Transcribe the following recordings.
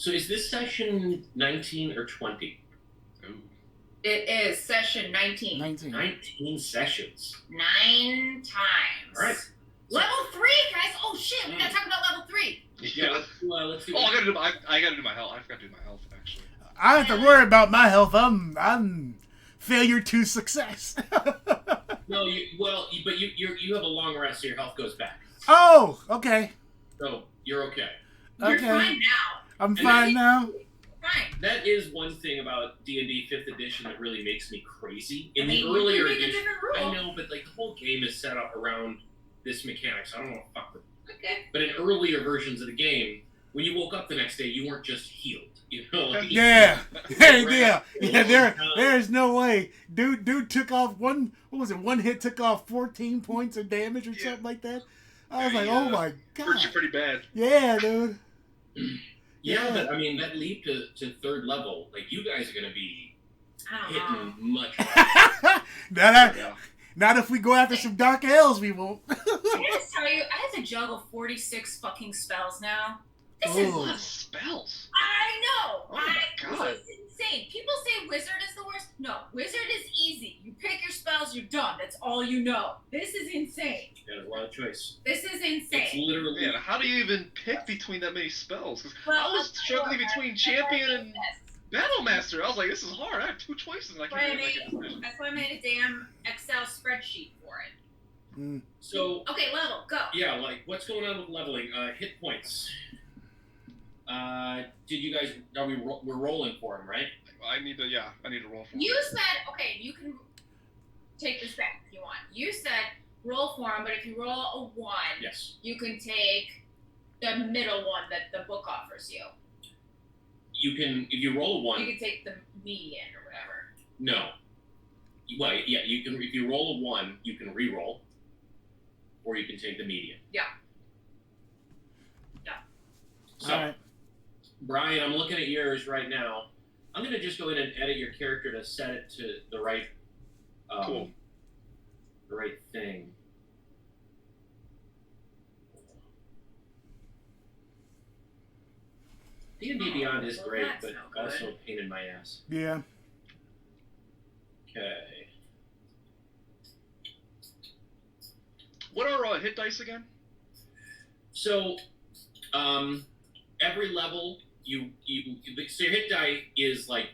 So is this session 19 or 20? Ooh. It is session 19. 19 sessions. 9 times. All right. Level 3, guys. Oh shit, we gotta talk about level 3. Yeah. Let's do. Oh, I gotta do my health. I forgot to do my health actually. I don't have to worry about my health. I'm failure to success. No, but you have a long rest, so your health goes back. Oh, okay. So you're okay. You're Okay. fine now. I'm fine now. Fine. That is one thing about D&D 5th edition that really makes me crazy. In the You earlier can make a edition, different rule. I know, but like the whole game is set up around this mechanic, so I don't want to fuck with it. Okay. But in earlier versions of the game, when you woke up the next day, you weren't just healed. You know, like, Yeah. Right. Yeah. There's no way. Dude took off one hit took off 14 points of damage or something like that. I was like, oh my god. Hurt you pretty bad. Yeah, dude. Yeah, but I mean, that leap to 3rd level, like, you guys are going to be hitting much harder. Not if we go after some dark elves, we won't. Can I just tell you, I have to juggle 46 fucking spells now. This is What spells? I know. Oh my god. This is insane. People say wizard is the worst. No, wizard is easy. You pick your spells, you're done. That's all you know. This is insane. There's a lot of choice. This is insane. It's literally... Man, how do you even pick between that many spells? Because Well, I was struggling between champion and Yes. Battlemaster. I was like, this is hard. I have 2 choices and I can't make a decision. That's why I made a damn Excel spreadsheet for it. So... Okay, level, go. Yeah, like, what's going on with leveling? Hit points. Did you guys... we're rolling for them, right? I need to roll for You said, okay, you can take this back if you want. You said roll for them, but if you roll a 1, Yes. you can take the middle one that the book offers you. You can... If you roll a 1... You can take the median or whatever. No. Well, yeah, you can... If you roll a 1, you can re-roll. Or you can take the median. Yeah. So, All right. Brian, I'm looking at yours right now. I'm going to just go in and edit your character to set it to the right... Cool. The right thing. D&D Beyond is well, great, that's but no good. also a pain in my ass. Yeah. Okay. What are hit dice again? So, every level so your hit die is like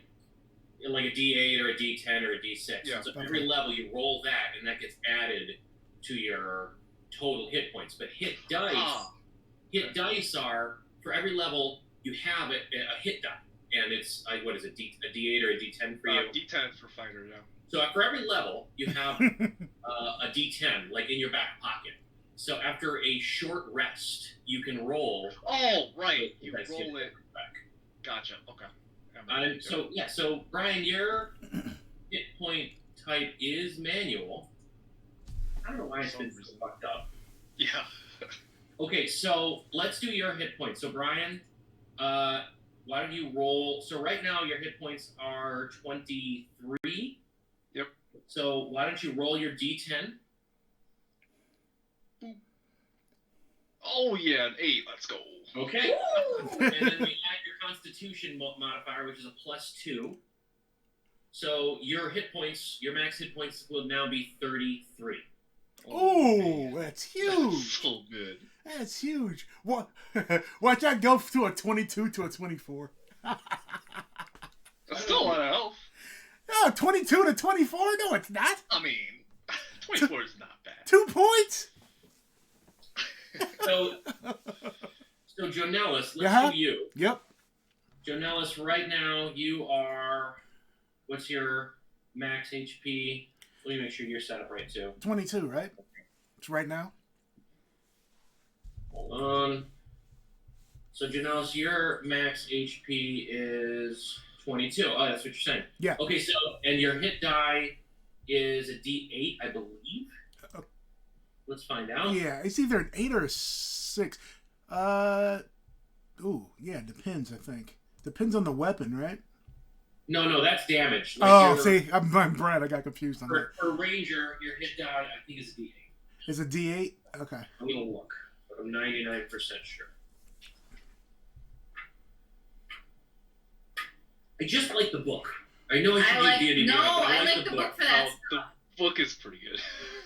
a D8 or a D10 or a D6. Yeah. So every level you roll that, and that gets added to your total hit points. But hit dice are for every level you have a hit die, and it's what is it, a D8 or a D10 for you? D10 for fighter, yeah. So for every level you have a D10 like in your back pocket. So after a short rest, you can roll. Oh, right. You That's roll it. Back. Gotcha. Okay. So Brian, your hit point type is manual. I don't know why it's been so fucked up. Yeah. Okay, so let's do your hit points. So Brian, why don't you roll? So right now your hit points are 23. Yep. So why don't you roll your D10? Oh yeah, an 8. Let's go. Okay. And then we add your Constitution modifier, which is a +2. So your hit points, your max hit points will now be 33. Oh, that's huge. That's so good. That's huge. What? Watch out go to a 22 to a 24. That's still a lot of health. No, 22 to 24? No, it's not. I mean, 24 is not bad. 2 points? So Jonelis, let's do you. Yep. Jonelis, right now you are. What's your max HP? Let me make sure you're set up right too. 22, right? It's right now. Hold on. So Jonelis, your max HP is 22. Oh, that's what you're saying. Yeah. Okay, so and your hit die is a D8, I believe. Let's find out. Yeah, it's either an 8 or a 6. Yeah, depends, I think. Depends on the weapon, right? No, that's damage. Like see, I'm Brad. I got confused on that. For Ranger, your hit die, I think, is a D8. Is it D8? Okay. I'm going to look, but I'm 99% sure. I just like the book. I know I should do D&D. No, but I like the book for that. The book is pretty good.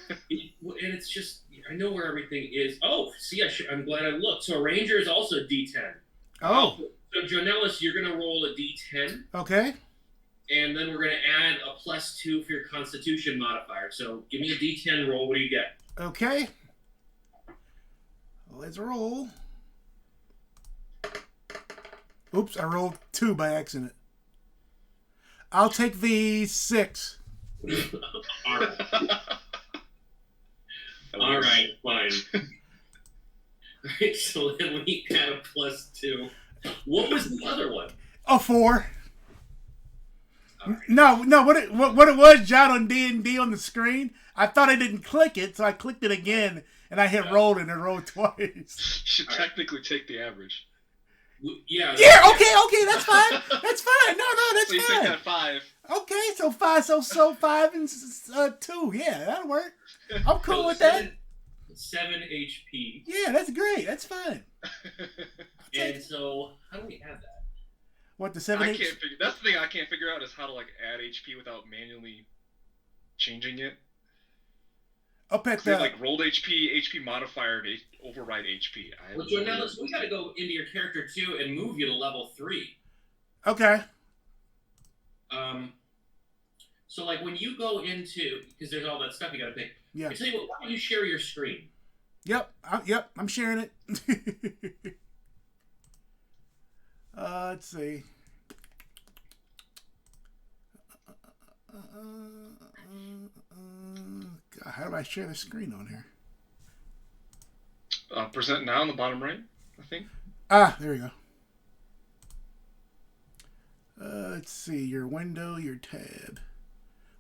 And it's just, I know where everything is. Oh, see, I'm glad I looked. So a ranger is also a D10. Oh. So Jonelis, you're going to roll a D10. Okay. And then we're going to add a +2 for your Constitution modifier. So give me a D10 roll. What do you get? Okay. Let's roll. Oops, I rolled 2 by accident. I'll take the 6. All right. All right, fine. All right, so then we add a +2. What was the other one? A 4. Right. No. What it was, John, on D&D on the screen? I thought I didn't click it, so I clicked it again, and I hit roll, and it rolled twice. You should technically take the average. Yeah. Yeah. Okay. That's fine. That's fine. No, that's so you fine. take that 5. Okay, so 5. So 5 and 2. Yeah, that'll work. I'm cool with that. 7 HP. Yeah, that's great. That's fine. And so, how do we add that? What, the 7 I can't figure. That's the thing I can't figure out is how to like add HP without manually changing it. Up at They the like rolled HP modifier to override HP. Well, Jonelis, we got to go into your character too and move you to level 3. Okay. So like when you go into, because there's all that stuff you got to pick. Yeah. I tell you what, why don't you share your screen? Yep. I'm sharing it. Let's see. God, how do I share the screen on here? Present now in the bottom right, I think. Ah, there we go. Let's see. Your window, your tab.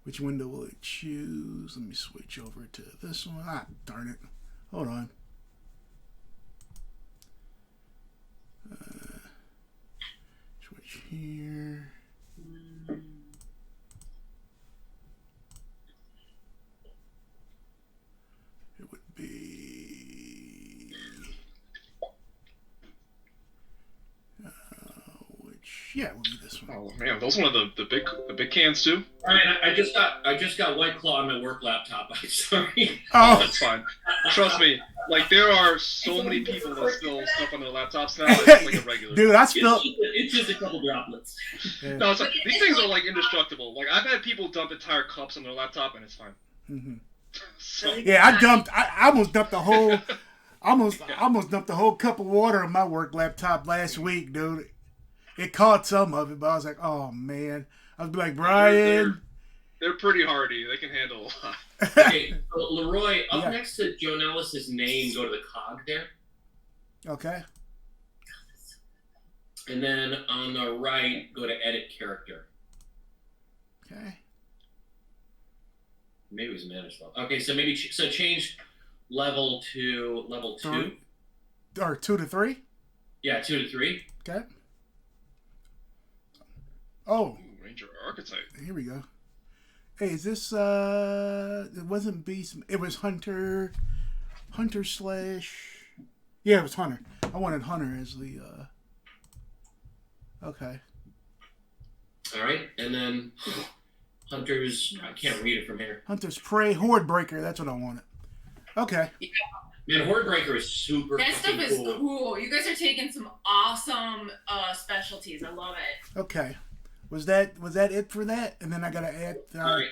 Which window will it choose? Let me switch over to this one. Ah, darn it. Hold on. Switch here. It would be... yeah, it would be this one. Oh man, those one of the big cans too. All right, I just got White Claw on my work laptop. I'm sorry. Oh, That's fine. Trust me. Like there are so many people that spill stuff on their laptops now. It's like a regular. dude, I spilled. It's just a couple droplets. Yeah. No, it's like, these things are like indestructible. Like I've had people dump entire cups on their laptop and it's fine. Mm-hmm. So, Yeah, I almost dumped the whole, almost dumped the whole cup of water on my work laptop last week, dude. It caught some of it, but I was like, oh man. I was like, Brian. they're pretty hardy. They can handle a lot. Okay, so Leroy, up Yeah. next to Jonelis' name, go to the cog there. Okay. And then on the right, go to edit character. Okay. Maybe it was manage level. Okay, so change level to level 2. Or 2 to 3. Yeah, 2 to 3. Okay. Oh, Ooh, Ranger Archetype. here we go. Hey, is this it wasn't Beast, it was Hunter slash, yeah, it was Hunter. I wanted Hunter as the okay. All right, and then Hunter's, I can't read it from here. Hunter's Prey Horde Breaker, that's what I wanted. Okay. Man, Horde Breaker is super That stuff fucking is cool. cool. You guys are taking some awesome specialties. I love it. Okay. Was that it for that? And then I gotta add All right.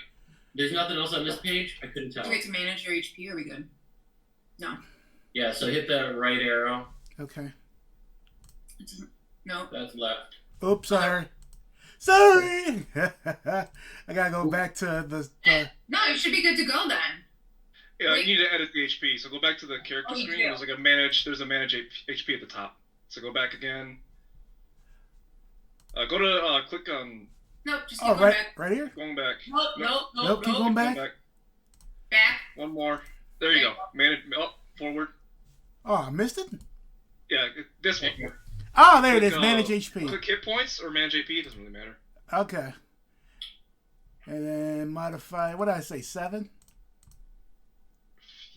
There's nothing else on this page? I couldn't tell. Do we get to manage your HP? Are we good? No. Yeah, so hit the right arrow. okay. No. That's left. Oops, sorry. Sorry. I gotta go back to the No, you should be good to go then. Yeah, Wait. you need to edit the HP. So go back to the character Oh, you screen. do? There's like a manage. There's a manage HP at the top. So go back again. Go to click on. Nope, just keep oh, going right, back. right here. Going back. Nope, Keep going back. Going back. Back. One more. There you go. Manage. Oh, forward. Oh, I missed it. Yeah, this one. Oh, there it Click, is. Manage HP. Click hit points or manage AP. It doesn't really matter. Okay. And then modify. What did I say? 7.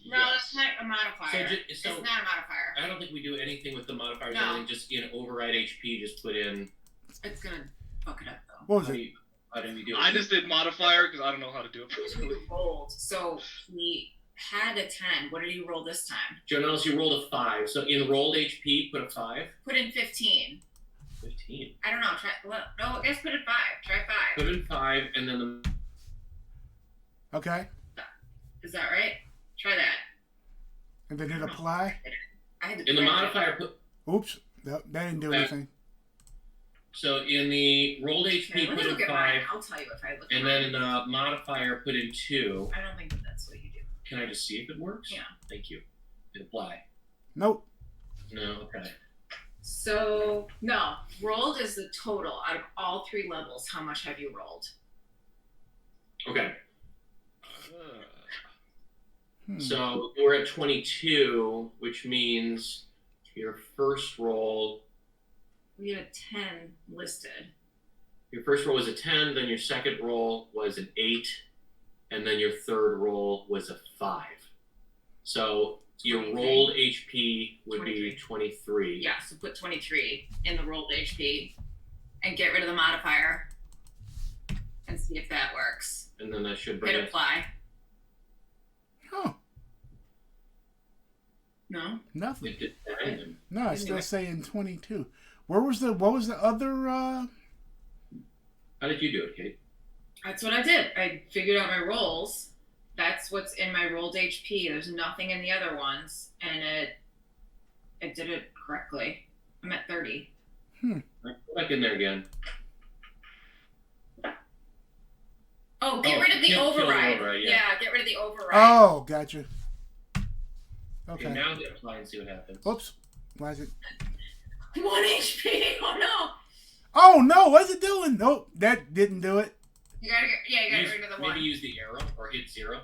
No, that's not a modifier. So It's not a modifier. I don't think we do anything with the modifiers. No. I think just override HP, just put in. It's gonna fuck it up though. What was How it? do you- How did we do it? I just did modifier because I don't know how to do it properly. He rolled. So he had a 10. What did he roll this time? Jonelis, you rolled a 5. So in rolled HP, put a 5. Put in 15. 15. I don't know. Try. Well, no, I guess put in 5. Try 5. Put in 5, and then the Okay. Is that right? Try that. And then hit apply. I had to in the play it. modifier put. Oops. That didn't do anything. So in the rolled Okay, HP, let me put look in at mine. 5, I'll tell you if I look and at then in mine. the modifier, put in 2. I don't think that that's what you do. Can I just see if it works? Yeah. Thank you. Hit apply. Nope. No. Okay. So no, rolled is the total out of all 3 levels. How much have you rolled? Okay. Hmm. So we're at 22, which means your first roll. We had a 10 listed. Your first roll was a 10, then your second roll was an 8, and then your third roll was a 5. So your 23. rolled HP would 23. be 23. Yeah, so put 23 in the rolled HP and get rid of the modifier and see if that works. And then that should bring Hit it. apply. Oh, No? nothing. It did that in them. No, it's still Anyway. saying 22. What was the other, How did you do it, Kate? That's what I did. I figured out my rolls. That's what's in my rolled HP. There's nothing in the other ones, and it did it correctly. I'm at 30. Go back in there again. Oh, get rid of the kill the override. override, yeah. yeah. Get rid of the override. oh, gotcha. Okay, Okay. now hit apply and see what happens. Oops. Why is it? 1 HP. Oh no. Oh, no. What's it doing? Nope. That didn't do it. You gotta get Use- rid of the maybe 1. use the arrow or hit 0.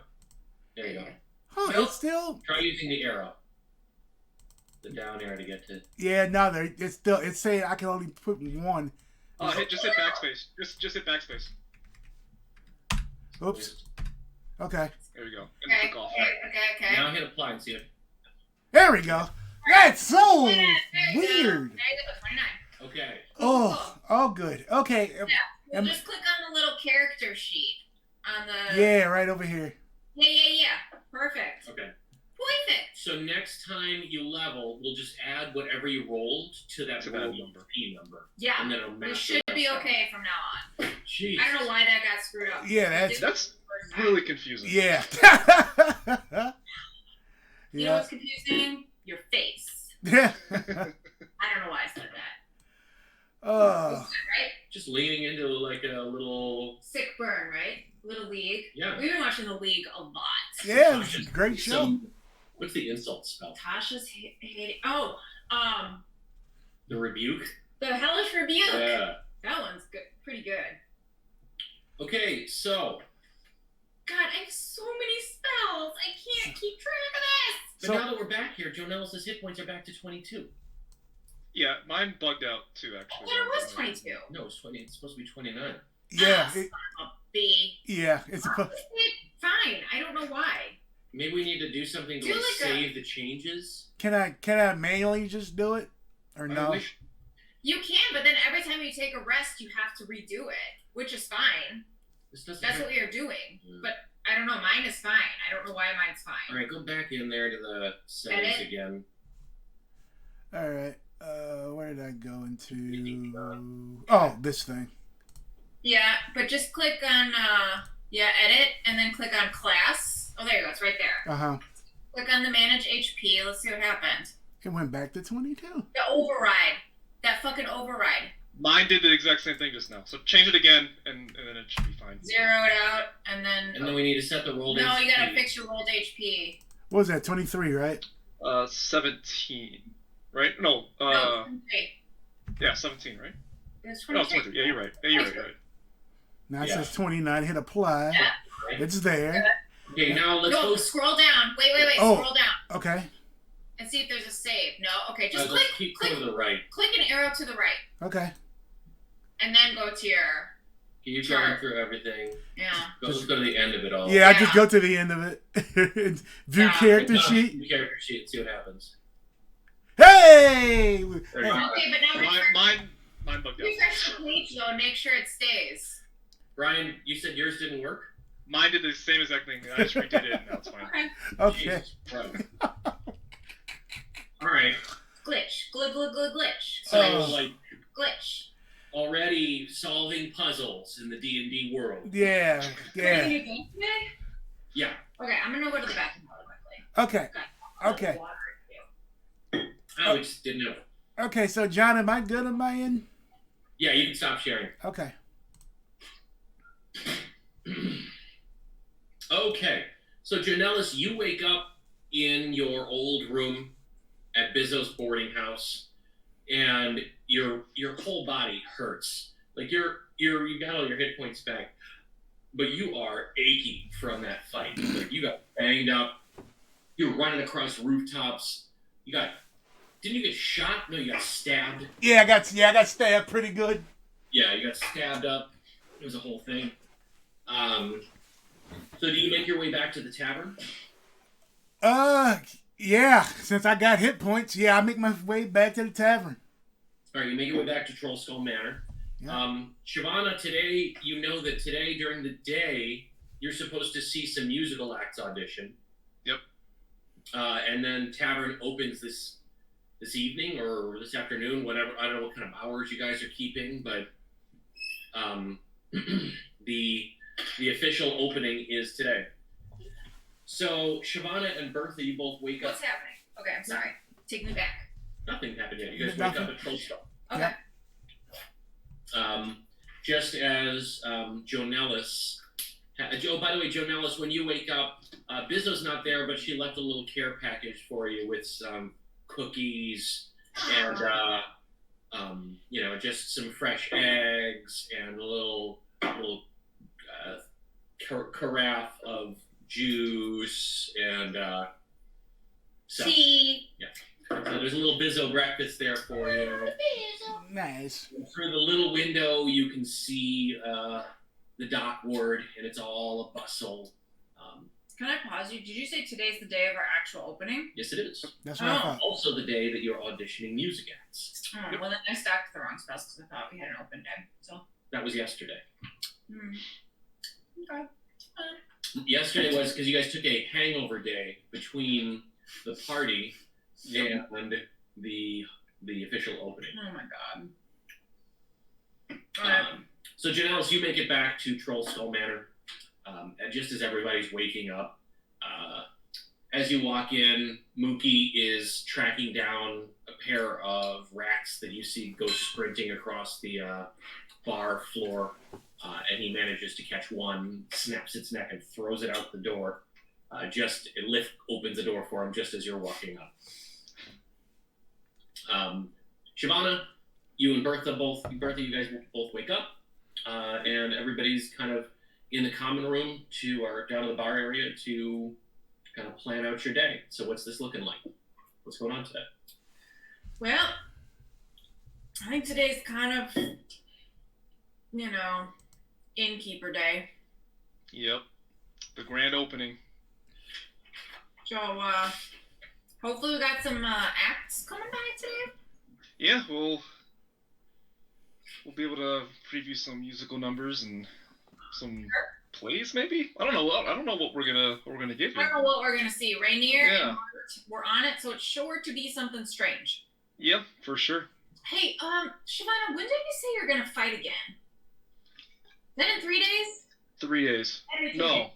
There you go. Huh, Nope. it's still... Try using the arrow. The down arrow to get to. Yeah, no, it's saying I can only put 1. Just hit backspace. Just hit backspace. Oops. Okay. There you go. And Okay, click off. okay. Now hit apply and see it. There we go. That's so There you go. weird. There you go, 29. Okay. Oh, good. Okay. We'll just click on the little character sheet on the. Yeah, right over here. Yeah. Perfect. Okay. Perfect. So next time you level, we'll just add whatever you rolled to that To that rolled number. P number. Yeah. And then it'll We match should the be rest okay from now on. Jeez. I don't know why that got screwed up. Yeah, We did That's it the first time. really confusing. Yeah. You know yeah. what's confusing? Your face. Yeah. I don't know why I said that. Oh. Right? Just leaning into like a little. Sick burn, right? Little League. Yeah. We've been watching the League a lot. Yeah, it's a great show. What's the insult spell? Tasha's hating. Oh, The rebuke? the Hellish Rebuke. Yeah. That one's good. Pretty good. Okay, so. God, I have so many spells. I can't keep track of this. But So- now that we're back here, Jonelis' hit points are back to 22. Yeah, mine bugged out too, I actually. thought it was 22. No, it's 20. It's supposed to be 29. Yeah. Son of a B. Yeah. It's a. Fine. I don't know why. Maybe we need to do something to Do like like a- save the changes. Can I manually just do it, or I no? wish- You can, but then every time you take a rest, you have to redo it, which is fine. This doesn't That's have- what we are doing. Yeah. But I don't know. Mine is fine. I don't know why mine's fine. All right, go back in there to the settings Edit. again. All right. Where did I go into? Oh, this thing. Yeah, but just click on edit, and then click on class. Oh, there you go. It's right there. Click on the manage HP. Let's see what happened. It went back to 22. The override. That fucking override. Mine did the exact same thing just now. So change it again, and then it should be fine. Zero it out, and then. And then we need to set the roll. No, you gotta fix your rolled HP. What was that? 23, right? 17, right? No, No, wait. yeah, 17, right? It's No, 23. 23. Yeah, you're right. Yeah, you're right. Now it Yeah. says 29. Hit apply. Yeah. It's there. Okay, now let's No, go. scroll down. Wait. Oh. Scroll down Okay. and see if there's a save. No. Okay, just Let's keep click to the right. an arrow to the right, Okay. and then go to your. Keep Sure. going through everything. Yeah. Let's go to the end of it all. Yeah, I Yeah. just go to the end of it. View Yeah. character No, sheet. the character sheet. See what happens. Hey! There you Hey. go. Okay, but now Mine, return. Mine bugged out. Refresh the page though and make sure it stays. Brian, you said yours didn't work? Mine did the same exact thing. I just redid it, and now it's fine. Okay. Jesus Christ. All right. Glitch. Glitch. So, Oh. like, Glitch. already solving puzzles in the D&D world. Yeah. Are Yeah. you going today? Yeah. Okay, I'm gonna go to the bathroom really quickly. Okay. Got Okay. water to do. I just didn't know. Okay. So, John, am I good on my end? Yeah, you can stop sharing. Okay. Okay. So, Jonelis, you wake up in your old room at Bizzo's boarding house, and your whole body hurts. Like you got all your hit points back, but you are achy from that fight. Like you got banged up. You're running across rooftops. Didn't you get shot? No, you got stabbed. Yeah, I got stabbed pretty good. Yeah, you got stabbed up. It was a whole thing. So do you make your way back to the tavern? Yeah. Since I got hit points, yeah, I make my way back to the tavern. All right, you make your way back to Troll Skull Manor. Yeah. Shavana, today, you know that today during the day, you're supposed to see some musical acts audition. Yep. And then tavern opens this evening or this afternoon, whatever. I don't know what kind of hours you guys are keeping, but the official opening is today. So Shavana and Bertha, you both wake up. What's happening? Okay, I'm sorry. Take me back. Nothing happened yet. You guys Nothing. wake up at Troll Skull. Okay. Yeah. Just as Jonelis. Oh, by the way, Jonelis, when you wake up, Bizzo's not there, but she left a little care package for you with some cookies and, just some fresh eggs and a little carafe of juice and so Tea. so there's a little Bizzo breakfast there for you. Nice. Through the little window, you can see the dock ward, and it's all a bustle. Can I pause you? Did you say today's the day of our actual opening? Yes, it is. That's what I thought. Also the day that you're auditioning music acts. Oh, well, then I stacked the wrong spells because I thought we had an open day. So. That was yesterday. Okay. Yesterday was because you guys took a hangover day between the party and the official opening. Oh my god. Alright. So Jonelis, you make it back to Troll Skull Manor, and just as everybody's waking up. As you walk in, Mookie is tracking down a pair of rats that you see go sprinting across the bar floor, and he manages to catch one, snaps its neck, and throws it out the door. Opens the door for him just as you're walking up. Shavana, you and Bertha, you guys both wake up, and everybody's kind of in the common room or down in the bar area to kind of plan out your day. So what's this looking like? What's going on today? Well, I think today's kind of, innkeeper day. Yep. The grand opening. So, hopefully we got some acts coming by today. Yeah, we'll be able to preview some musical numbers and some plays, maybe. I don't know what we're gonna get I here. don't know what we're gonna see. Rainier Yeah. and Mart, we're on it, so it's sure to be something strange. Yeah, for sure. Hey, Shavana, when did you say you're gonna fight again? Then in 3 days? 3 days. Every 3 No. days.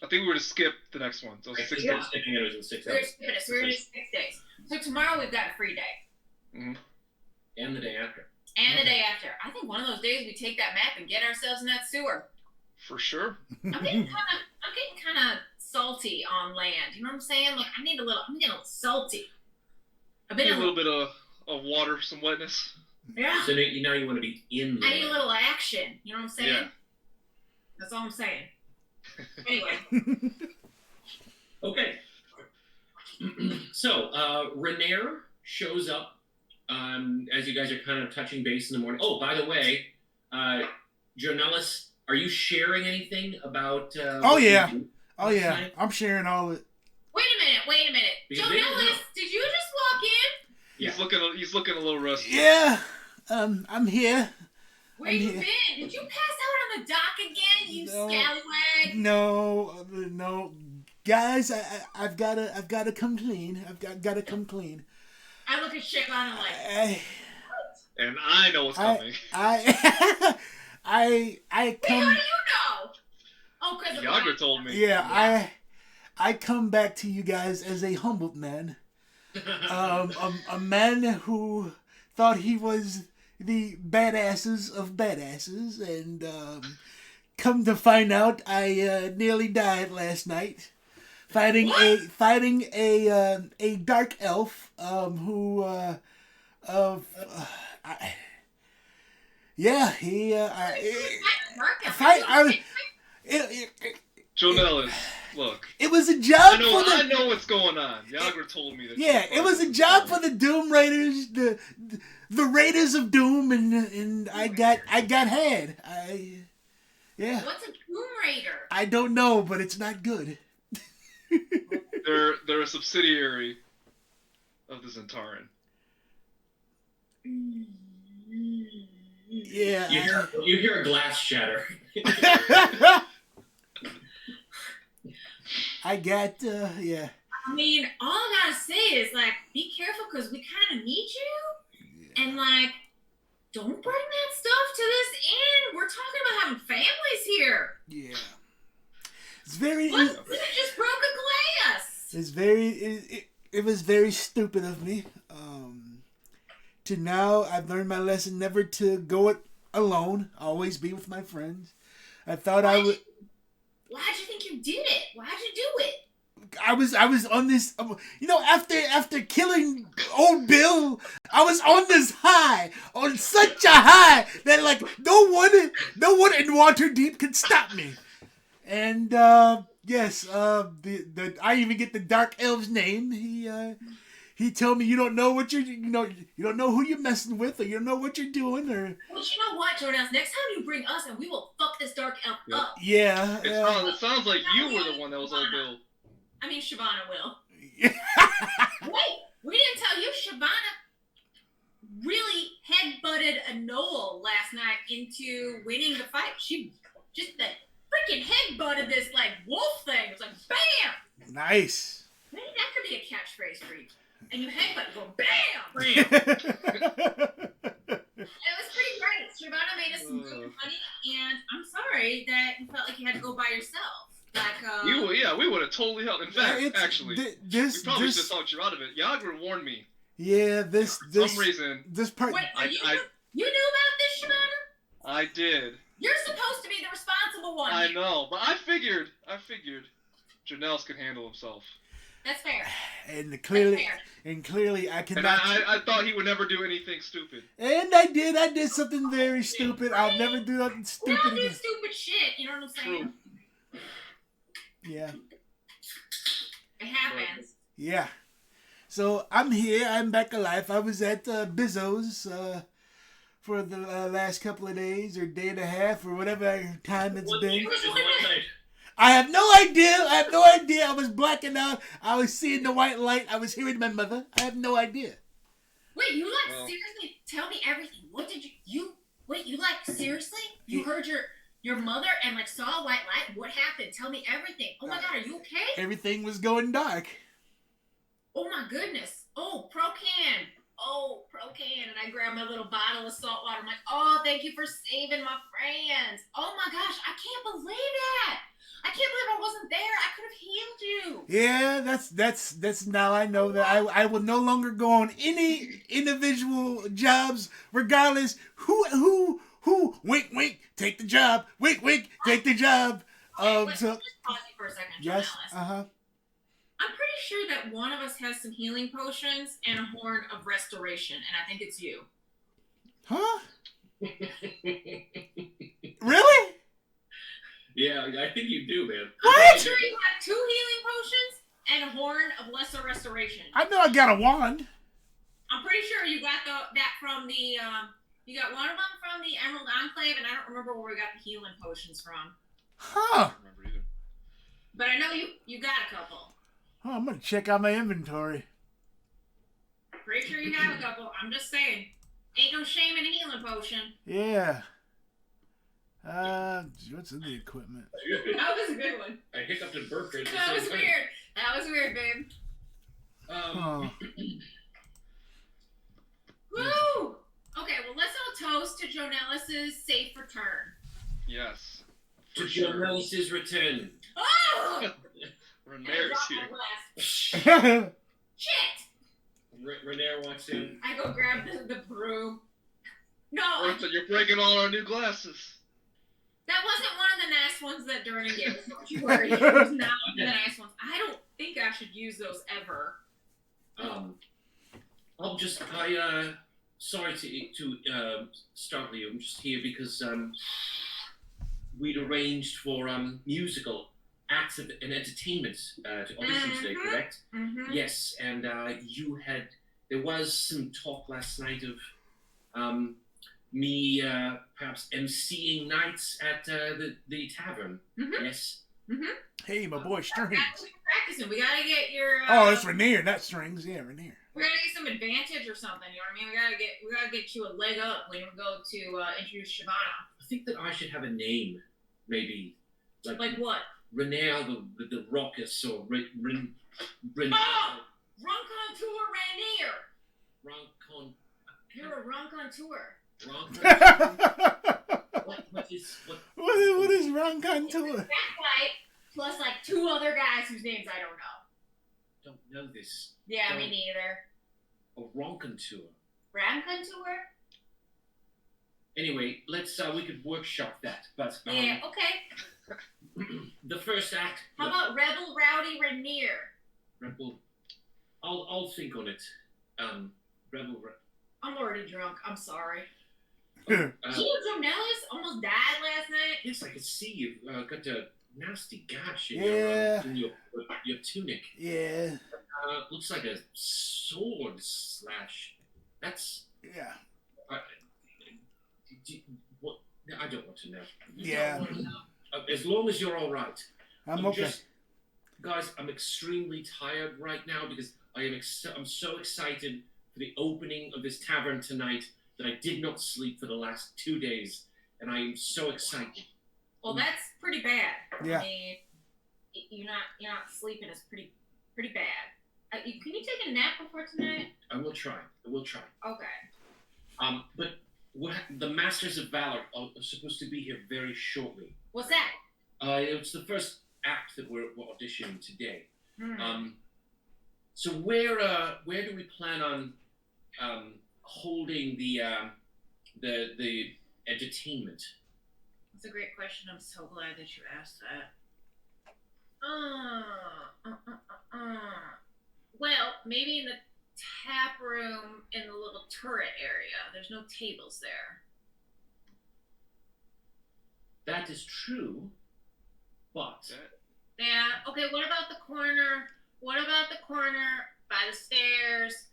I think we're gonna skip the next one. So 6 Yeah. days. Sticking it was in 6 We're hours. skipping it, so we're gonna do 6 days. So tomorrow we've got a free day. Mm-hmm. And the day after. And the day after. I think one of those days we take that map and get ourselves in that sewer. For sure. I'm getting kind of salty on land. You know what I'm saying? Like I'm getting a little salty. I've been Need a little bit of water, some wetness. yeah. So now you want to be in the I need a little action. You know what I'm saying? Yeah. That's all I'm saying. Anyway. Okay. So, Renair shows up as you guys are kind of touching base in the morning. Oh, by the way, Jonelis, are you sharing anything about... Oh, what you yeah. do Oh yeah, tonight? I'm sharing all it. Wait a minute. Because they don't know. Jonelis, did you just walk in? Yeah. He's looking a little rusty. Yeah, I'm here. Where you been? Did you pass out on the dock again, you scallywag? No, guys, I've gotta come clean. I've gotta come clean. I look at Shivana like, and I know what's coming. I Wait, come. how do you know? Oh, because Yager told me. Yeah, I come back to you guys as a humbled man, a man who thought he was the badasses of badasses, and come to find out, I nearly died last night, fighting a dark elf, who Jonelis, look. It was a job I know what's going on. Yager told me that. Yeah, it was a job for the Doom Raiders, the Raiders of Doom, and I got had. What's a Doom Raider? I don't know, but it's not good. They're a subsidiary of the Zentaran. Yeah. You hear a glass shatter. I got, yeah. I mean, all I gotta say is, like, be careful because we kind of need you. Yeah. And, like, don't bring that stuff to this inn. We're talking about having families here. Yeah. It's very... What? It just broke a glass. It's very... It was very stupid of me. To now, I've learned my lesson never to go it alone. Always be with my friends. I thought I would... Why'd you think you did it? Why'd you do it? I was on this, after killing old Bill, I was on this high, on such a high that like no one in Waterdeep could stop me. And yes, I even get the Dark Elf's name. He told me you don't know what you don't know who you're messing with, or you don't know what you're doing, or. Well, you know what, Jonelis? Next time you bring us, and we will fuck this Dark Elf up. Yeah. It sounds like you were the one that was old Bill. I mean, Shabana will. Wait, we didn't tell you Shabana really headbutted a Noel last night into winning the fight. She just freaking headbutted this like wolf thing. It was like bam. Nice. Maybe that could be a catchphrase for you. And you headbutt, you go bam, bam. It was pretty great. Shabana made us some good money, and I'm sorry that you felt like you had to go by yourself. Like, we would have totally helped. In fact, actually, we probably should have talked you out of it. Yager warned me. Yeah, for some reason. This part. Wait, you knew about this, Shabana? I did. You're supposed to be the responsible one. I know, but I figured Jonelis could handle himself. That's fair. And clearly, I cannot. And I thought he would never do anything stupid. And I did. I did something very stupid. I'll never do nothing stupid again. We all do stupid shit. You know what I'm saying? True. Yeah. It happens. Yeah. So I'm here. I'm back alive. I was at Bizzo's for the last couple of days or day and a half or whatever time it's been. I have no idea. I was blacking out. I was seeing the white light. I was hearing my mother. I have no idea. Wait, you seriously tell me everything. What did you seriously? You heard your mother and like saw a white light? What happened? Tell me everything. Oh my god, are you okay? Everything was going dark. Oh my goodness. Oh, Procan. And I grabbed my little bottle of salt water. I'm like, oh, thank you for saving my friends. Oh my gosh, I can't believe that. I can't believe I wasn't there. I could have healed you. Yeah, that's now I know that I will no longer go on any individual jobs, regardless who wink take the job, wink take the job. So just pause you for a second, yes, Jonelis. I'm pretty sure that one of us has some healing potions and a horn of restoration, and I think it's you. Huh? Really? Yeah, I think you do, man. I'm pretty sure you have 2 healing potions and a horn of lesser restoration. I know I got a wand. I'm pretty sure you got that from the you got one of them from the Emerald Enclave, and I don't remember where we got the healing potions from. Huh? I don't remember either. But I know you got a couple. Oh, I'm gonna check out my inventory. Pretty sure you have a couple. I'm just saying. Ain't no shame in a healing potion. Yeah. What's in the equipment? That was a good one. I hiccuped and burped at the That same was time. weird. That was weird, babe. Woo! Okay, well, let's all toast to Jonelis' safe return. Yes. To For sure. Jonelis' return. Oh! Renair's here. Shit! Renair walks in. I go grab the broom. No, Bertha, you're breaking all our new glasses. that wasn't one of the nice ones that Durnan gave us. Don't you worry. It was not one of the nice ones. I don't think I should use those ever. Sorry to startle you. I'm just here because we'd arranged for musical acts and entertainment to audition today, correct? Mm-hmm. Yes, and there was some talk last night of me perhaps emceeing nights at the tavern. Mm-hmm. Yes. Mm-hmm. Hey, my boy, Strings. We're practicing. We gotta get your. Oh, it's Rainier, not Strings. Yeah, Rainier. We gotta get some advantage or something. You know what I mean? We gotta get you a leg up when we go to introduce Shabana. I think that I should have a name, maybe Like what? Renair the Raucous or Renair. Oh! Runcontour Rainier! Roncon. You're a Runcontour. What is Ron Contour? That guy plus like two other guys whose names I don't know. Don't know this. Yeah, me neither. A Roncontour. Runcontour? Anyway, we could workshop that. But Yeah, okay. the first act. How about Rebel Rowdy Rainier? Rebel? I'll think on it. Rebel. I'm already drunk. I'm sorry. Uh, Jonelis almost died last night. yes, I can see you've got a nasty gash in Yeah. your tunic. Yeah. Looks like a sword slash. That's. Yeah. What? I don't want to know. Yeah. Don't wanna know. As long as you're all right. I'm okay. Guys, I'm extremely tired right now because I'm so excited for the opening of this tavern tonight that I did not sleep for the last 2 days, and I am so excited. Well, that's pretty bad. Yeah. I mean, you're not sleeping is pretty bad. Can you take a nap before tonight? I will try. Okay. But the Masters of Valor are supposed to be here very shortly. What's that? It's the first act that we're auditioning today. Hmm. So where do we plan on holding the entertainment? That's a great question. I'm so glad that you asked that. Well, maybe in the tap room in the little turret area. There's no tables there. That is true, but Yeah. Okay. What about the corner? What about the corner by the stairs,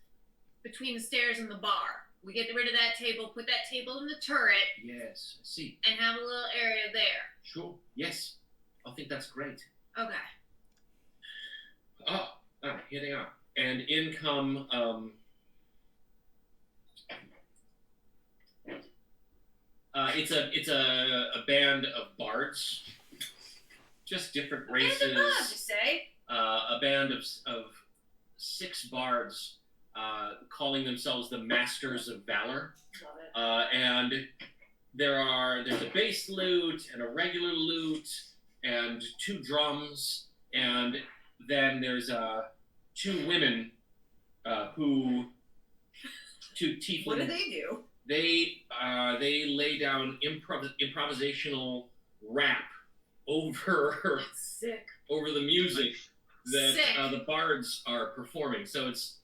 between the stairs and the bar? We get rid of that table, put that table in the turret, yes, I see. and have a little area there. Sure, yes, I think that's great. Okay. Here they are, and in come it's a band of bards, just different races. And the bug, you say? A band of 6 bards, calling themselves the Masters of Valor. Love it. And there's a bass lute and a regular lute and 2 drums, and then there's 2 women 2 tiefling. What do they do? They lay down improvisational rap over Sick. over the music that Sick. the bards are performing. So it's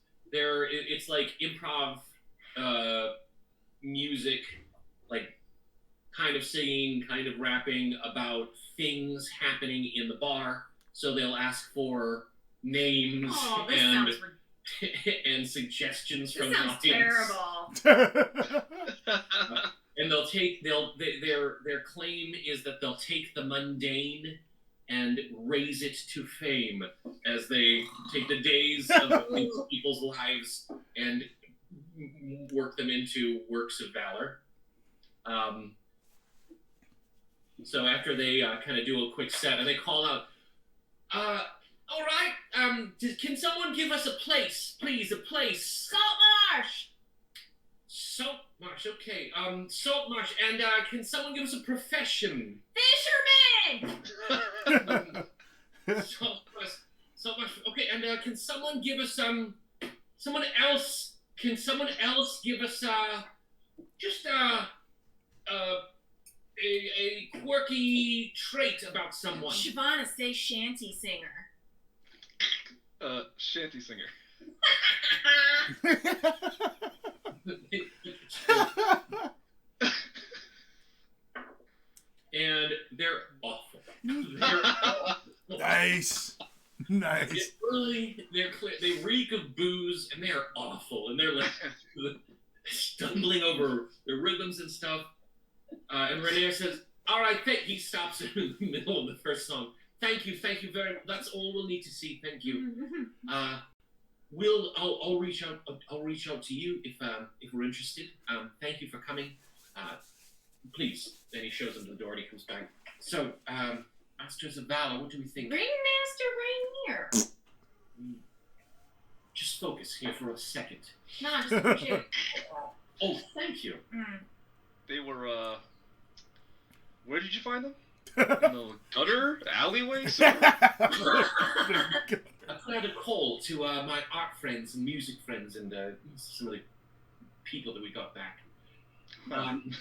like improv music, like kind of singing, kind of rapping about things happening in the bar. So they'll ask for names Oh, this and sounds and suggestions from This the sounds audience. terrible. And their claim is that they'll take the mundane and raise it to fame as they take the days of these people's lives and work them into works of valor. So after they kind of do a quick set, and they call out, all right, can someone give us a place, please, a place? Saltmarsh! Saltmarsh, okay. Saltmarsh, and can someone give us a profession? Fisherman! Saltmarsh, okay, and can someone give us can someone else give us just a quirky trait about someone? Shavana, say shanty singer. Shanty singer. And they're awful. They're awful. Nice. They reek of booze, and they are awful, and they're like stumbling over their rhythms and stuff. And Renee says, "All right, he stops in the middle of the first song. Thank you very much. That's all we'll need to see. Thank you. I'll reach out. I'll reach out to you if we're interested. Thank you for coming. Please." Then he shows him the door, and he comes back. So, Masters of Valor, what do we think? Ringmaster Rainier. Just focus here for a second. No, I just appreciate it. Oh, thank you. They were, where did you find them? In the gutter? Alleyway? I put out a call to my art friends and music friends and some of the people that we got back.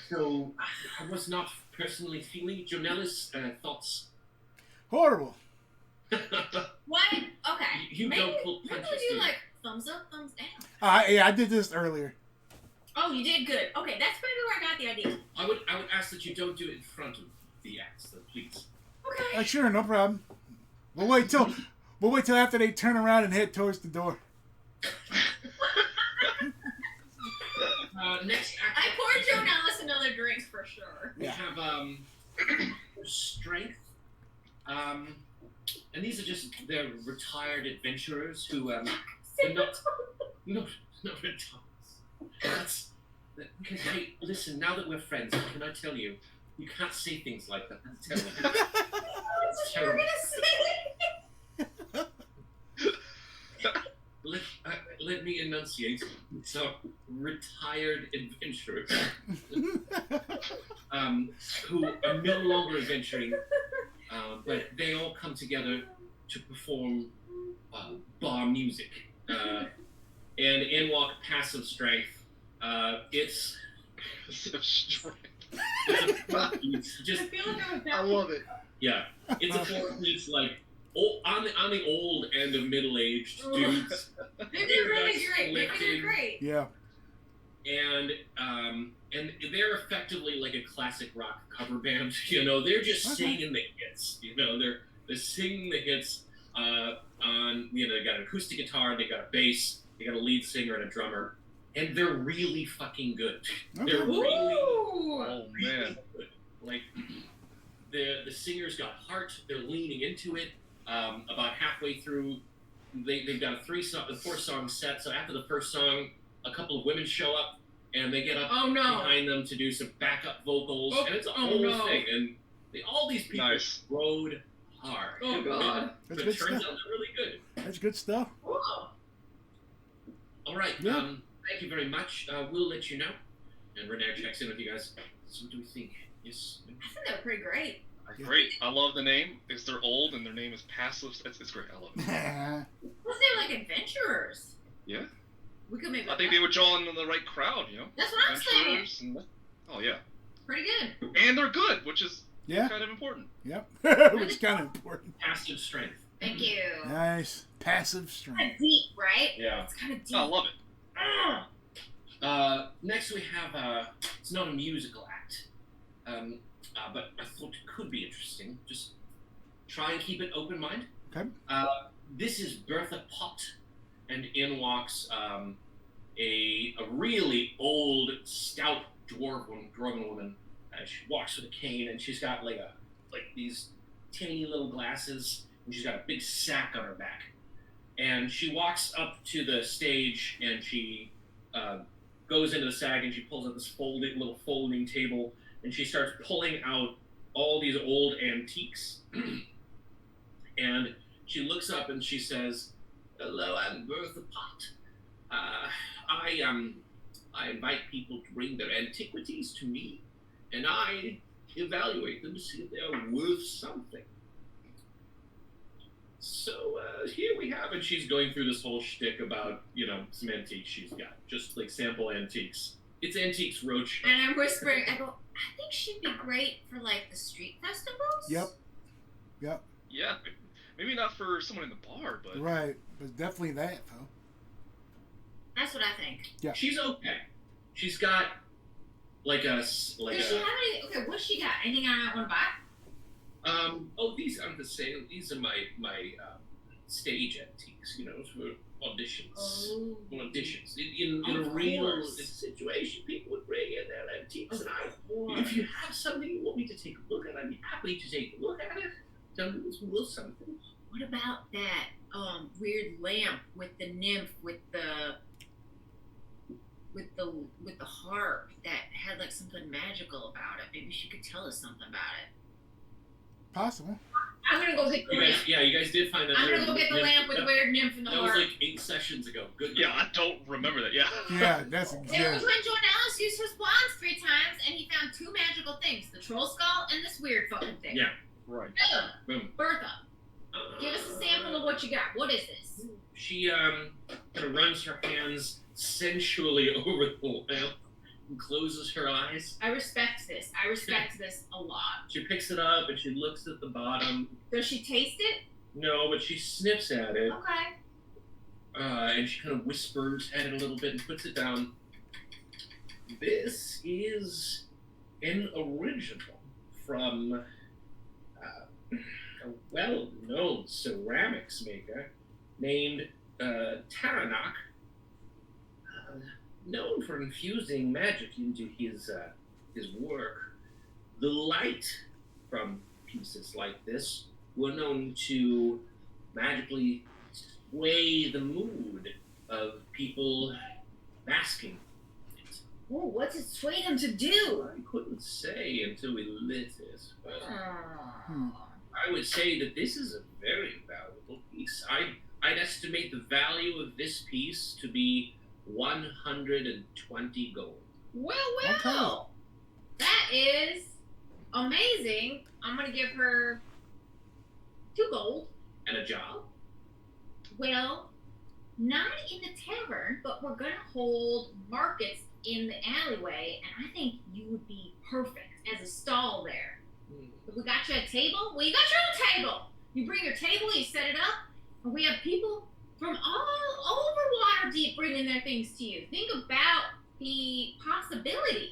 So I was not personally feeling Jonelis thoughts. Horrible. What? Okay. You maybe, don't pull maybe punches, we'll do do you? like thumbs up, thumbs down. Yeah, I did this earlier. Oh, you did good. Okay, that's maybe where I got the idea. I would ask that you don't do it in front of the acts, though, please. Okay. Sure, no problem. We'll wait till after they turn around and head towards the door. Next act. I poured Jonelis another drink for sure. We have strength. And these are just they're retired adventurers who they're not retired. Because hey, listen, now that we're friends, can I tell you, you can't say things like that. That's terrible. That's what you were gonna say. Let me enunciate. So, retired adventurers who are no longer adventuring, but they all come together to perform bar music. And in walk passive strength. It's Strength. it's just I feel like I was I love it. yeah. It's a 4-piece like on the old end of middle-aged dudes. They did really great. They did great. Yeah. And they're effectively like a classic rock cover band. You know, they're just singing the hits. You know, they're singing the hits on. You know, they got an acoustic guitar, they got a bass, they got a lead singer and a drummer, and they're really fucking good. Okay. They're really, Oh man. good. Like the singer's got heart. They're leaning into it. About halfway through, they've got a 4-song set. So after the first song, a couple of women show up and they get up behind them to do some backup vocals, and it's a whole thing. And all these people rode hard. Oh god, but That's it good turns stuff. out they're really good. That's good stuff. Whoa. All right. Yeah. Thank you very much. We'll let you know. And Renee checks in with you guys. So what do we think? Yes. I think they were pretty great. Great. I love the name. Because they're old and their name is Passive. It's great. I love it. Plus, they were like adventurers. Yeah. We could make. I think they were drawing the right crowd, you know? That's what I'm saying. Adventurers and oh, yeah. Pretty good. And they're good, which is Yeah. kind of important. Yep. Which is kind of important. Passive strength. Thank you. Nice. Passive strength. Kind of deep, right? Yeah. It's kind of deep. Oh, I love it. Next we have it's not a musical act, but I thought it could be interesting. Just try and keep it open mind. Okay. This is Bertha Pott, and in walks a really old, stout dwarven woman. She walks with a cane, and she's got like these tiny little glasses, and she's got a big sack on her back. And she walks up to the stage, and she goes into the sack and she pulls out this little folding table, and she starts pulling out all these old antiques. And she looks up and she says, "Hello, I'm Bertha Pot. I invite people to bring their antiquities to me, and I evaluate them to see if they are worth something. So here we have it." She's going through this whole shtick about, some antiques she's got, just like sample antiques. It's Antiques Roadshow. And I'm whispering, I go, I think she'd be great for like the street festivals. Yep. Yeah, maybe not for someone in the bar, but Right, but definitely that though. That's what I think. Yeah. She's okay. She's got Does she have any? Okay, what's she got? Anything I might want to buy? These aren't the same. These are my stage antiques, for auditions. Oh. Auditions. In a real situation, people would bring in their antiques, and if you have something you want me to take a look at, I'd be happy to take a look at it. Tell me it's worth something. What about that weird lamp with the nymph with the harp that had like something magical about it? Maybe she could tell us something about it. Possible. I'm gonna go get the lamp. You guys did find that. I'm gonna go get the lamp with the weird nymph and the harp. That was like 8 sessions ago. Good. yeah, I don't remember that. Yeah. Yeah, that's It was yeah. when Jonelis used his wands 3 times and he found 2 magical things: the troll skull and this weird fucking thing. Yeah. Right. Boom. Bertha, give us a sample of what you got. What is this? She kind of runs her hands sensually over the lamp and closes her eyes. I respect this. I respect this a lot. She picks it up and she looks at the bottom. Does she taste it? No, but she sniffs at it. Okay. And she kind of whispers at it a little bit and puts it down. This is an original from a well-known ceramics maker named Taranok, known for infusing magic into his work. The light from pieces like this were known to magically sway the mood of people basking in it. Oh, what's it sway them to do? I couldn't say until we lit it, but Oh. I would say that this is a very valuable piece. I'd estimate the value of this piece to be 120 gold. Well. Okay. That is amazing. I'm gonna give her 2 gold. And a job? Well, not in the tavern, but we're gonna hold markets in the alleyway, and I think you would be perfect as a stall there. If we got you a table, well, you got your own table. You bring your table, you set it up, and we have people from all over Waterdeep bringing their things to you. Think about the possibilities.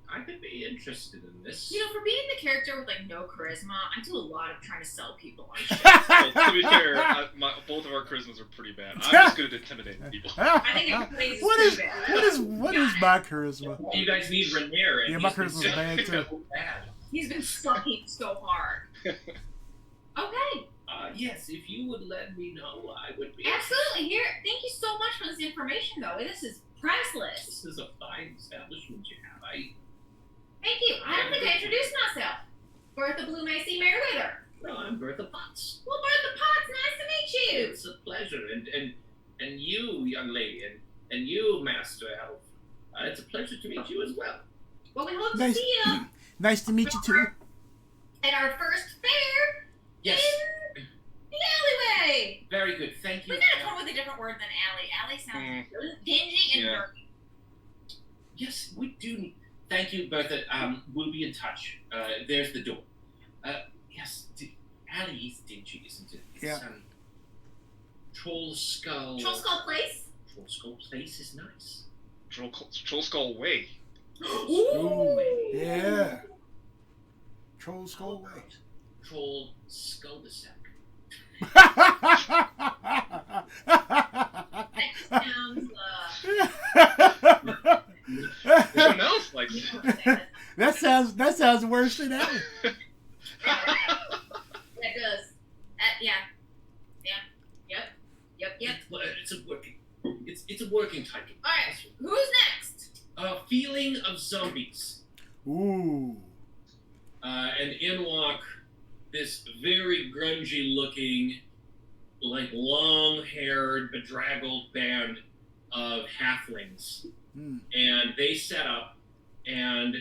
I could be interested in this. For being the character with no charisma, I do a lot of trying to sell people on shit. Well, to be fair, both of our charismas are pretty bad. I'm just good at intimidating people. I think everybody's what pretty is bad. what is my charisma? You guys need Renier. Yeah, my charisma's bad too. Bad. He's been sucking so hard. Okay. Yes, if you would let me know, I would be. Absolutely. Here, thank you so much for this information, though. This is priceless. This is a fine establishment you have. Thank you. I don't think I introduced myself. Bertha Blue Macy Merriweather. No, I'm Bertha Potts. Well, Bertha Potts, nice to meet you. It's a pleasure, and you, young lady, and you, Master Elf. It's a pleasure to meet you as well. Well, we hope to Nice. see you Nice to meet you too. at our first fair Yes. in the alleyway. Very good. Thank you. We gotta come up with a different word than alley. Alley sounds dingy and Yeah. dirty. Yes, we do. Thank you, Bertha. We'll be in touch. There's the door. Yes, alley is dingy, isn't it? It's, Yeah. Troll Skull. Troll Skull Place. Troll Skull Place is nice. Troll Skull Way. Ooh, yeah. Troll Skull Way. Troll Skull de Sac. That sounds, Someone else likes it. that sounds worse than that. That does. Yeah. Yep. It's a working title. All right. Who's next? Feeling of Zombies. Ooh. And in walk this very grungy-looking, like long-haired, bedraggled band of halflings, and they set up and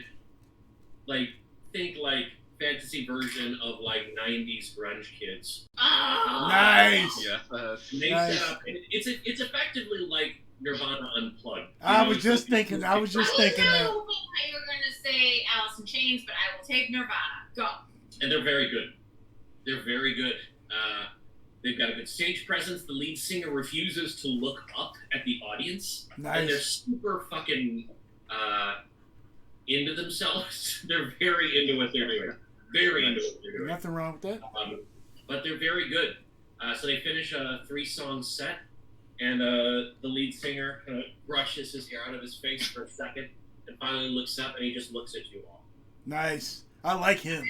like think like fantasy version of like 90s grunge kids. Oh, Nice. Yeah. And they Nice. set up. And it's effectively like Nirvana Unplugged. I was just thinking that. I was hoping that you were going to say Alice in Chains, but I will take Nirvana. Go. And they're very good. They're very good. They've got a good stage presence. The lead singer refuses to look up at the audience. Nice. And they're super fucking into themselves. They're very into what they're doing. Very into what they're doing. Nothing wrong with that. But they're very good. So they finish a 3-song set, and the lead singer kind of brushes his hair out of his face for a second, and finally looks up, and he just looks at you all. Nice. I like him.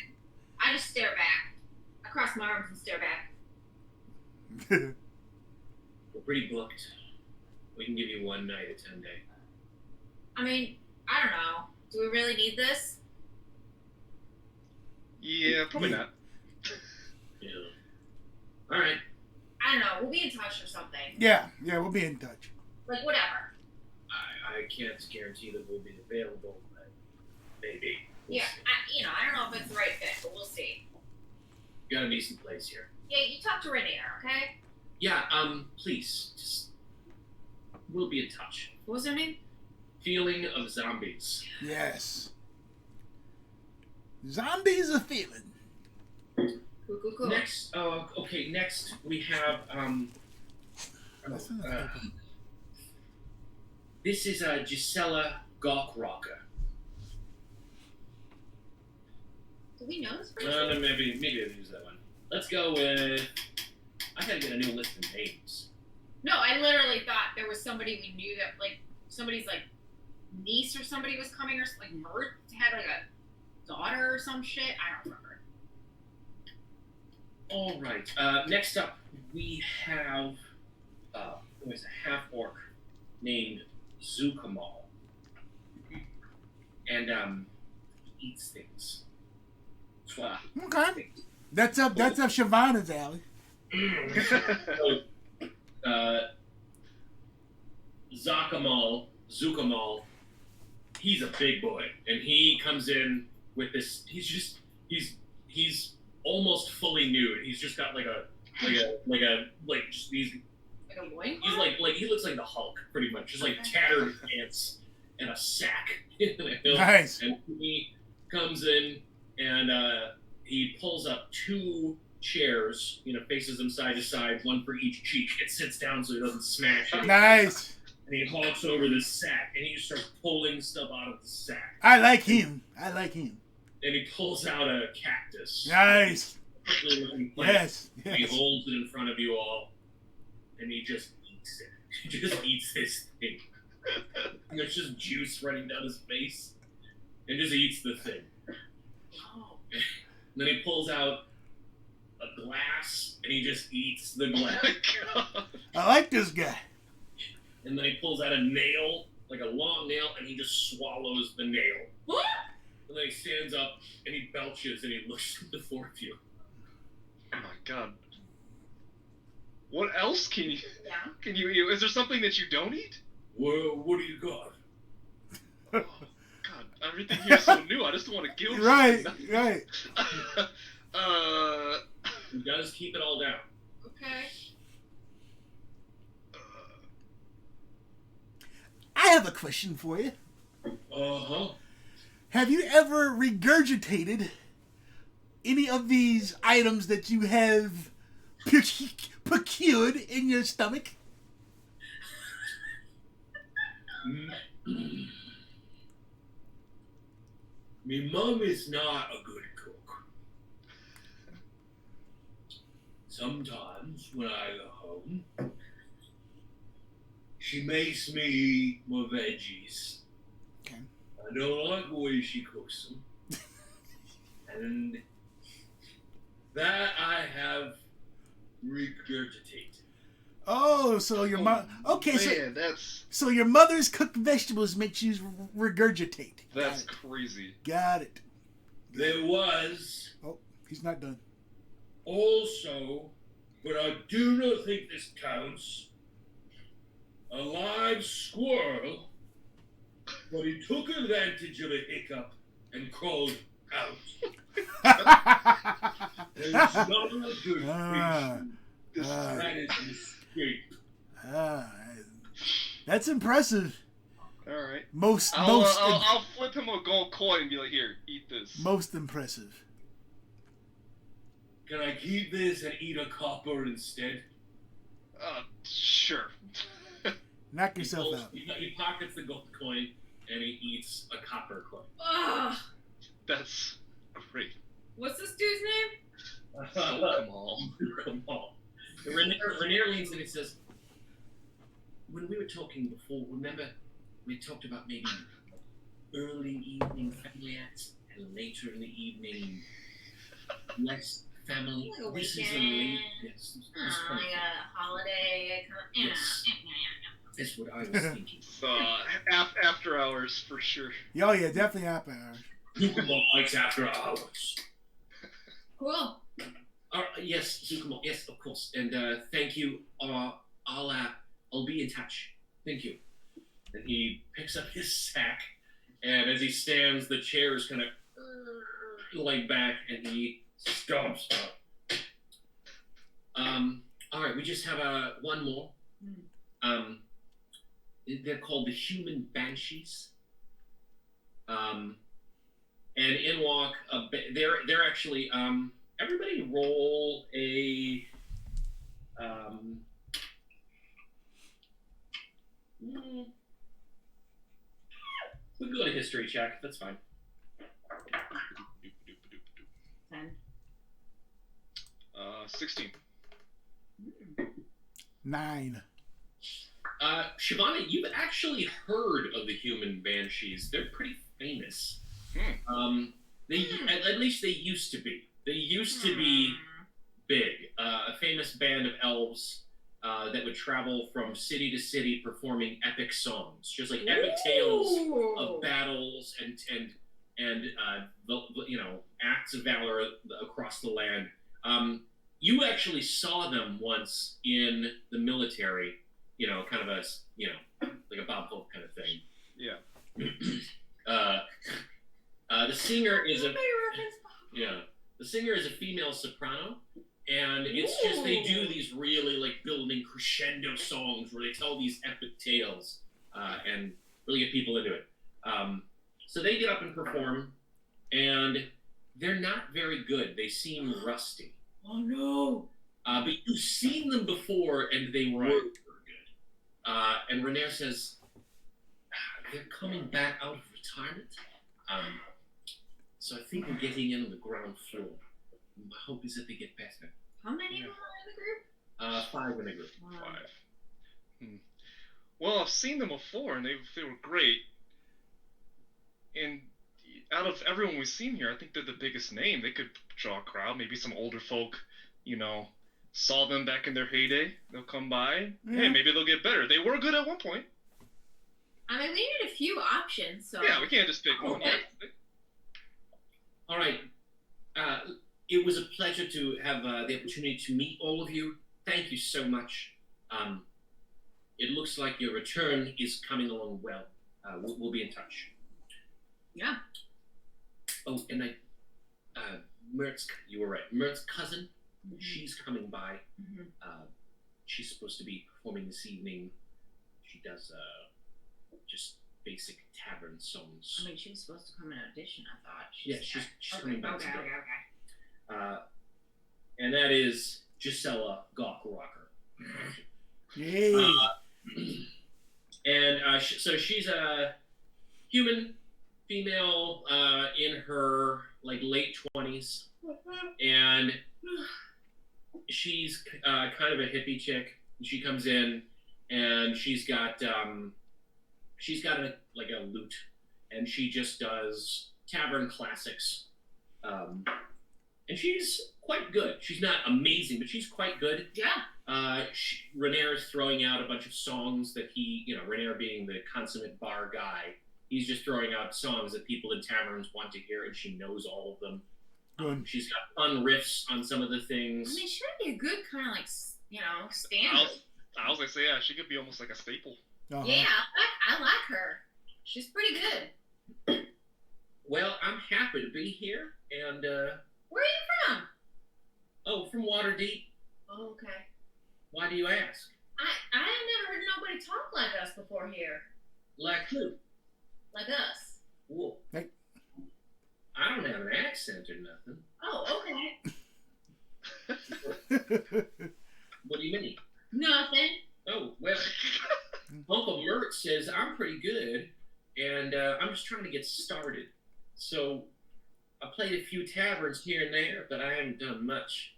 I just stare back. I cross my arms and stare back. We're pretty booked. We can give you 1 night, a 10-day. I mean, I don't know. Do we really need this? Yeah, probably not. Yeah. All right. I don't know. We'll be in touch or something. Yeah, we'll be in touch. Like, whatever. I can't guarantee that we'll be available, but maybe. We'll Yeah, see. I don't know if it's the right fit, but we'll see. You got a decent place here. Yeah, you talk to Rainier, okay? Yeah, please, just we'll be in touch. What was her name? Feeling of Zombies. Yes. Zombies are feeling. Cool. Next, okay. Next we have this is Gisela Gawkrocker. Do we know this person? No, maybe I'll use that one. Let's go with. I gotta get a new list of names. No, I literally thought there was somebody we knew that, like, somebody's, like, niece or somebody was coming, or, like, Mert had, like, a daughter or some shit. I don't remember. All right. Next up, we have there's a half orc named Zucomo, and he eats things. Okay. That's up Shavana's alley. Zucomo, he's a big boy, and he comes in with this. He's almost fully nude. He's just got like just these. Like a loincloth? He's like he looks like the Hulk, pretty much, just like tattered pants and a sack. Nice. And he comes in and he pulls up 2 chairs, faces them side to side, one for each cheek. It sits down so he doesn't smash it. Nice. And he hawks over this sack, and he just starts pulling stuff out of the sack. I like him. And he pulls out a cactus. Nice. Plant. Yes. He holds it in front of you all, and he just eats it. He just eats this thing. And there's just juice running down his face, and just eats the thing. Oh. And then he pulls out a glass, and he just eats the glass. I like this guy. And then he pulls out a nail, like a long nail, and he just swallows the nail. What? And then he stands up, and he belches, and he looks at the 4 of you. Oh my god. What else can you eat? Is there something that you don't eat? Well, what do you got? God, everything here is so new. I just don't want to kill you. Right. He does keep it all down. Okay. I have a question for you. Uh-huh. Have you ever regurgitated any of these items that you have procured in your stomach? Me mum is not a good cook. Sometimes when I go home, she makes me eat my veggies. Okay. I don't like the way she cooks them. And that I have regurgitated. Oh, so your mom. Okay, man, so your mother's cooked vegetables makes you regurgitate. That's crazy. Got it. There was Oh, he's not done. also, but I do not think this counts, a live squirrel, but he took advantage of a hiccup and crawled out. It's not a good fiction. That is an escape. That's impressive. All right. I'll flip him a gold coin and be like, here, eat this. Most impressive. Can I keep this and eat a copper instead? Sure. Knock yourself out. He pockets the gold coin and he eats a copper coin. Ugh. That's great. What's this dude's name? Zucomo. Rainier leans in and says, when we were talking before, remember we talked about maybe early evening family acts and later in the evening less family. Like a This is a weekend. late. Yes, this kind Like of- a holiday, kind of, Yes. That's what I was thinking. So, after hours, for sure. Oh, yeah, definitely happy hours. Zucomo likes after hours. Cool. Yes, Zucomo. Yes, of course. And thank you. I'll be in touch. Thank you. And he picks up his sack, and as he stands, the chair is kind of laid back, and he stomps up. All right, we just have one more. They're called the Human Banshees. And in walk, they're actually everybody roll a we can go to history check. That's fine. 10. 16. 9. Shivana, you've actually heard of the Human Banshees. They're pretty famous. At least they used to be. They used to be big. A famous band of elves that would travel from city to city performing epic songs, just like epic tales of battles and acts of valor across the land. You actually saw them once in the military. Kind of like a Bob Hope kind of thing. Yeah. The singer is a female soprano, and it's just they do these really like building crescendo songs where they tell these epic tales and really get people into it. So they get up and perform, and they're not very good. They seem rusty. Oh no! But you've seen them before, and they were very good. And Rainier says they're coming back out of retirement. So I think we're getting in on the ground floor. My hope is that they get better. How many people are in the group? 5 in the group. Wow. 5. Well, I've seen them before, and they were great. And out of everyone we've seen here, I think they're the biggest name. They could draw a crowd. Maybe some older folk, saw them back in their heyday. They'll come by. Yeah. Hey, maybe they'll get better. They were good at one point. I mean, we need a few options, so. Yeah, we can't just pick one. Okay. All right. It was a pleasure to have the opportunity to meet all of you. Thank you so much. It looks like your return is coming along well. We'll be in touch. Yeah. Oh, and Mert's, you were right. Mert's cousin, she's coming by. She's supposed to be performing this evening. She does just basic tavern songs. I mean, she was supposed to come and audition, I thought. Yeah, she's coming back Okay. today. And that is Gisela Gawk Rocker. Yay. So she's a human female in her late 20s, and she's kind of a hippie chick. She comes in and she's got a lute, and she just does tavern classics. And she's quite good. She's not amazing, but she's quite good. Yeah. Renier is throwing out a bunch of songs that Renier being the consummate bar guy, he's just throwing out songs that people in taverns want to hear, and she knows all of them. She's got fun riffs on some of the things. I mean, she'd be a good kind of like, standard. I was gonna say, yeah, she could be almost like a staple. Uh-huh. Yeah, I like her. She's pretty good. Well, I'm happy to be here, and Where are you from? Oh, from Waterdeep. Oh, okay. Why do you ask? I have never heard nobody talk like us before here. Like who? Like us. Whoa. Hey. I don't have an accent or nothing. Oh, okay. What do you mean? Nothing. Oh, well, Uncle Mert says I'm pretty good, and I'm just trying to get started. So, I played a few taverns here and there, but I haven't done much.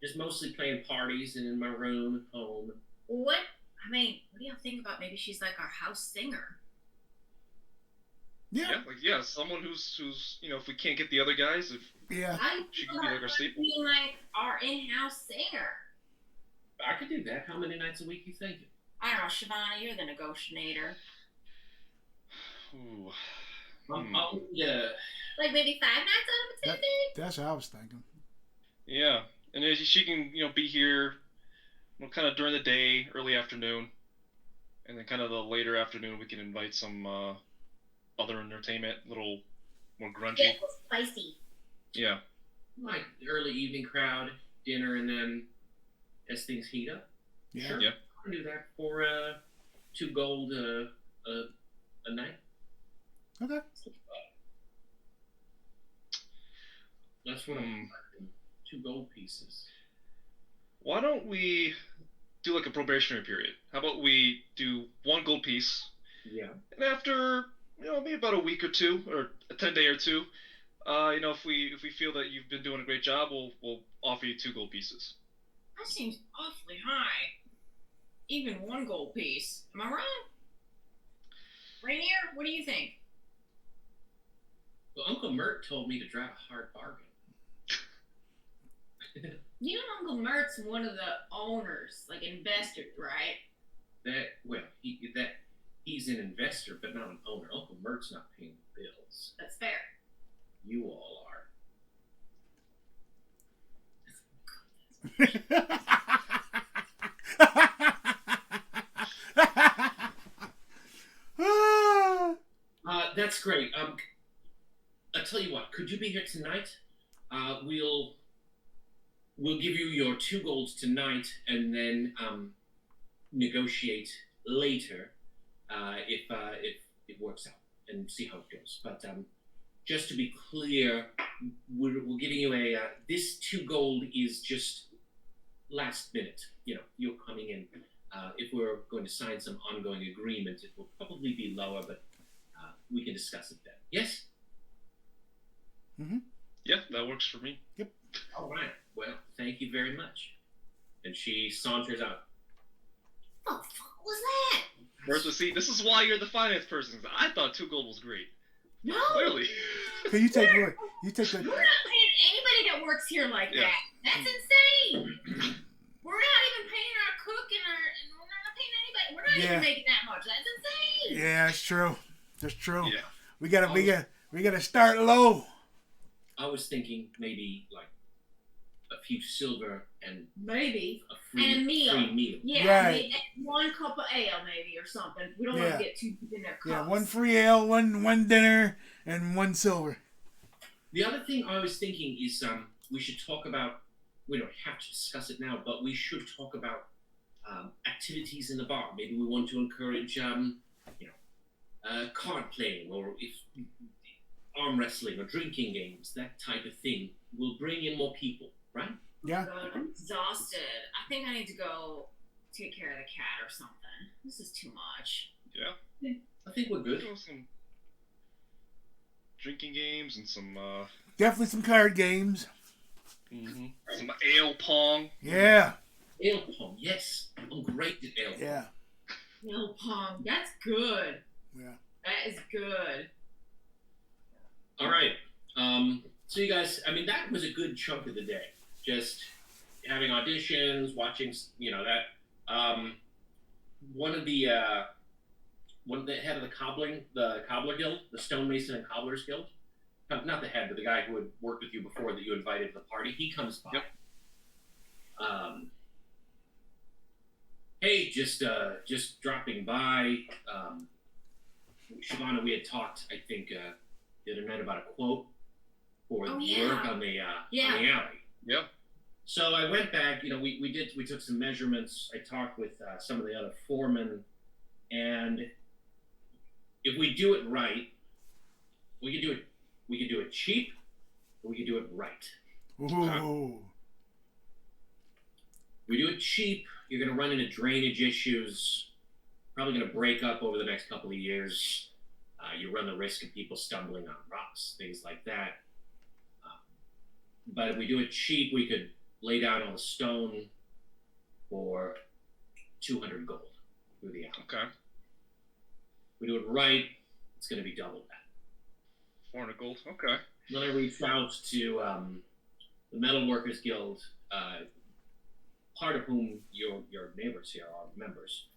Just mostly playing parties and in my room at home. What do y'all think about maybe she's like our house singer? Yeah. Someone who's if we can't get the other guys, she could be like our staple. Being like our in-house singer. I could do that. How many nights a week you think? I don't know, Shavana, you're the negotiator. Ooh. Like maybe 5 nights out of a Tuesday? That's what I was thinking. Yeah, and then she can be here, kind of during the day, early afternoon, and then kind of the later afternoon we can invite some other entertainment, a little more grungy. Yeah, spicy. Yeah. Like the early evening crowd, dinner, and then as things heat up. Yeah. Sure. Yeah. I can do that for 2 gold a night. Okay. That's what I'm 2 gold pieces. Why don't we do like a probationary period? How about we do 1 gold piece, Yeah. and after maybe about a week or two, or a 10-day or two, if we feel that you've been doing a great job, we'll offer you 2 gold pieces. That seems awfully high. Even 1 gold piece. Am I wrong? Rainier, what do you think? Well, Uncle Mert told me to drive a hard bargain. You know Uncle Mert's one of the owners, like investors, right? He's an investor, but not an owner. Uncle Mert's not paying the bills. That's fair. You all are. That's great. I'll tell you what. Could you be here tonight? We'll give you your 2 golds tonight, and then negotiate later if it works out, and see how it goes. But just to be clear, we're giving you this 2 gold is just last minute. You're coming in. If we're going to sign some ongoing agreement, it will probably be lower, but we can discuss it then. Yes? Mm-hmm. Yeah, that works for me. Yep. All right. Well, thank you very much. And she saunters out. What the fuck was that? Bertha, see, this is why you're the finance person. I thought 2 gold was great. No. Clearly. Can you take what? You take the. We're not paying anybody that works here like that. That's insane. We're not even paying our cook and we're not paying anybody. We're not even making that much. That's insane. Yeah, that's true. That's true. Yeah. We gotta start low. I was thinking maybe like a few silver and maybe a free meal. Yeah, right. 1 cup of ale maybe or something. We don't want to get too deep in their cups. Yeah, 1 free ale, one dinner, and 1 silver. The other thing I was thinking is we should talk about. We don't have to discuss it now, but we should talk about activities in the bar. Maybe we want to encourage card playing, or if arm wrestling or drinking games, that type of thing will bring in more people, right? Yeah. God, I'm exhausted. I think I need to go take care of the cat or something. This is too much. Yeah. I think we're good. Some drinking games and some Definitely some card games. some ale pong. Yeah. Ale pong, yes. I'm great at ale pong. Yeah. No, Pong, that's good. Yeah. That is good. All right. So you guys, that was a good chunk of the day. Just having auditions, watching, that. One of the head of the Cobbler Guild, the Stonemason and Cobblers Guild, not the head, but the guy who had worked with you before that you invited to the party, he comes by. Yep. Hey, just dropping by. Shavana, we had talked, I think, the other night about a quote for the work on the alley. Yep. So I went back. We took some measurements. I talked with some of the other foremen, and if we do it right, we could do it. We could do it cheap, or we could do it right. Ooh. We do it cheap, you're going to run into drainage issues, probably going to break up over the next couple of years. You run the risk of people stumbling on rocks, things like that. But if we do it cheap, we could lay down all the stone for 200 gold through the alley. Okay. If we do it right, it's going to be double that. 400 gold. Okay. Then I reached out to the Metalworkers Guild, part of whom your neighbors here are members,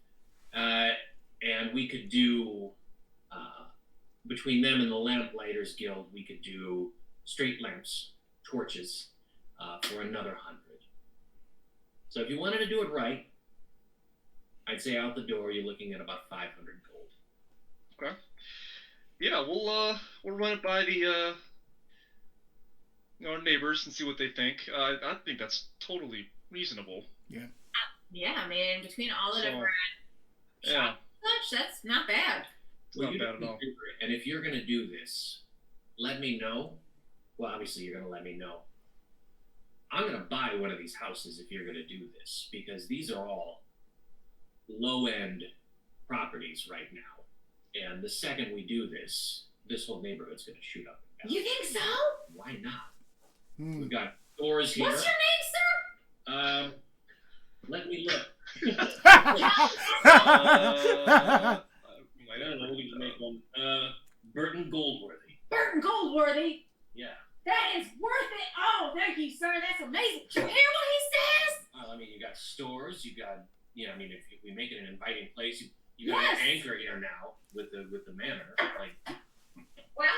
and we could do between them and the Lamplighters Guild, we could do street lamps, torches, for another 100. So if you wanted to do it right, I'd say out the door you're looking at about 500 gold. Okay. Yeah, we'll run it by the our neighbors and see what they think. I think that's totally reasonable. Yeah. Yeah, I mean, between all the different Yeah. such, that's not bad. It's not bad at all. And if you're going to do this, let me know. Well, obviously you're going to let me know. I'm going to buy one of these houses if you're going to do this, because these are all low-end properties right now. And the second we do this, this whole neighborhood's going to shoot up and down. You think so? Why not? Hmm. We've got doors here. What's your name, sir? Let me look. I don't know. We can make one. Burton Goldworthy. Burton Goldworthy. Yeah. That is worth it. Oh, thank you, sir. That's amazing. Did you hear what he says? I mean, you got stores. You got, I mean, if we make it an inviting place, you got Yes. an anchor here now with the manor. Like, Well,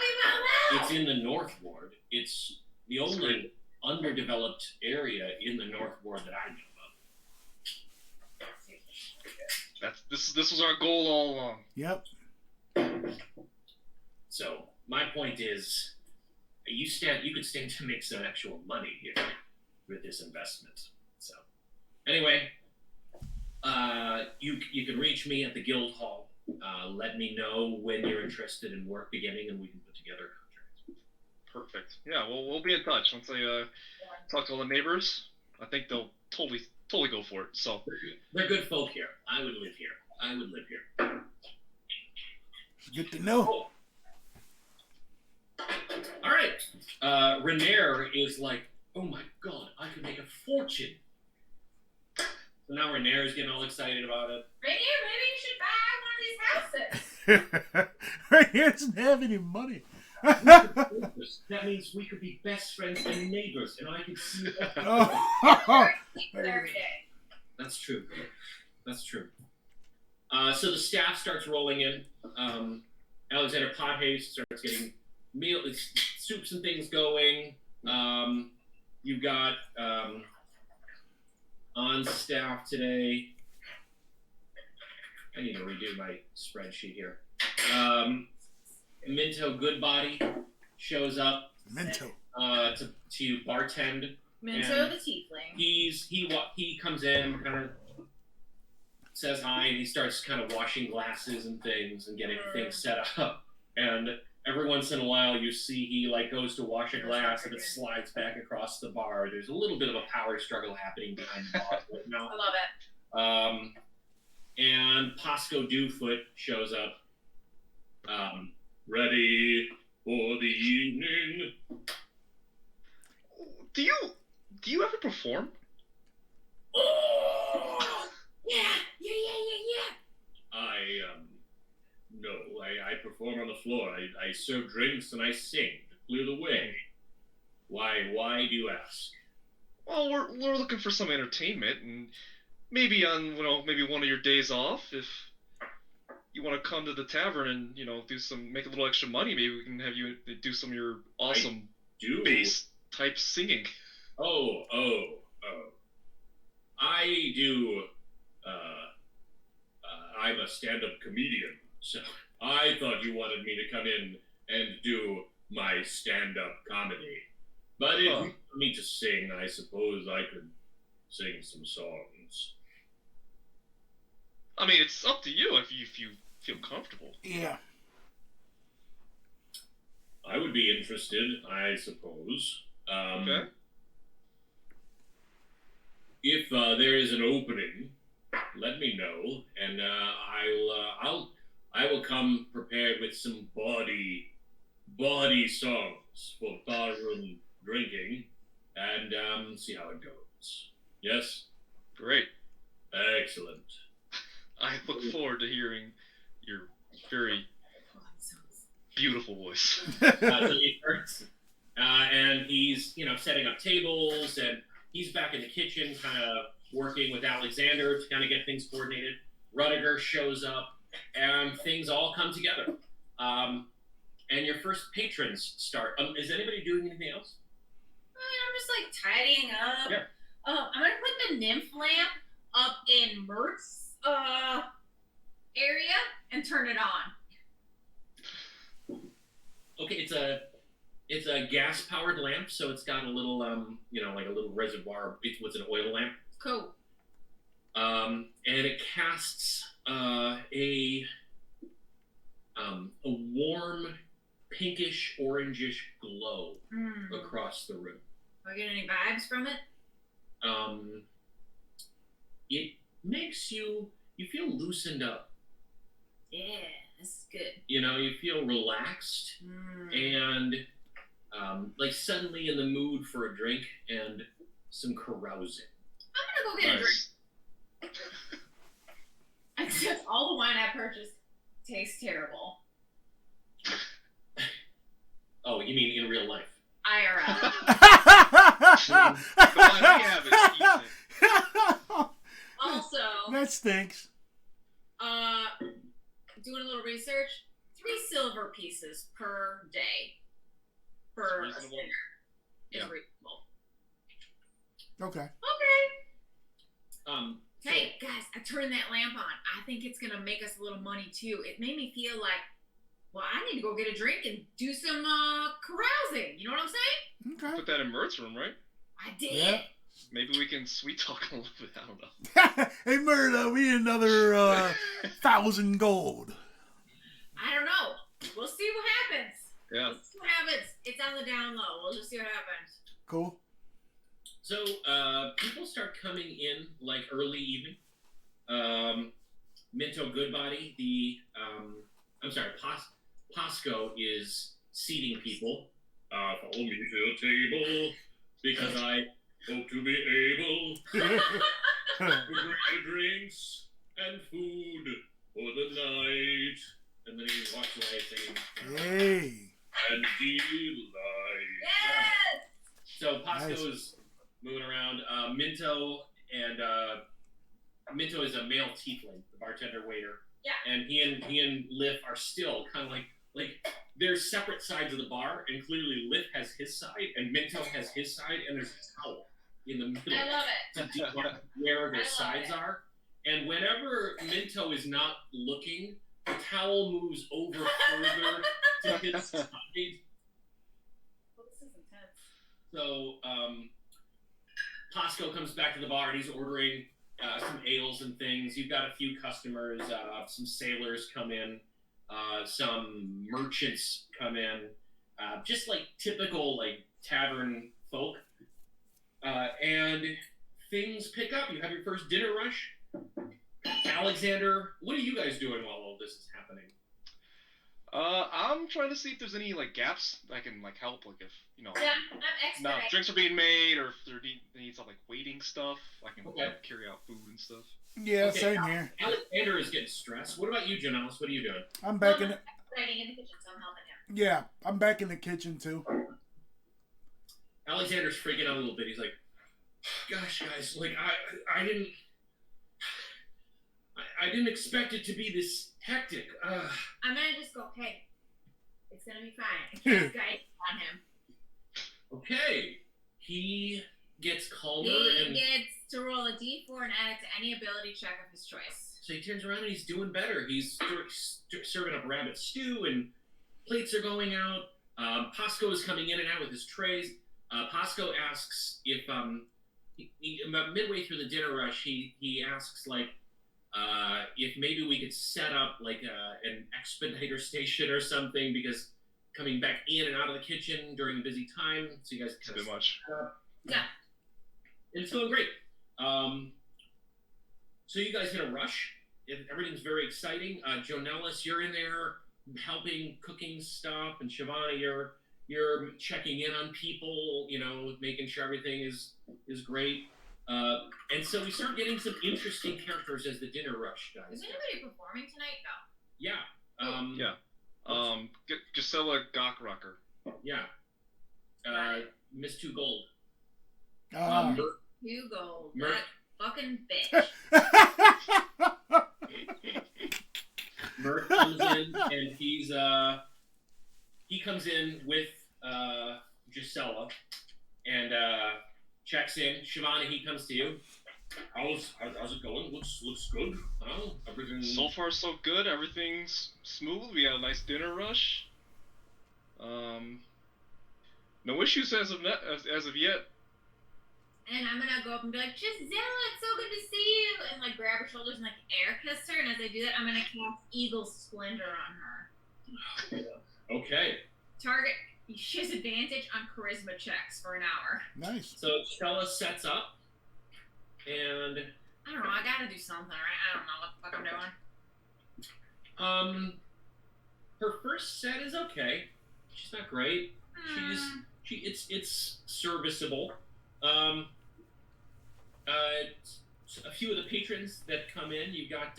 we it's in the North Ward. It's the only underdeveloped area in the North Ward that I know of. This was our goal all along. Yep. So my point is, you could stand to make some actual money here with this investment. So anyway, you can reach me at the Guild Hall. Let me know when you're interested in work beginning, and we can put together a contract. Perfect. Yeah, we'll be in touch once I talk to all the neighbors. I think they'll totally go for it. So They're good folk here. I would live here. It's good to know. All right. Renair is like, oh my god, I could make a fortune. So now Renair is getting all excited about it. maybe you should buy one of these houses. Right here doesn't have any money. That means we could be best friends and neighbors, and I could see it. Oh. Every day. That's true. So the staff starts rolling in. Alexander Pothaste starts getting soups and things going. You've got on staff today. I need to redo my spreadsheet here. Minto Goodbody shows up Minto. to bartend. Minto And the tiefling. He comes in, kind of says hi, and he starts kind of washing glasses and things and getting things set up. And every once in a while, you see he goes to wash a glass and it slides back across the bar. There's a little bit of a power struggle happening behind the bar right now. I love it. And Posco Dewfoot shows up. Ready for the evening. do you ever perform? Oh! Yeah. I perform on the floor. I serve drinks and I sing to clear the way. Why do you ask? Well, we're looking for some entertainment, and maybe on maybe one of your days off, if you want to come to the tavern and make a little extra money, maybe we can have you do some of your awesome bass type singing. Oh. I do. I'm a stand-up comedian, so I thought you wanted me to come in and do my stand-up comedy. But if you want me to sing, I suppose I could sing some songs. I mean, it's up to you if you feel comfortable. Yeah. I would be interested, I suppose. Okay. If there is an opening, let me know, and I will come prepared with some bawdy songs for barroom drinking, and see how it goes. Yes. Great. Excellent. I look forward to hearing your very beautiful voice. So he starts, and he's setting up tables, and he's back in the kitchen, kind of working with Alexander to kind of get things coordinated. Rudiger shows up, and things all come together. And your first patrons start. Is anybody doing anything else? I'm just like tidying up. Yeah. I'm gonna put the nymph lamp up in Mert's area and turn it on. Okay, it's a gas powered lamp, so it's got a little like a little reservoir. What's an oil lamp? Cool. And it casts a warm pinkish orangish glow across the room. Do I get any vibes from it? It makes you feel loosened up. Yeah, this is good. You feel relaxed and like suddenly in the mood for a drink and some carousing. I'm gonna go get a drink. Except all the wine I purchased tastes terrible. Oh, you mean in real life? IRL. Also, that stinks. Doing a little research. 3 silver pieces per day for a singer is reasonable. Okay. Hey guys, I turned that lamp on. I think it's gonna make us a little money too. It made me feel like, well, I need to go get a drink and do some carousing. You know what I'm saying? Okay. Put that in Mert's room, right? I did. Yeah. Maybe we can sweet talk a little bit. I don't know. Hey, Murda, we need another 1,000 gold. I don't know. We'll see what happens. Yeah. We'll see what happens. It's on the down low. We'll just see what happens. Cool. So people start coming in like early evening. Minto Goodbody, Pasco is seating people. Follow me to the table because I hope to be able to bring drinks and food for the night. And then he walks away saying, Hey. And delight. Yes! So Pasco's moving around. Minto is a male tiefling, the bartender waiter. Yeah. And he and Liff are still kind of like they're separate sides of the bar, and clearly Liff has his side and Minto has his side, and there's a towel in the middle I love it. to demark where their sides are. And whenever Minto is not looking, the towel moves over further to his side. Well, this is intense. So Pasco comes back to the bar and he's ordering some ales and things. You've got a few customers, some sailors come in, some merchants come in, just like typical like tavern folk. And things pick up. You have your first dinner rush. Alexander, what are you guys doing while all this is happening? I'm trying to see if there's any like gaps I can like help, like if Yeah, I'm expediting. drinks are being made, or if they need some like waiting stuff, I can carry out food and stuff. Yeah, same here. Alexander is getting stressed. What about you, Jonelis? What are you doing? I'm back in the... Expediting in the kitchen, so I'm helping him. Yeah, I'm back in the kitchen too. Alexander's freaking out a little bit. He's like, Gosh, guys, like I didn't expect it to be this hectic. I'm gonna just go, hey, it's gonna be fine. Cast guidance on him. Okay. He gets calmer He and gets to roll a d4 and add it to any ability check of his choice. so he turns around and he's doing better. He's serving up rabbit stew and plates are going out. Pasco is coming in and out with his trays. Pasco asks if about midway through the dinner rush, he asks like if maybe we could set up like an expediter station or something because coming back in and out of the kitchen during a busy time, so you guys It's a bit much. Yeah. And it's going great. So you guys hit a rush. Everything's very exciting. Jonelis, you're in there helping cooking stuff, and Shivani, you're checking in on people, you know, making sure everything is great. And so we start getting some interesting characters as the dinner rush, guys. Is anybody performing tonight? No. Yeah. Get Gisela Gawkrucker. Yeah. Miss Two Gold. You go. Merc. That fucking bitch. Mert comes in and he comes in with Gisela and checks in. Shivani, he comes to you. How's it going? Looks good. Everything. So far, so good. Everything's smooth. We had a nice dinner rush. No issues as of yet. And I'm gonna go up and be like, Gisela, it's so good to see you, and like grab her shoulders and like air kiss her. And as I do that, I'm gonna cast Eagle Splendor on her. Okay. Target. She has advantage on charisma checks for an hour. Nice. So Stella sets up, and I don't know. I gotta do something, right? I don't know what the fuck I'm doing. her first set is okay. She's not great. It's serviceable. A few of the patrons that come in, you got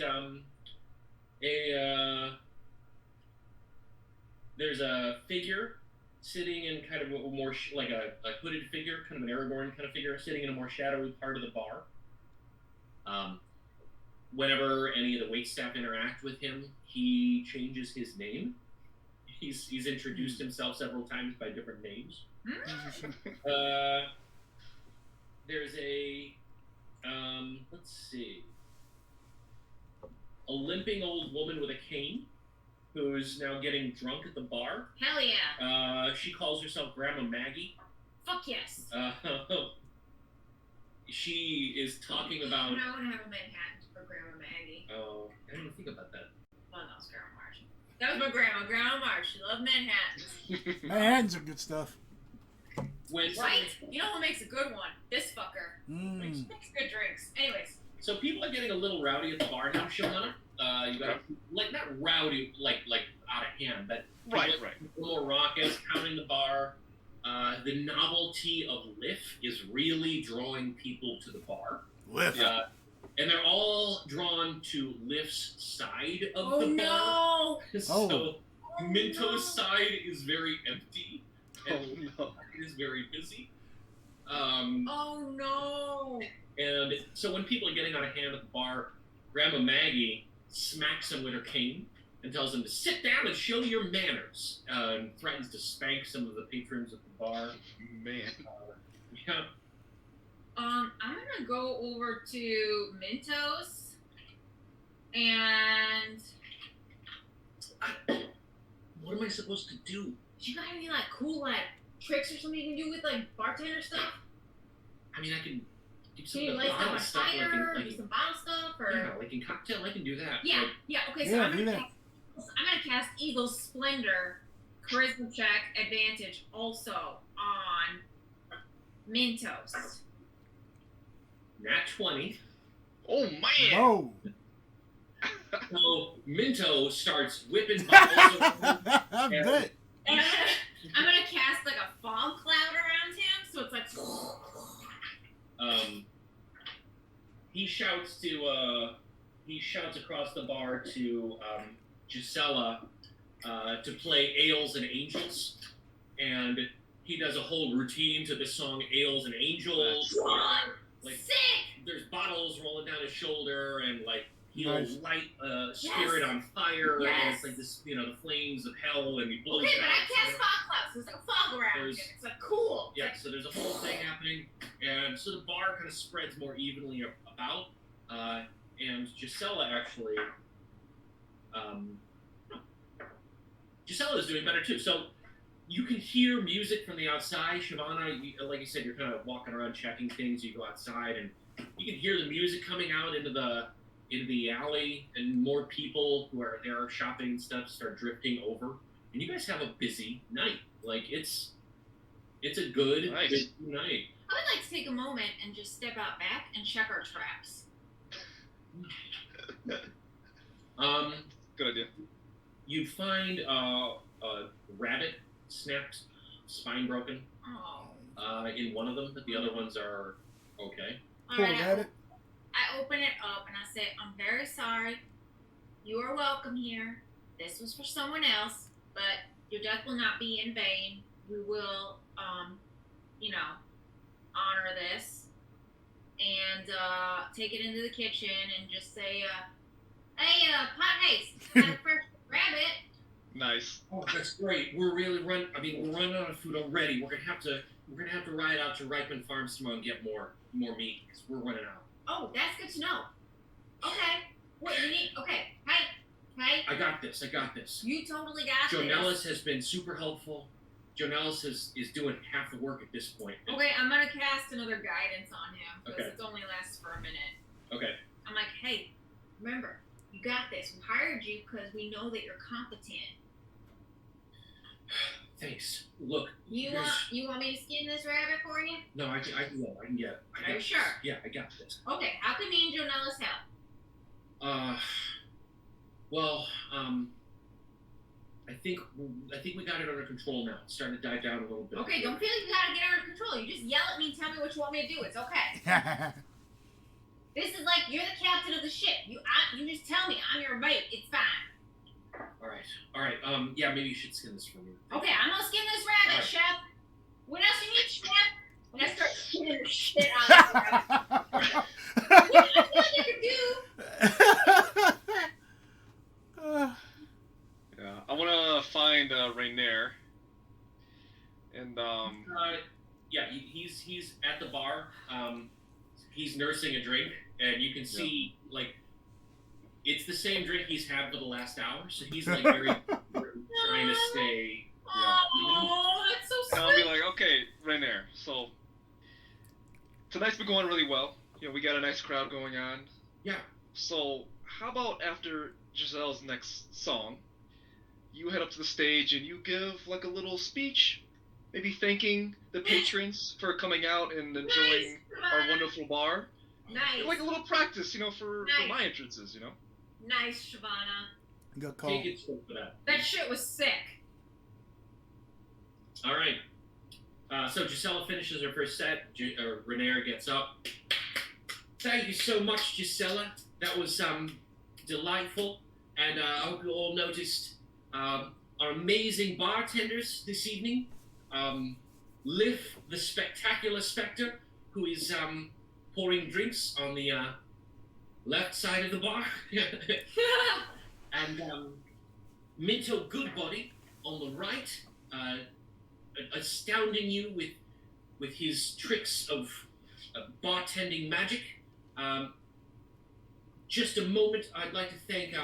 there's a figure sitting in kind of a more like a hooded figure, kind of an Aragorn kind of figure, sitting in a more shadowy part of the bar. Whenever any of the waitstaff interact with him, he changes his name. He's introduced himself several times by different names. There's a let's see, a limping old woman with a cane who's now getting drunk at the bar. Hell yeah. She calls herself Grandma Maggie. Fuck yes. She is talking about. I want to have a Manhattan for Grandma Maggie. Oh, I didn't even think about that. Oh, no, it's Grandma Marge. That was my grandma. Grandma Marge. She loved Manhattans. Manhattans are good stuff. Right? You know who makes a good one? This fucker. Makes good drinks. Anyways. So people are getting a little rowdy at the bar now, Shilana. You got like not rowdy, like out of hand, but right. A little more raucous, pounding the bar. The novelty of Liff is really drawing people to the bar. Liff. And they're all drawn to Liff's side of the bar. No! So Minto's side is very empty. And no. It is very busy. Oh no! And so when people are getting out of hand at the bar, Grandma Maggie smacks them with her cane and tells them to sit down and show your manners, and threatens to spank some of the patrons at the bar. Man. Yeah. I'm gonna go over to Mintos and what am I supposed to do? you got any like cool like tricks or something you can do with like bartender stuff? I mean, I can do some Can you of the light stuff bottle on stuff. fire? Do some bottle stuff or? Yeah, like in cocktail, I can do that. Yeah, Like, yeah. Okay, so Yeah, I'm do gonna that. cast Eagle Splendor, charisma check advantage also on Mintos. Nat 20. Oh man! Whoa. So Minto starts whipping bottles around. I bet. And I'm gonna cast like a fog cloud around him, so it's like. He shouts across the bar to Gisela to play Ales and Angels, and he does a whole routine to the song Ales and Angels. Like, Sick! there's bottles rolling down his shoulder, and like he'll Nice. light a spirit on fire, and Yes. it's like this, the flames of hell, and he blows Okay, it but out. I cast fog clouds, so it's like a fog around him. There's- It's like cool. Yeah, so there's a whole thing happening, and so the bar kind of spreads more evenly about, and Gisela actually, Gisela's doing better too. So you can hear music from the outside. Shavana, like you said, you're kind of walking around checking things. You go outside, and you can hear the music coming out into the alley, and more people who are there shopping and stuff start drifting over. And you guys have a busy night. Like it's a good, Nice. busy night. I would like to take a moment and just step out back and check our traps. Good idea. You find a rabbit snapped, spine broken Oh. in one of them, but the other ones are okay. Poor Alright, rabbit. I open it up and I say, I'm very sorry. You are welcome here. This was for someone else, but your death will not be in vain. We will, honor this and take it into the kitchen and just say, hey, pot haste, got a fresh rabbit. Nice. Oh, that's great. We're running out of food already. We're gonna have to ride out to Ripen Farms tomorrow and get more meat because we're running out. Oh, that's good to know. Okay. What you need? Okay. Hey. I got this. You totally got Jonelis this. has been super helpful. Jonelis is doing half the work at this point. Okay, I'm gonna cast another guidance on him because Okay. it only lasts for a minute. Okay. I'm like, hey, remember, you got this. We hired you because we know that you're competent. Thanks. Look. You want me to skin this rabbit for you? No, I can get it. I Are you got sure? this. Yeah, I got this. Okay, how can me and Jonelis help? Well, I think we got it under control now. It's starting to die down a little bit. Okay, don't feel like you gotta get under control. You just yell at me and tell me what you want me to do. It's okay. This is like you're the captain of the ship. You just tell me. I'm your mate. It's fine. All right. Yeah, maybe you should skin this for me. Okay, I'm gonna skin this rabbit, All right. chef. What else you need, chef? And I start skinning the shit out of this rabbit. What I feel like I could do. Yeah, I want to find Rainier. And Yeah, he's at the bar. He's nursing a drink, and you can see like it's the same drink he's had for the last hour. So he's like very trying to stay. Oh, that's so and I'll be sweet. like, okay, Rainier. So tonight's been going really well. We got a nice crowd going on. Yeah. So how about after Giselle's next song, you head up to the stage and you give like a little speech, maybe thanking the patrons for coming out and enjoying our wonderful bar. Nice. Like a little practice, for my entrances, Nice, Shavana. Good call. Take it straight for that. That shit was sick. All right. So Gisela finishes her first set. Rainier gets up. Thank you so much, Gisela. That was delightful. And I hope you all noticed our amazing bartenders this evening. Liv, the spectacular Spectre, who is pouring drinks on the left side of the bar. And Minto Goodbody on the right, astounding you with his tricks of bartending magic. Just a moment, I'd like to thank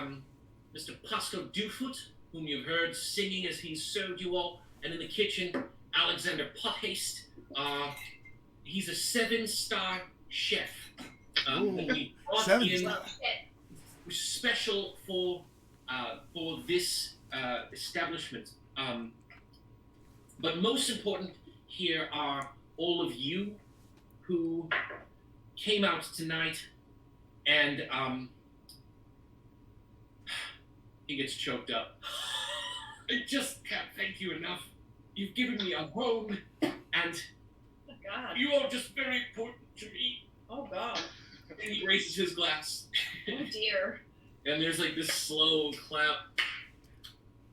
Mr. Pasco Dufoot, whom you've heard singing as he served you all, and in the kitchen, Alexander Pothaste. He's a 7-star chef. Ooh, That we brought 7-star. Special for this establishment. But most important here are all of you who came out tonight, and he gets choked up. I just can't thank you enough. You've given me a home, and Oh, God. you are just very important to me. Oh, God. And he raises his glass, Oh, dear. and there's like this slow clap,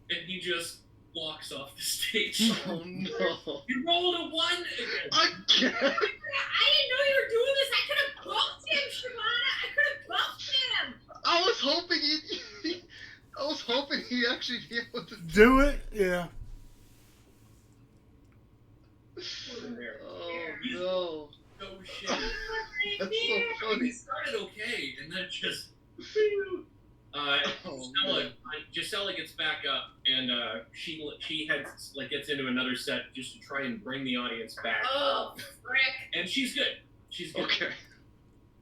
and he just walks off the stage. Oh no. You rolled a 1 again. Again? I didn't know you were doing this. I could have hoping he'd actually be able to Do it? Yeah. Oh no. No shit. That's so funny. He started okay, and then just. Gisela gets back up, and she heads gets into another set just to try and bring the audience back. Oh, frick! And she's good. She's good. Okay.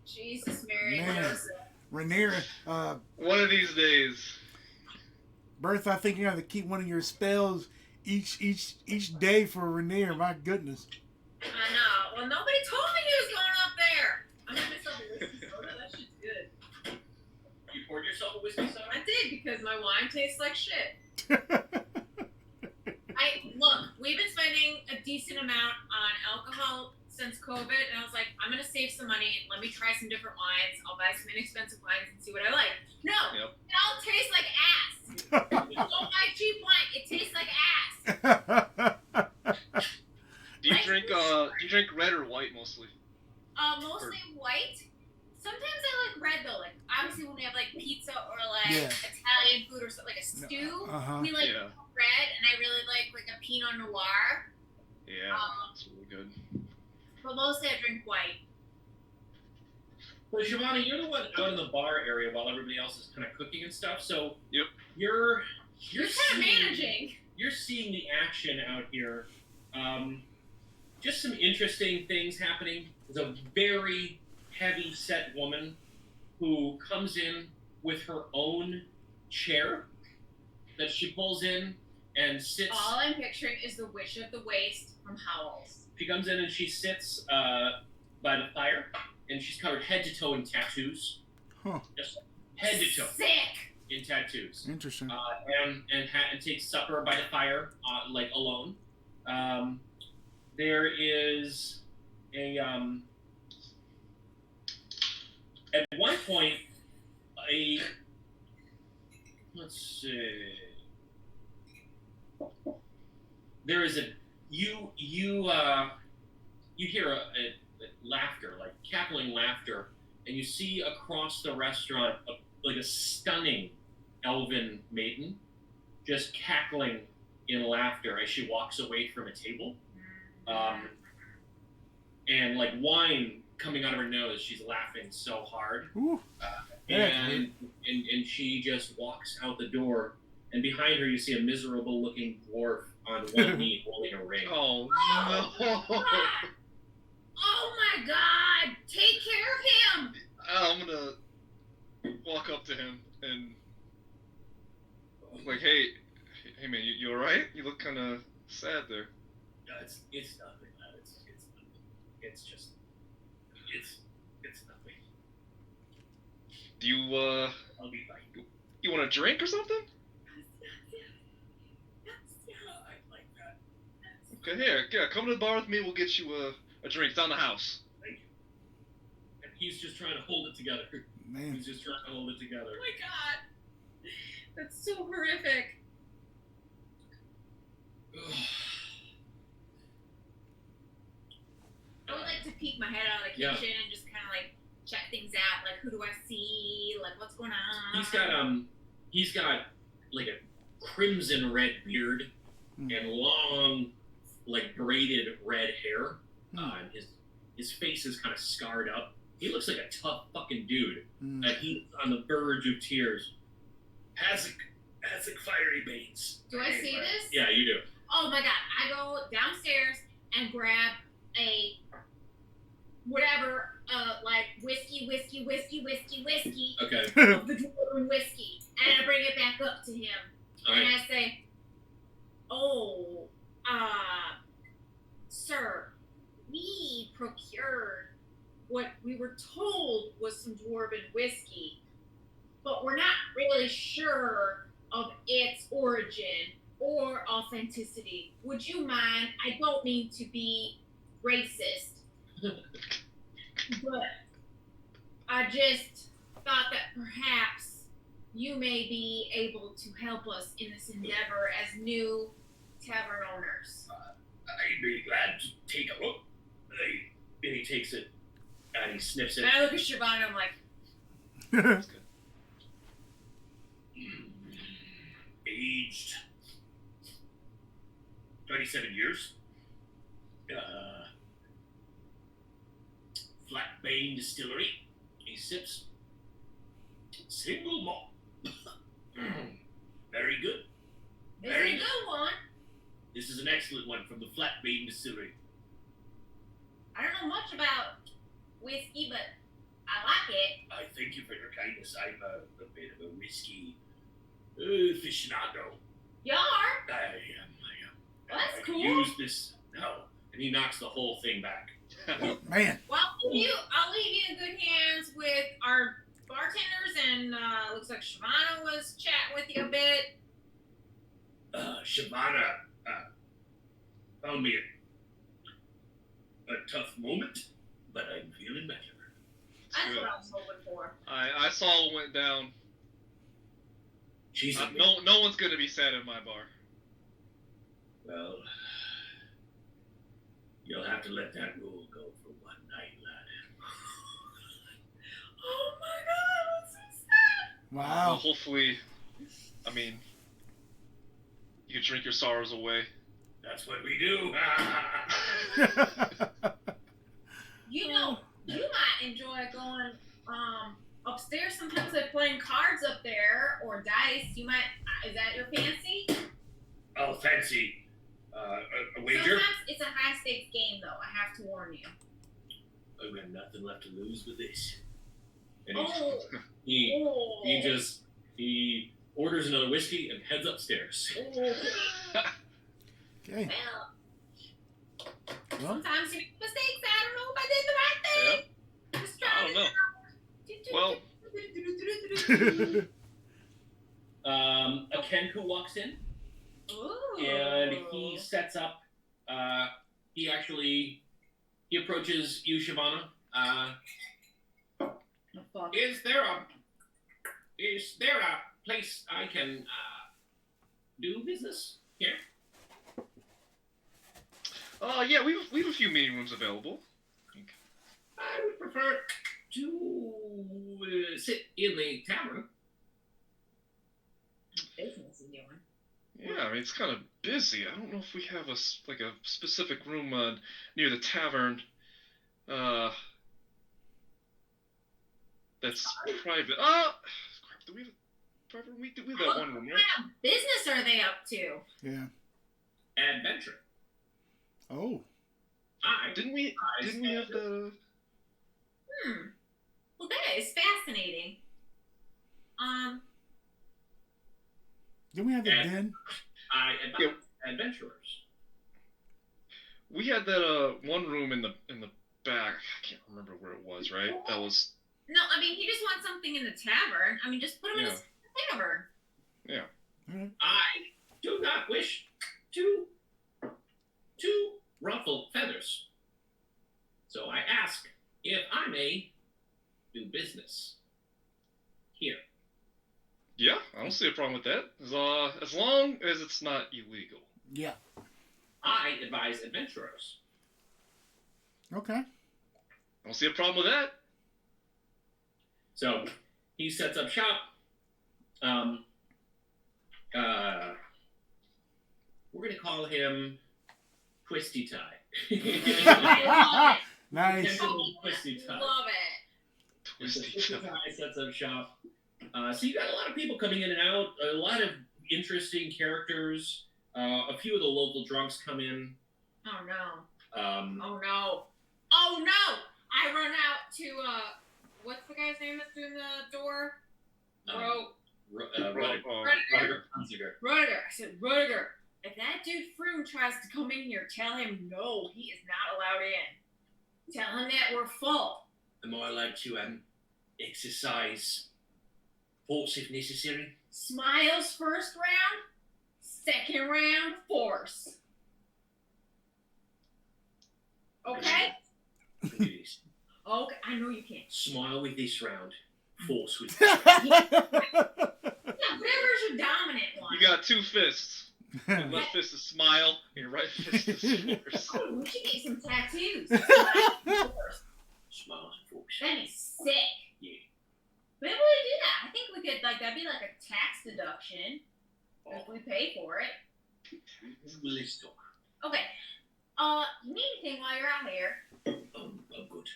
Jesus, Mary. Man. Rainier, One of these days. Bertha, I think you have to keep one of your spells each day for Rainier. My goodness. I know. Well, nobody told me he was going up there. I'm gonna myself a whiskey soda. That shit's good. You poured yourself a whiskey soda? I did because my wine tastes like shit. Look, we've been spending a decent amount on alcohol since COVID, and I was like, I'm gonna save some money. Let me try some different wines. I'll buy some inexpensive wines and see what I like. No, It all tastes like ass. Don't buy cheap wine. It tastes like ass. Do you drink red or white mostly? Mostly white. Sometimes I like red though. Like obviously when we have like pizza or like Italian food or something like a stew, we like red, and I really like a Pinot Noir. Yeah, it's really good. But mostly I drink white. Well, Giovanni, you're the one out in the bar area while everybody else is kind of cooking and stuff. So Yep. You're kind of managing. You're seeing the action out here. Just some interesting things happening. There's a very heavy set woman who comes in with her own chair that she pulls in and sits. All I'm picturing is the Wish of the Waste from Howl's. She comes in and she sits by the fire, and she's covered head to toe in tattoos. Huh. Just head to toe. Sick. In tattoos. Interesting. And takes supper by the fire, alone. There is a at one point let's see. There is you hear a laughter, like cackling laughter, and you see across the restaurant a stunning elven maiden just cackling in laughter as she walks away from a table, and wine coming out of her nose. She's laughing so hard, and she just walks out the door, and behind her you see a miserable looking dwarf on one knee holding a ring. Oh no! Oh my God! Take care of him. I'm gonna walk up to him and hey man, you alright? You look kind of sad there. No, it's nothing, man. It's nothing. It's just it's nothing. Do you I'll be fine. You want a drink or something? I like that. Okay, here, come to the bar with me. We'll get you a drink. It's on the house. Thank you. And he's just trying to hold it together. Man. He's just trying to hold it together. Oh my God! That's so horrific. I would like to peek my head out of the kitchen and just kind of check things out. Like, who do I see? Like, what's going on? He's got a crimson red beard and long, braided red hair. And his face is kind of scarred up. He looks like a tough fucking dude. He's on the verge of tears. Hasek fiery baits. Do I see this? Yeah, you do. Oh my God! I go downstairs and grab a whatever, whiskey. Okay. Of the dwarven whiskey, and I bring it back up to him, and I say, "Oh, sir, we procured what we were told was some dwarven whiskey, but we're not really sure of its origin or authenticity. Would you mind? I don't mean to be racist, but I just thought that perhaps you may be able to help us in this endeavor as new tavern owners." I'd be glad to take a look. And he takes it and he sniffs it. And I look at Siobhan and I'm like, 27 years. Flatbane Distillery. He sips. Single malt. Very good. This is a good one. This is an excellent one from the Flatbane Distillery. I don't know much about whiskey, but I like it. I thank you for your kindness. I'm a bit of a whiskey aficionado. You are? I am. Well, that's I cool. use this now. And he knocks the whole thing back. Man. Well, I'll leave you in good hands with our bartenders, and looks like Shavana was chatting with you a bit. Shavana found me a tough moment, but I'm feeling better. That's good. what I was hoping for. I saw what went down. She's no one's gonna be sad at my bar. Well, you'll have to let that rule go for one night, lad. Oh my god, that's so sad. Well, Wow. hopefully, I mean, you can drink your sorrows away. That's what we do. You know, you might enjoy going upstairs. Sometimes they're playing cards up there or dice. You might. Is that your fancy? Oh, fancy. A wager? Sometimes it's a high stakes game, though. I have to warn you. We have nothing left to lose with this. And Oh. he orders another whiskey and heads upstairs. Okay. Well, Well, sometimes you make mistakes. I don't know if I did the right thing. Just I trying don't know. to. Well, A Kenku walks in Ooh. and he sets up. He approaches you, Shavana. Fuck. Is there a place I can do business here? yeah, we have a few meeting rooms available. I would prefer to sit in the tavern. Business is doing. Yeah, I mean it's kind of busy. I don't know if we have a specific room near the tavern. That's private. Crap! Do we have a private room? We have that one room, What right? kind of business are they up to? yeah. Adventure. Oh. Didn't we have the? Well, that is fascinating. Didn't we have the den? I advise adventurers. We had that one room in the back. I can't remember where it was. Right? That was. No, I mean, he just wants something in the tavern. I mean, just put him in his tavern. Yeah. All right. I do not wish to ruffle feathers. So I ask if I may do business here. Yeah, I don't see a problem with that. As long as it's not illegal. Yeah. I advise adventurers. Okay. I don't see a problem with that. So he sets up shop. We're gonna call him Twisty Tie. Nice. Twisty Tie. Love it. Twisty Tie sets up shop. So you got a lot of people coming in and out. A lot of interesting characters. A few of the local drunks come in. Oh no. Um, Oh no. Oh no! I run out to what's the guy's name that's doing the door? Rudiger. Rudiger. I said, Rudiger, if that dude Froome tries to come in here, tell him no, he is not allowed in. Tell him that we're full. Am I allowed to exercise force if necessary? Smiles first round, second round force. Okay? I can do this. Okay, I know you can. Smile with this round. Force with Yeah, whatever's your dominant one. You got two fists. Your left fist is smile, and your right fist is force. Oh, we should get some tattoos. Smile and force. Smile and force. That'd be sick. Yeah. Maybe we do that. I think we could, that'd be like a tax deduction if we pay for it. Let's talk. Okay. You need anything while you're out here? I'm good.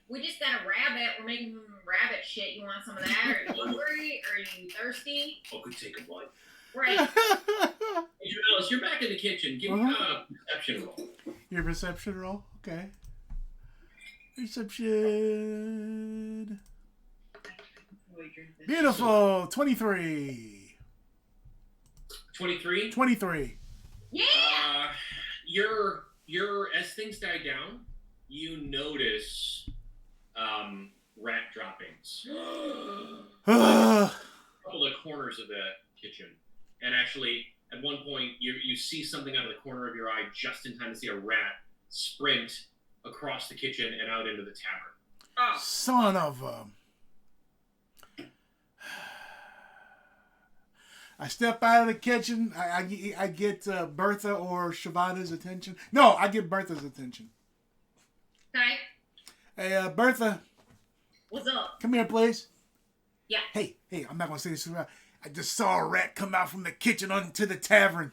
We just got a rabbit. We're making some rabbit shit. You want some of that? Are you hungry? Are you thirsty? I could take a bite. Right. Hey, Jonelis, you're back in the kitchen. Give me a perception roll. Your perception roll? Okay. Perception. Beautiful. 23. 23? 23. Yeah! Your as things die down, you notice rat droppings. A couple of corners of the kitchen. And actually, at one point, you see something out of the corner of your eye just in time to see a rat sprint across the kitchen and out into the tavern. Oh. Son of a... I step out of the kitchen. I get Bertha or Shavana's attention. No, I get Bertha's attention. Okay. Hey, Bertha. What's up? Come here, please. Yeah. Hey, I'm not going to say this. I just saw a rat come out from the kitchen onto the tavern.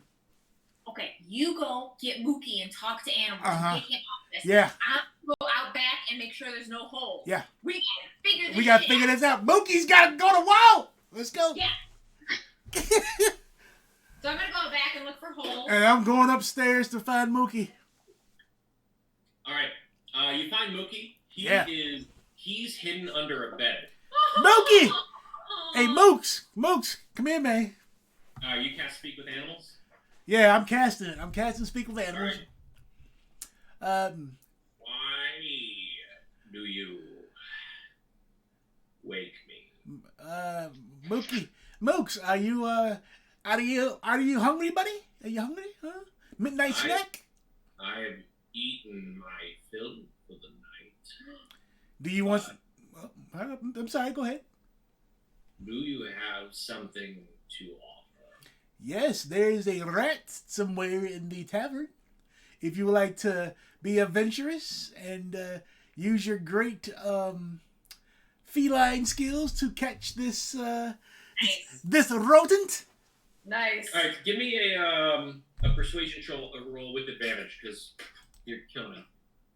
Okay, you go get Mookie and talk to animals. Uh-huh. Get him off this. Yeah. I'll go out back and make sure there's no holes. Yeah. We gotta figure this We got to shit figure out. this out. Mookie's got to go to wall. Let's go. Yeah. So I'm gonna go back and look for holes. And I'm going upstairs to find Mookie. All right. You find Mookie. He's hidden under a bed. Mookie! Hey, Mooks, come here, man. You cast Speak with Animals? Yeah, I'm casting it. I'm casting Speak with Animals. Why do you wake me? Mooks, are you hungry, buddy? Are you hungry? Huh? Midnight snack? I have eaten my fill for the night. Do you want? I'm sorry. Go ahead. Do you have something to offer? Yes, there is a rat somewhere in the tavern. If you would like to be adventurous and use your great feline skills to catch this this rodent. Nice. All right, give me a persuasion roll with advantage because you're killing it.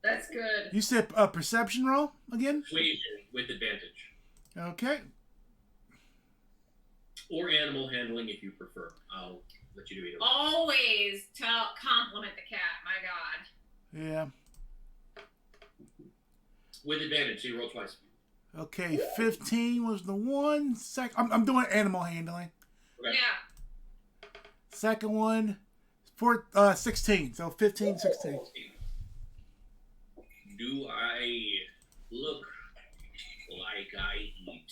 That's good. You said a perception roll again? Persuasion with advantage. Okay. Or animal handling if you prefer. I'll let you do either. Always compliment the cat. My God. Yeah. With advantage, so you roll twice. Okay, 15 was the one. I'm doing animal handling. Okay. Yeah. Second one, 16. So 15, 16. Do I look like I eat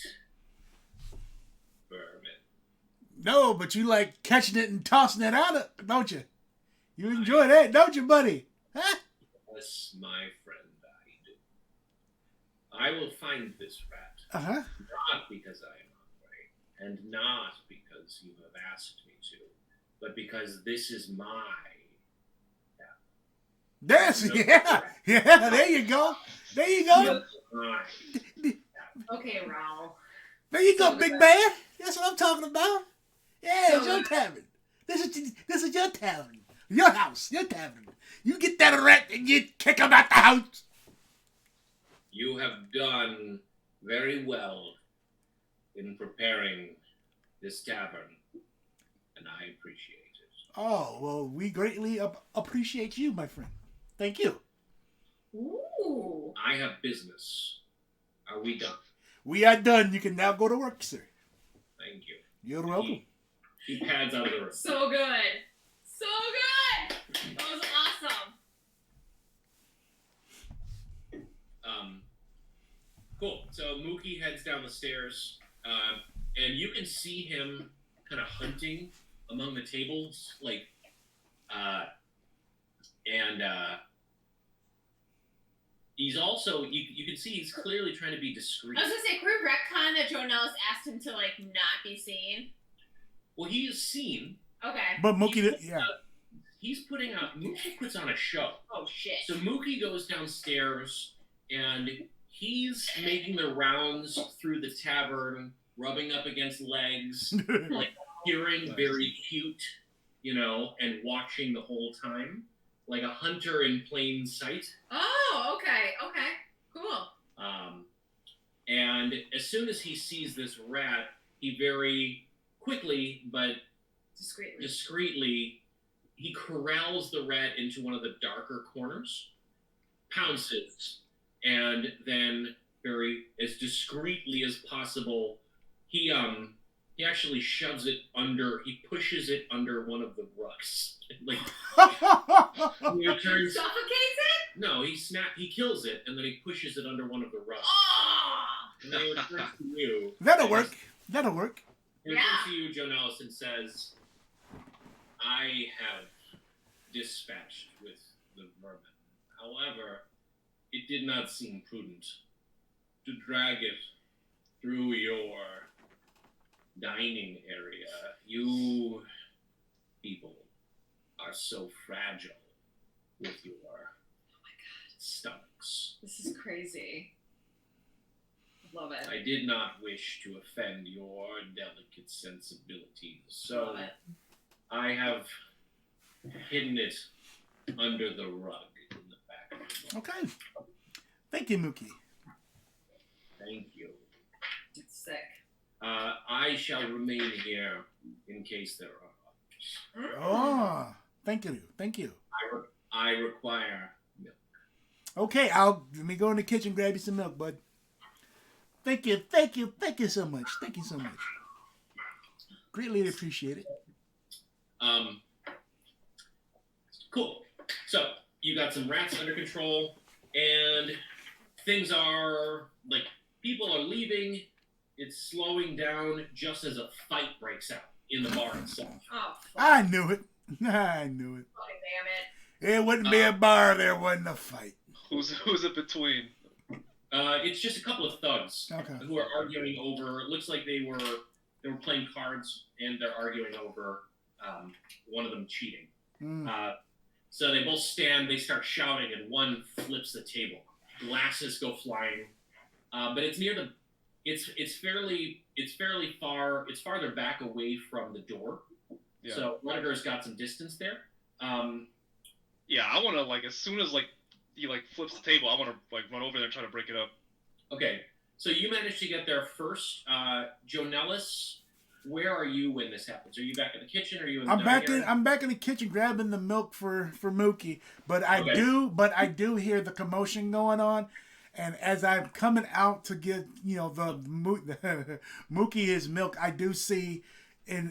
vermin? No, but you like catching it and tossing it out, don't you? You enjoy that, don't you, buddy? Huh? Yes, my friend, I do. I will find this rat. Uh-huh. Not because I am hungry, and not because you have asked me to, but because this is my... Yeah, there you go. There you go. Okay, Raul. There you go, big man. That's what I'm talking about. Yeah, it's your tavern. This is your tavern. Your house, your tavern. You get that rat and you kick him out the house. You have done very well in preparing this tavern, and I appreciate it. Oh, well, we greatly appreciate you, my friend. Thank you. Ooh. I have business. Are we done? We are done. You can now go to work, sir. Thank you. You're welcome. He pads out of the room. So good. So good. That was awesome. Cool. So Mookie heads down the stairs, and you can see him kind of hunting among the tables, he's also you can see he's clearly trying to be discreet. I was gonna say, can we retcon that Jonelis asked him to not be seen? Well, he is seen. Okay. But Mookie, He's putting out. Mookie puts on a show. Oh shit. So Mookie goes downstairs and he's making the rounds through the tavern, rubbing up against legs, appearing very cute, and watching the whole time. like a hunter in plain sight. Oh, okay, cool. And as soon as he sees this rat, he very quickly but discreetly he corrals the rat into one of the darker corners, pounces, and then very as discreetly as possible, he actually shoves it under. He pushes it under one of the rugs. Like he returns. Suffocates it? No, he kills it, and then he pushes it under one of the rugs. Oh! And then he returns to you. That'll work. That'll work. He returns to you, Jonelis, and says, I have dispatched with the vermin. However, it did not seem prudent to drag it through your dining area. You people are so fragile with your stomachs. This is crazy. Love it. I did not wish to offend your delicate sensibilities, so Love it. I have hidden it under the rug in the back. Okay. Thank you, Mookie. Thank you. It's sick. I shall remain here in case there are others. Oh, thank you. Thank you. I require milk. Okay, let me go in the kitchen and grab you some milk, bud. Thank you so much. Thank you so much. Greatly appreciate it. Cool. So you got some rats under control, and things are like people are leaving. It's slowing down just as a fight breaks out in the bar itself. Oh, fuck. I knew it. I knew it. Oh, damn it. It wouldn't be a bar. There wasn't a fight. Who's it between? It's just a couple of thugs who are arguing over. It looks like they were playing cards and they're arguing over one of them cheating. So they both stand. They start shouting, and one flips the table. Glasses go flying. But it's near the. It's fairly far. It's farther back away from the door. Yeah. So Rudiger's got some distance there. Yeah, I want to as soon as he flips the table, I want to run over there and try to break it up. Okay, so you managed to get there first. Jonelis, where are you when this happens? Are you back in the kitchen? Or are you in the dining area? I'm back in the kitchen grabbing the milk for Mookie, but I do hear the commotion going on, and as I'm coming out to get the Mookie his milk, I do see I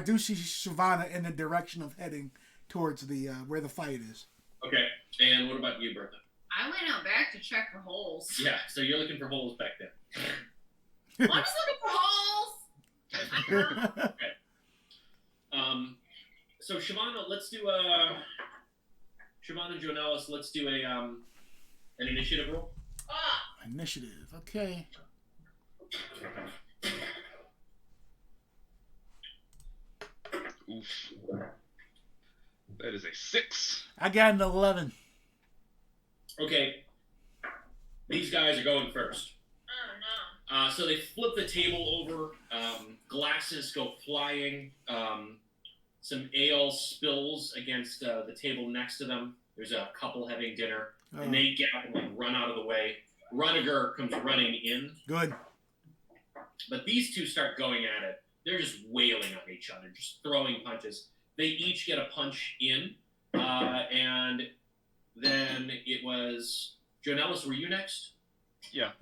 do see Shavana in the direction of heading towards the where the fight is. Okay, and what about you, Bertha? I went out back to check for holes. Yeah, so you're looking for holes back there. I'm just looking for holes. Okay. So Shavana, let's do Shavana and Jonelis, let's do an initiative roll. Initiative, okay. Oof. That is a 6. I got an 11. Okay. These guys are going first. Oh, no. So they flip the table over. Glasses go flying. Some ale spills against the table next to them. There's a couple having dinner. And they get up and run out of the way. Rudiger comes running in. Good. But these two start going at it. They're just wailing on each other, just throwing punches. They each get a punch in, and then it was Jonelis. Were you next? Yeah.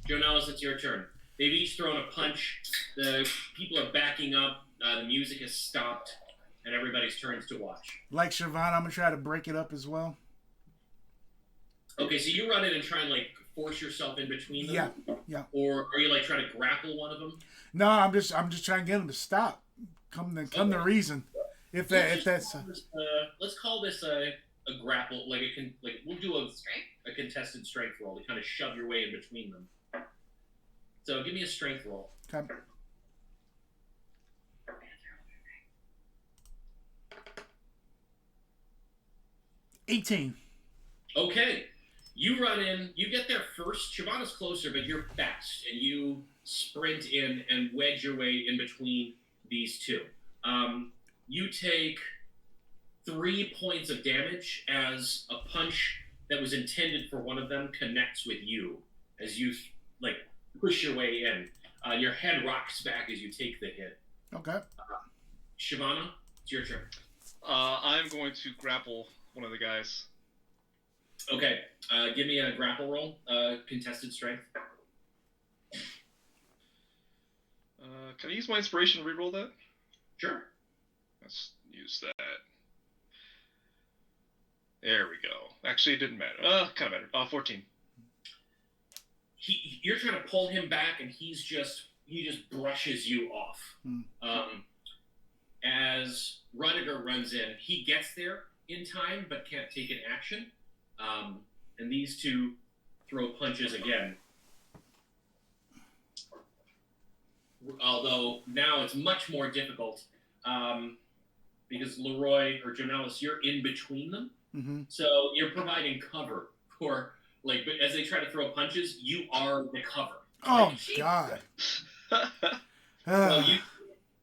Jonelis, it's your turn. They've each thrown a punch. The people are backing up. The music has stopped, and everybody's turns to watch. Like Shavana, I'm gonna try to break it up as well. Okay, so you run in and try and force yourself in between them. Yeah. Or are you trying to grapple one of them? No, I'm just trying to get them to stop. Come the reason. If that's let's call this a grapple, we'll do a contested strength roll to kind of shove your way in between them. So give me a strength roll. Okay. $18. Okay. You run in, you get there first. Shavana's closer, but you're fast, and you sprint in and wedge your way in between these two. You take 3 points of damage as a punch that was intended for one of them connects with you as you like push your way in. Your head rocks back as you take the hit. Okay. Shyvana, it's your turn. I'm going to grapple one of the guys. Okay, give me a grapple roll, contested strength. Can I use my inspiration to reroll that? Sure. Let's use that. There we go. Actually, it didn't matter. Kind of mattered. 14. You're trying to pull him back, and he just brushes you off. As Rudiger runs in, he gets there in time, but can't take an action. And these two throw punches again. Although now it's much more difficult because Leroy or Jonelis, you're in between them. Mm-hmm. So you're providing cover for, like, but as they try to throw punches, you are the cover. Oh, God. So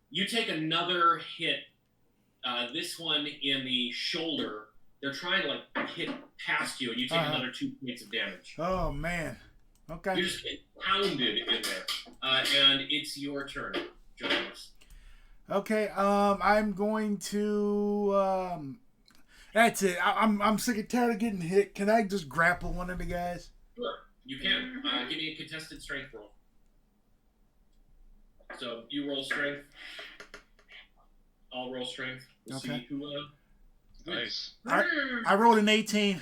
you take another hit, this one in the shoulder. They're trying to, like, hit past you, and you take another 2 points of damage. Oh, man. Okay. You just get pounded in there. And it's your turn, Jonelis. Okay, I'm going to, that's it. I'm sick and tired of getting hit. Can I just grapple one of the guys? Sure, you can. Give me a contested strength roll. So you roll strength. I'll roll strength. We'll see who Nice. I rolled an 18.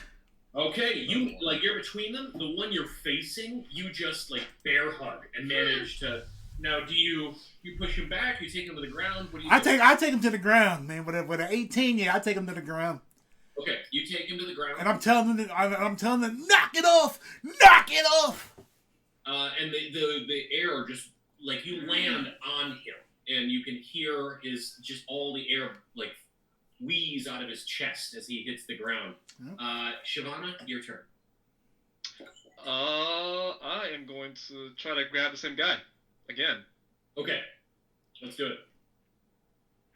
Okay, you're between them. The one you're facing, you just like bear hug and manage to. Now, do you push him back? You take him to the ground? What do you do? I take him to the ground, man. With an 18, yeah, I take him to the ground. Okay, you take him to the ground. And I'm telling them, knock it off, knock it off. And the air just like you land on him, and you can hear his just all the air like wheeze out of his chest as he hits the ground. Shyvana, your turn. I am going to try to grab the same guy again. Okay, let's do it.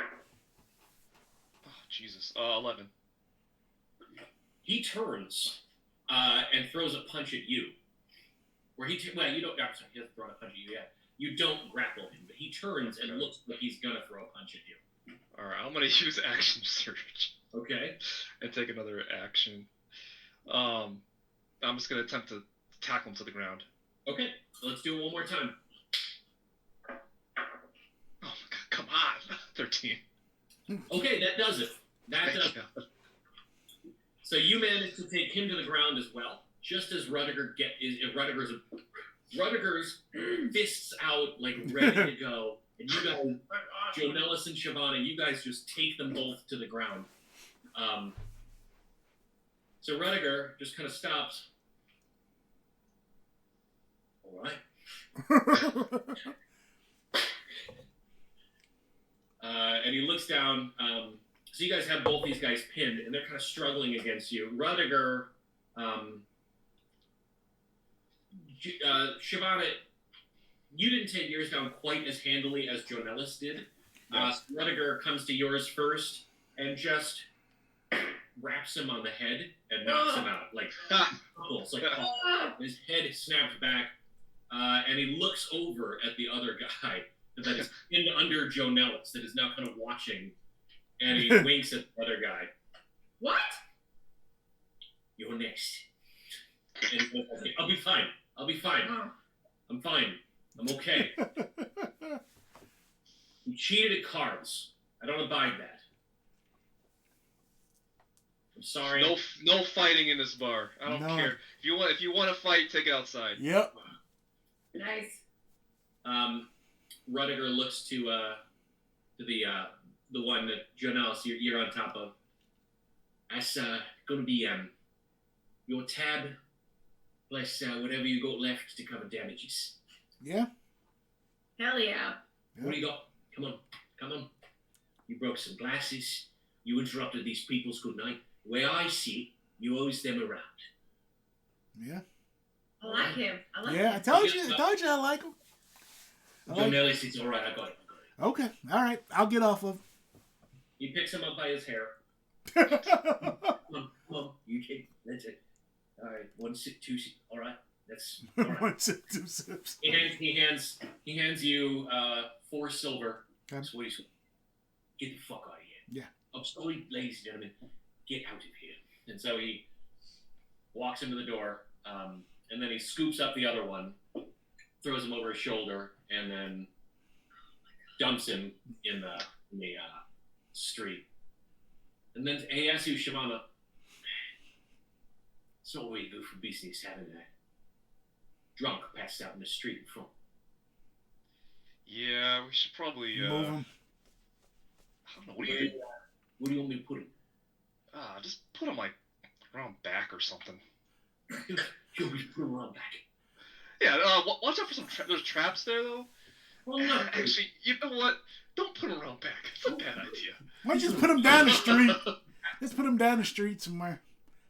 Oh, Jesus. 11. He turns and throws a punch at you. Where you don't. I'm sorry, he hasn't thrown a punch at you yet. You don't grapple him, but he turns and looks like he's gonna throw a punch at you. All right, I'm gonna use action surge. Okay. And take another action. I'm just gonna attempt to tackle him to the ground. Okay, let's do it one more time. Oh my God! Come on, 13. Okay, that does it. That does it. So you manage to take him to the ground as well, just as Rudiger's fists out, like ready to go, and you guys, Jonelis and Shyvana, you guys just take them both to the ground. So Rudiger just kind of stops. All right. And he looks down. So you guys have both these guys pinned, and they're kind of struggling against you. Rudiger, Shyvana, you didn't take yours down quite as handily as Jonelis did. Yes. Rudiger comes to yours first and just wraps him on the head and knocks him out. Like, his head snaps back, and he looks over at the other guy that's pinned under Jonelis that is now kind of watching. And he winks at the other guy. What? You're next. And he goes, okay, I'll be fine. I'm fine. I'm okay. You cheated at cards. I don't abide that. I'm sorry. No fighting in this bar. I don't care. If you want to fight, take it outside. Yep. Nice. Rudiger looks to the one that Jonelis you're on top of. That's gonna be your tab plus whatever you got left to cover damages. Yeah. Hell yeah. What do you got? Come on. You broke some glasses. You interrupted these people's good night. The way I see it, you owes them around. Yeah. I like him. I told you I like him. Jonelis, it's all right. I got it. Okay. All right. I'll get off of. He picks him up by his hair. Come on, you can. That's it. All right, 1 sip, 2 sip. All right, that's all right. 1 sip, 2 sips. He hands you 4 silver. Okay. So what do you say? Get the fuck out of here. Yeah. I'm sorry, ladies and gentlemen. Get out of here. And so he walks into the door, and then he scoops up the other one, throws him over his shoulder, and then dumps him in the street. And then he asks you, Shavana, it's not really good for business having that drunk passed out in the street in front. Yeah, we should probably Move him. I don't know. What do you think? Where do you want me to put him? Just put him like around back or something. Should we put him around back? Yeah. Watch out for some there's traps there though. Well, no. Actually, you know what? Don't put him around back. It's a bad idea. Why don't you just put him down the street? Let's put him down the street somewhere.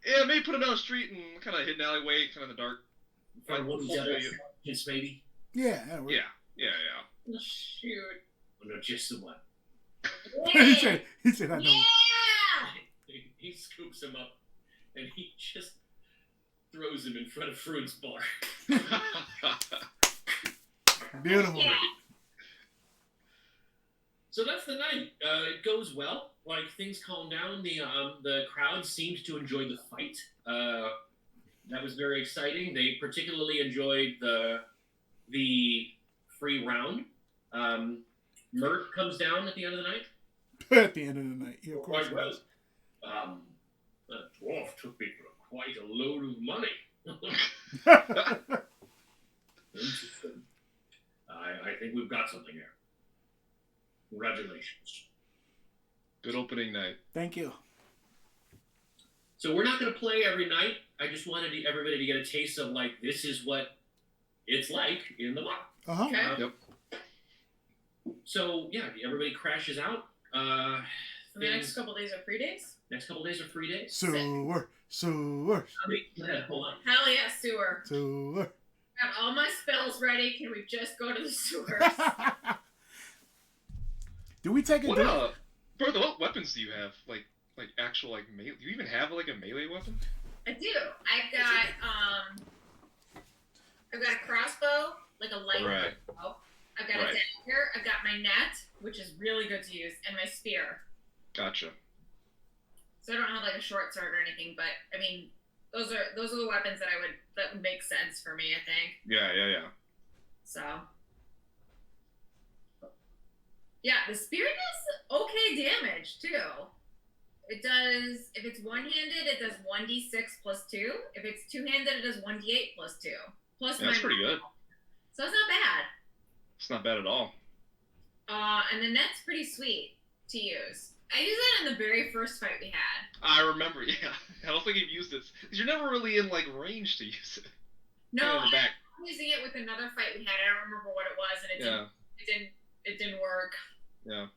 Yeah, maybe put him down the street and kind of hidden alleyway, kind of in the dark. Find one of the other kids, maybe. Yeah, that works. Yeah. Oh, shoot. Well, no, just the one. he said, I know. Yeah! He scoops him up, and he just throws him in front of Fruit's bar. Beautiful. Yeah. So that's the night. It goes well. Like, things calm down. The crowd seemed to enjoy the fight. That was very exciting. They particularly enjoyed the free round. Mert comes down at the end of the night. At the end of the night. Yeah, of course. Quite well. That dwarf took me for quite a load of money. I think we've got something here. Congratulations. Good opening night. Thank you. So we're not going to play every night. I just wanted everybody to get a taste of, like, this is what it's like in the bar. Uh-huh. Okay. Yep. So, yeah, everybody crashes out. So the next couple days are free days? Next couple days are free days. Sewer. Hold on. Hell yeah, sewer. Sewer. Got all my spells ready. Can we just go to the sewers? Do we take a What Bertha, what weapons do you have? Like actual like melee? Do you even have like a melee weapon? I do. I've got a crossbow, like a light Right. crossbow. I've got a dagger. I've got my net, which is really good to use, and my spear. Gotcha. So I don't have like a short sword or anything, but I mean, those are the weapons that would make sense for me, I think. Yeah. So. Yeah, the spear does okay damage too. It does, if it's one-handed, it does 1d6 plus 2. If it's two-handed, it does 1d8 plus 2. Plus That's pretty good. So it's not bad. It's not bad at all. And the net's pretty sweet to use. I used it in the very first fight we had. I remember, yeah. I don't think you've used it. Because you're never really in, like, range to use it. No, Kind of in the back. I was using it with another fight we had. I don't remember what it was, and it didn't work. Yeah.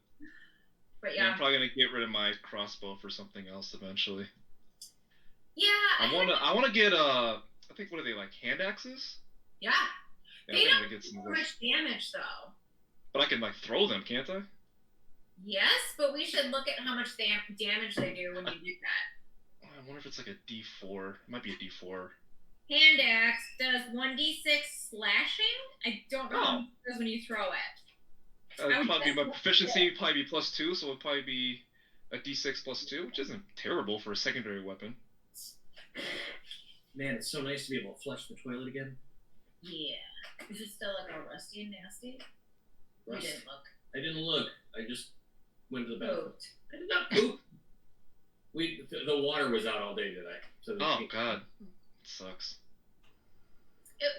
But Yeah, yeah. I'm probably gonna get rid of my crossbow for something else eventually. Yeah. I wanna get I think what are they, like, hand axes? Yeah. Yeah, They I'm don't gonna get some do of those. much damage though. But I can like throw them, can't I? Yes, but we should look at how much damage they do when you do that. I wonder if it's like a D4. It might be a D4. Hand axe does 1d6 slashing. I don't know how much it does when you throw it. Probably my proficiency would probably be +2, so it would probably be a D6 +2, which isn't terrible for a secondary weapon. Man, it's so nice to be able to flush the toilet again. Yeah. Is it still like all rusty and nasty? You Rust. didn't look. I didn't look. I just went to the bathroom. Pooped. I did not poop. The water was out all day today. So Oh god, it sucks.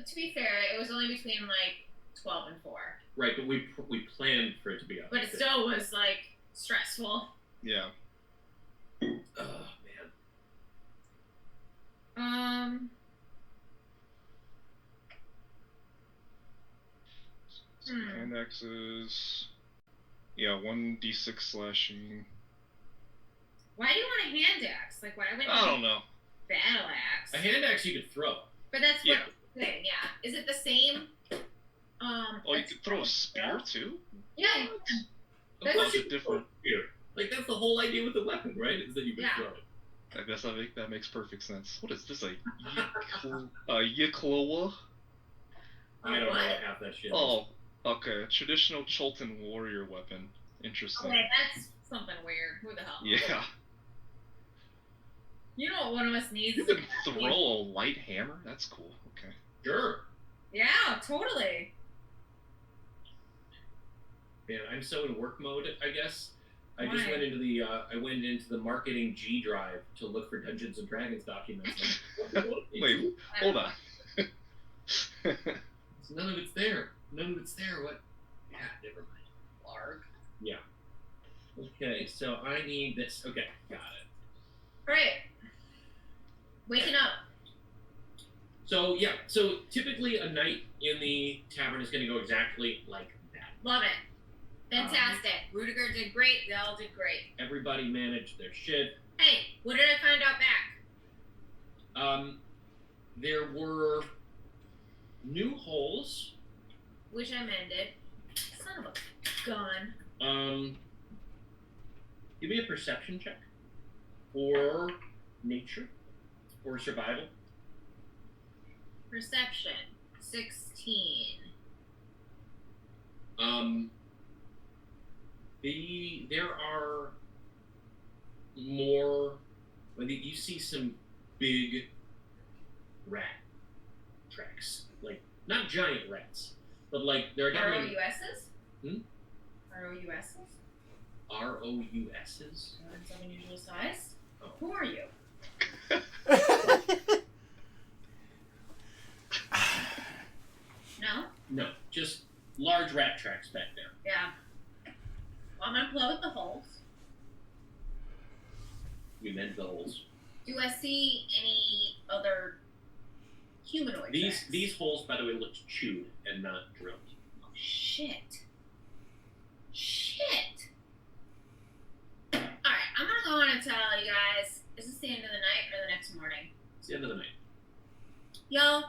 To be fair, it was only between like 12 and 4. Right, but we planned for it to be out. But it still was like stressful. Yeah. Oh man. So hand axes. Yeah, 1d6 slashing. Why do you want a hand axe? Like, why don't we I don't know. battle axe? A hand axe you could throw. But that's Yeah. what the thing, yeah. Is it the same? Oh, you could throw a spear too? Yeah. That's a different. Here. Like, that's the whole idea with the weapon, right? Is that you can Yeah. throw it. I guess that makes perfect sense. What is this, a Yikloa? I don't know What? what half that shit is. Oh, okay. Traditional Cholton warrior weapon. Interesting. Okay, that's something weird. Who the hell? Yeah. You know what one of us needs? You can throw a light hammer? That's cool. Okay. Sure. Yeah, totally. Man, I'm so in work mode, I guess. I just Why? went into the marketing G drive to look for Dungeons and Dragons documents. Wait, hold on. None of it's there. What? Yeah, never mind. Larg. Yeah. Okay, so I need this. Okay, got it. Great. Waking up. So typically a night in the tavern is going to go exactly like that. Love it. Fantastic. Rudiger did great. They all did great. Everybody managed their shit. Hey, what did I find out back? There were new holes. Which I mended. Son of a gun. Give me a perception check, or nature, or survival. Perception. 16. There are more. You see some big rat tracks, like not giant rats, but like there are definitely ROUSs? Hmm? ROUSs? ROUSs. Some unusual size? Oh. Who are you? No? No, just large rat tracks back there. Yeah. Well, I'm gonna blow at the holes. We mend the holes. Do I see any other humanoid tracks? These holes, by the way, looked chewed and not drilled. Oh, shit. Alright, I'm gonna go on and tell you guys, is this the end of the night or the next morning? It's the end of the night. Yo, I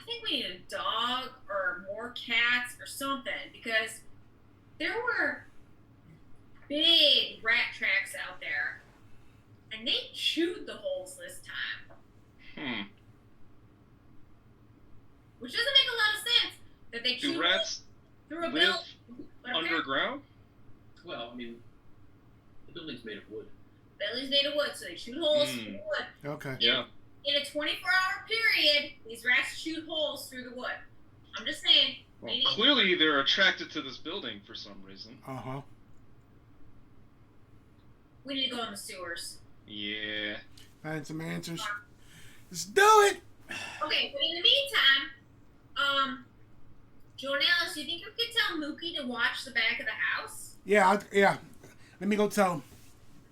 think we need a dog or more cats or something, because there were big rat tracks out there, and they chewed the holes this time. Which doesn't make a lot of sense, that they chewed Do rats through a live bill. But underground? Well, I mean, the building's made of wood. Belly's made of wood, so they chewed holes through the wood. Okay. Yeah. In a 24-hour period, these rats chewed holes through the wood. I'm just saying. Well, maybe clearly they're attracted to this building for some reason. Uh-huh. we need to go in the sewers. Yeah. Find some answers. Let's do it! Okay, but in the meantime, Jonelis, do you think you could tell Mookie to watch the back of the house? Yeah, yeah. Let me go tell him.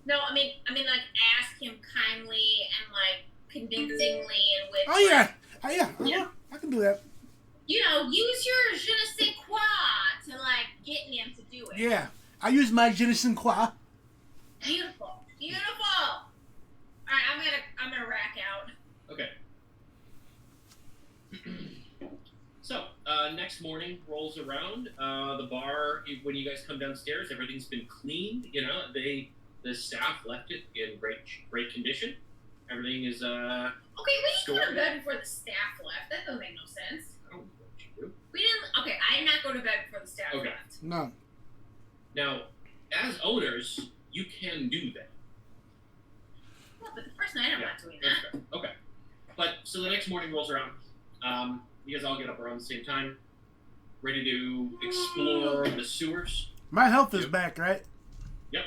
No, I mean, like, ask him kindly and, like, convincingly and with... Oh, yeah. like, Yeah. I can do that. you know, use your je ne sais quoi to, like, get him to do it. Yeah. I use my je ne sais quoi. Beautiful. Alright, I'm gonna rack out. Okay. So, next morning rolls around. The bar, when you guys come downstairs, everything's been cleaned. You know, the staff left it in great condition. Everything is Okay, we didn't go to bed before the staff left. That doesn't make no sense. I don't know what you do. We didn't. Okay, I did not go to bed before the staff Okay. left. No. Now, as owners, you can do that. Well, but the first night I'm not doing That's that. fair. Okay. But, so the next morning rolls around. You guys all get up around the same time, ready to explore the sewers. My health is Yep. back, right? Yep.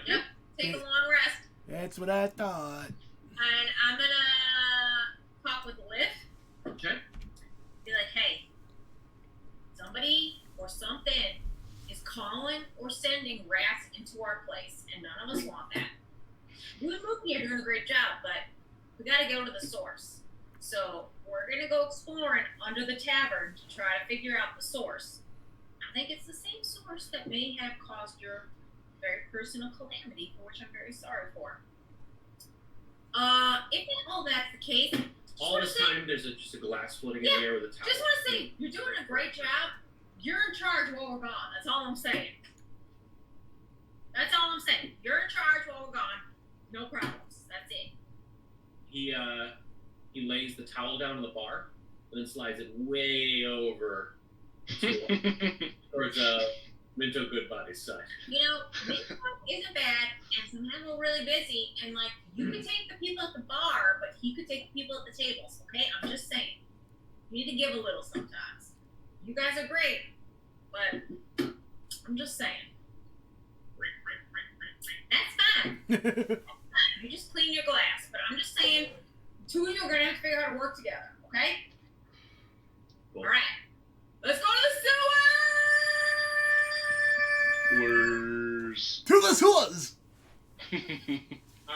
Take a long rest. That's what I thought. And I'm gonna pop with Liv. Okay. Be like, hey, somebody or something is calling or sending rats into our place, and none of us want that. You and Mookie are doing a great job, but we gotta go to the source. So we're gonna go exploring under the tavern to try to figure out the source. I think it's the same source that may have caused your very personal calamity, for which I'm very sorry for. If all that's the case, All this time, there's just a glass floating in the air with a towel. just want to say, you're doing a great job. You're in charge while we're gone. That's all I'm saying. That's all I'm saying. You're in charge while we're gone. No problems. That's it. He lays the towel down on the bar, and then slides it way over towards Minto Goodbody's side. You know, Minto isn't bad, and sometimes we're really busy, and like you could take the people at the bar, but he could take the people at the tables. Okay, I'm just saying. You need to give a little sometimes. You guys are great, but I'm just saying. That's fine. That's fine. You just clean your glass, but I'm just saying, two of you are gonna have to figure out how to work together. Okay? Cool. All right. Let's go to the Sewers. To the sewers. All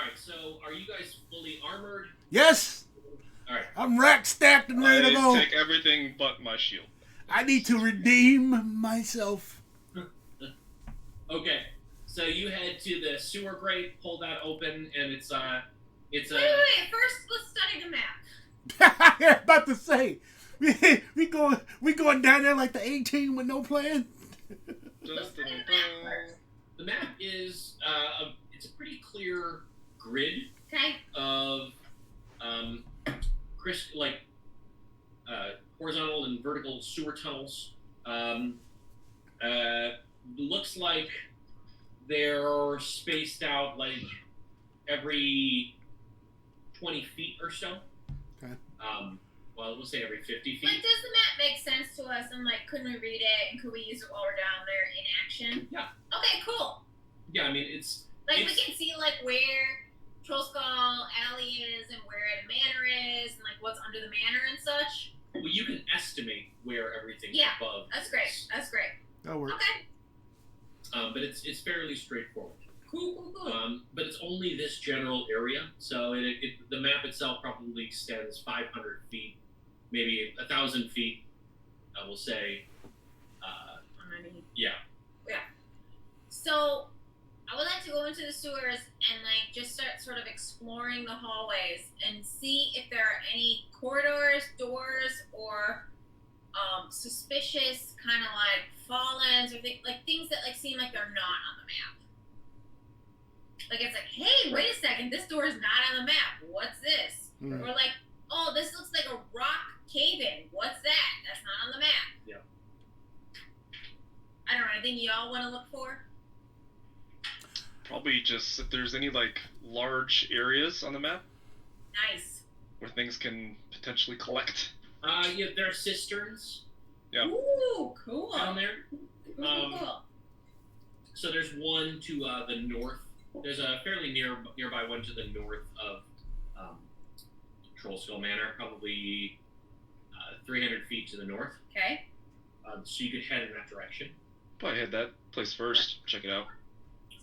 right. So, are you guys fully armored? Yes. All right. I'm rack stacked and ready to go. Take everything but my shield. I need to redeem myself. Okay. So you head to the sewer grate, pull that open, and it's Wait. First, let's study the map. I'm about to say, we going down there like the 18 with no plan. Let's study the map first. The map is it's a pretty clear grid Okay. of horizontal and vertical sewer tunnels. Looks like they're spaced out like every 20 feet or so. Okay. Well, we'll say every 50 feet. Like, does the map make sense to us? And like, couldn't we read it? And could we use it while we're down there in action? Yeah. Okay. Cool. Yeah, I mean it's Like we can see like where Troll Skull Alley is and where the manor is and like what's under the manor and such. well, you can estimate where everything's Yeah, above. That's great. That's great. That works. Okay. But it's fairly straightforward. Cool. But it's only this general area, so the map itself probably extends 500 feet, maybe 1,000 feet, I will say. Yeah. So I would like to go into the sewers and like just start sort of exploring the hallways and see if there are any corridors, doors, or suspicious kind of like fallens or things that like seem like they're not on the map. Like it's like, hey, wait a second, this door is not on the map. What's this? Mm. Or like, oh, this looks like a rock cave-in. What's that? That's not on the map. Yeah. I don't know. Anything y'all want to look for? Probably just if there's any like large areas on the map Nice. where things can potentially collect. Yeah, there are cisterns Yeah. Ooh, cool. down there. Cool. So there's one to the north. There's a fairly nearby one to the north of Troll Skull Manor, probably 300 feet to the north. Okay. So you could head in that direction. Probably head that place first. Check it out.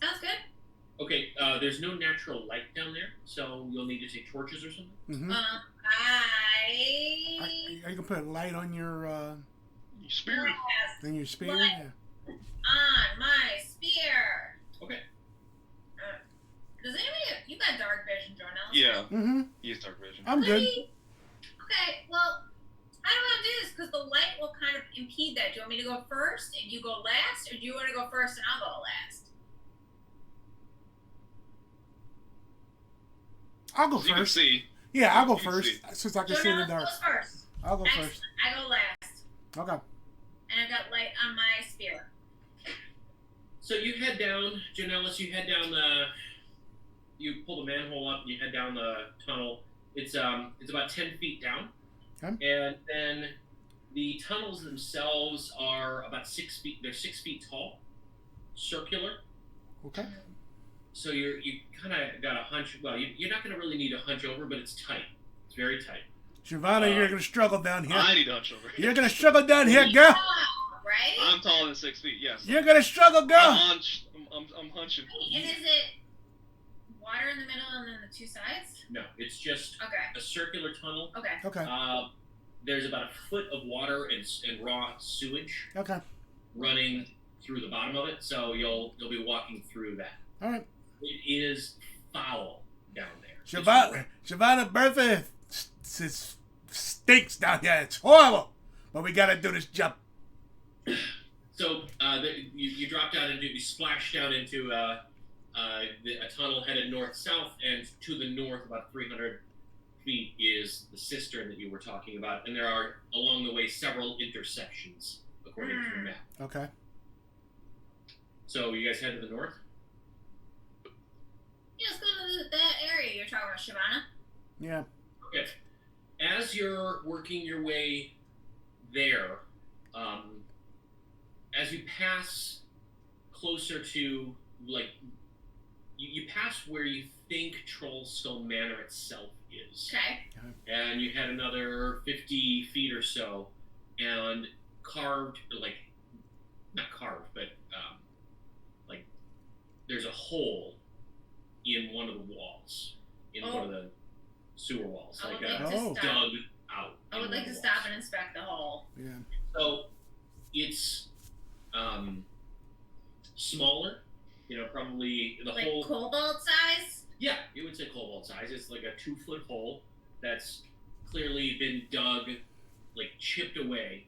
Sounds good. Okay, there's no natural light down there, so you'll need to take torches or something. Mm-hmm. Are you gonna put a light on your Spear. Yes, spear? Light. Yeah. on my spear. Okay. Does anybody? You got dark vision, Jonelis? Yeah. Mm-hmm. Use dark vision. I'm good. Okay. Well, I don't want to do this because the light will kind of impede that. Do you want me to go first and you go last, or do you want to go first and I'll go last? I'll go So you can first. see. Yeah, I'll go You can first see. since I can see in the Jonelis dark. goes first. I'll go Excellent. first. I go last, Okay. and I've got light on my spear. So you head down, Jonelis, you head down you pull the manhole up and you head down the tunnel. It's about 10 feet down. Okay. And then the tunnels themselves are about 6 feet, they're 6 feet tall, circular. Okay. So you kind of got a hunch, well, you're not going to really need a hunch over, but it's tight. It's very tight. Shivana, you're gonna struggle down here. I need to hunch over. You're gonna struggle down here, girl. Yeah, right? I'm taller than 6 feet. Yes. You're gonna struggle, girl. I'm hunching. And is it water in the middle and then the two sides? No, it's just Okay. a circular tunnel. Okay. Okay. There's about a foot of water and raw sewage Okay. running through the bottom of it, so you'll be walking through that. All right. It is foul down there. Shivana, Bertha stinks down here. It's horrible. But we gotta do this jump. So you drop down and you splash down into a tunnel headed north-south, and to the north, about 300 feet, is the cistern that you were talking about, and there are, along the way, several intersections, according to the map. Okay. So, you guys head to the north? Yeah, let's go to that area you're talking about, Shabana. Yeah. Okay. As you're working your way there, as you pass closer to, like, you pass where you think Troll Skull Manor itself is. Okay. And you head another 50 feet or so, and carved, like, not carved, but, like, there's a hole in one of the walls, in one of the sewer walls, I like, would like to dug stop. out. I would like to stop and inspect the hole. Yeah. So, it's, smaller, probably the Like whole... kobold size? Yeah, you would say kobold size. It's like a 2-foot hole that's clearly been dug, like chipped away,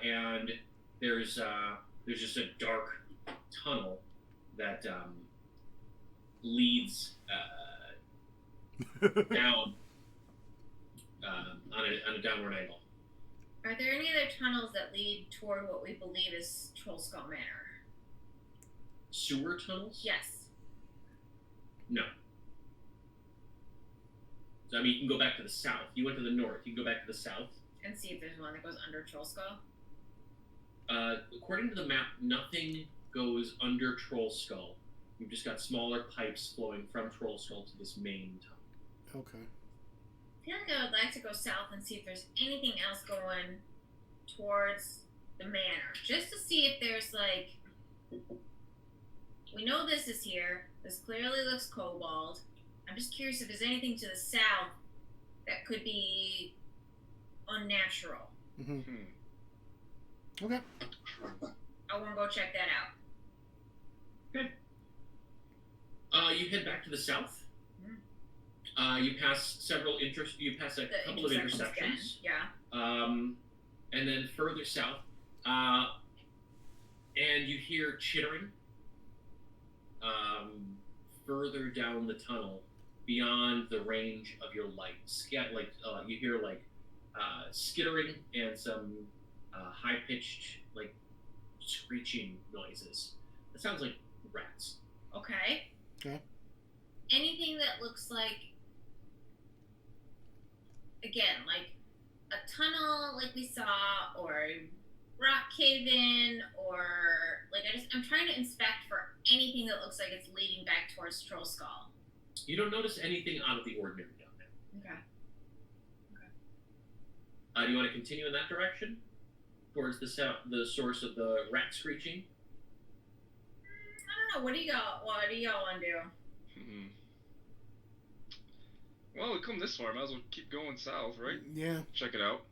and there's just a dark tunnel that leads down on a downward angle. Are there any other tunnels that lead toward what we believe is Troll Skull Manor? Sewer tunnels? Yes. No. So, I mean, you can go back to the south. You went to the north. You can go back to the south. And see if there's one that goes under Troll Skull? According to the map, nothing goes under Troll Skull. You've just got smaller pipes flowing from Troll Skull to this main tunnel. Okay. I feel like I would like to go south and see if there's anything else going towards the manor. Just to see if there's, like... We know this is here. This clearly looks kobold. I'm just curious if there's anything to the south that could be unnatural. Mm-hmm. Okay. I want to go check that out. Okay. You head back to the south. Mm. You pass You pass a couple of intersections. Yeah. And then further south, and you hear chittering. Further down the tunnel, beyond the range of your light, you hear like skittering and some high-pitched like screeching noises. It sounds like rats. Okay. Okay. Anything that looks like, again, like a tunnel like we saw, or a rock cave-in, or like I'm trying to inspect for anything that looks like it's leading back towards Troll Skull. You don't notice anything out of the ordinary down there. Okay. Do you want to continue in that direction? Towards the source of the rat screeching? I don't know. What do y'all want to do? Well, we come this far. Might as well keep going south, right? Yeah. Check it out.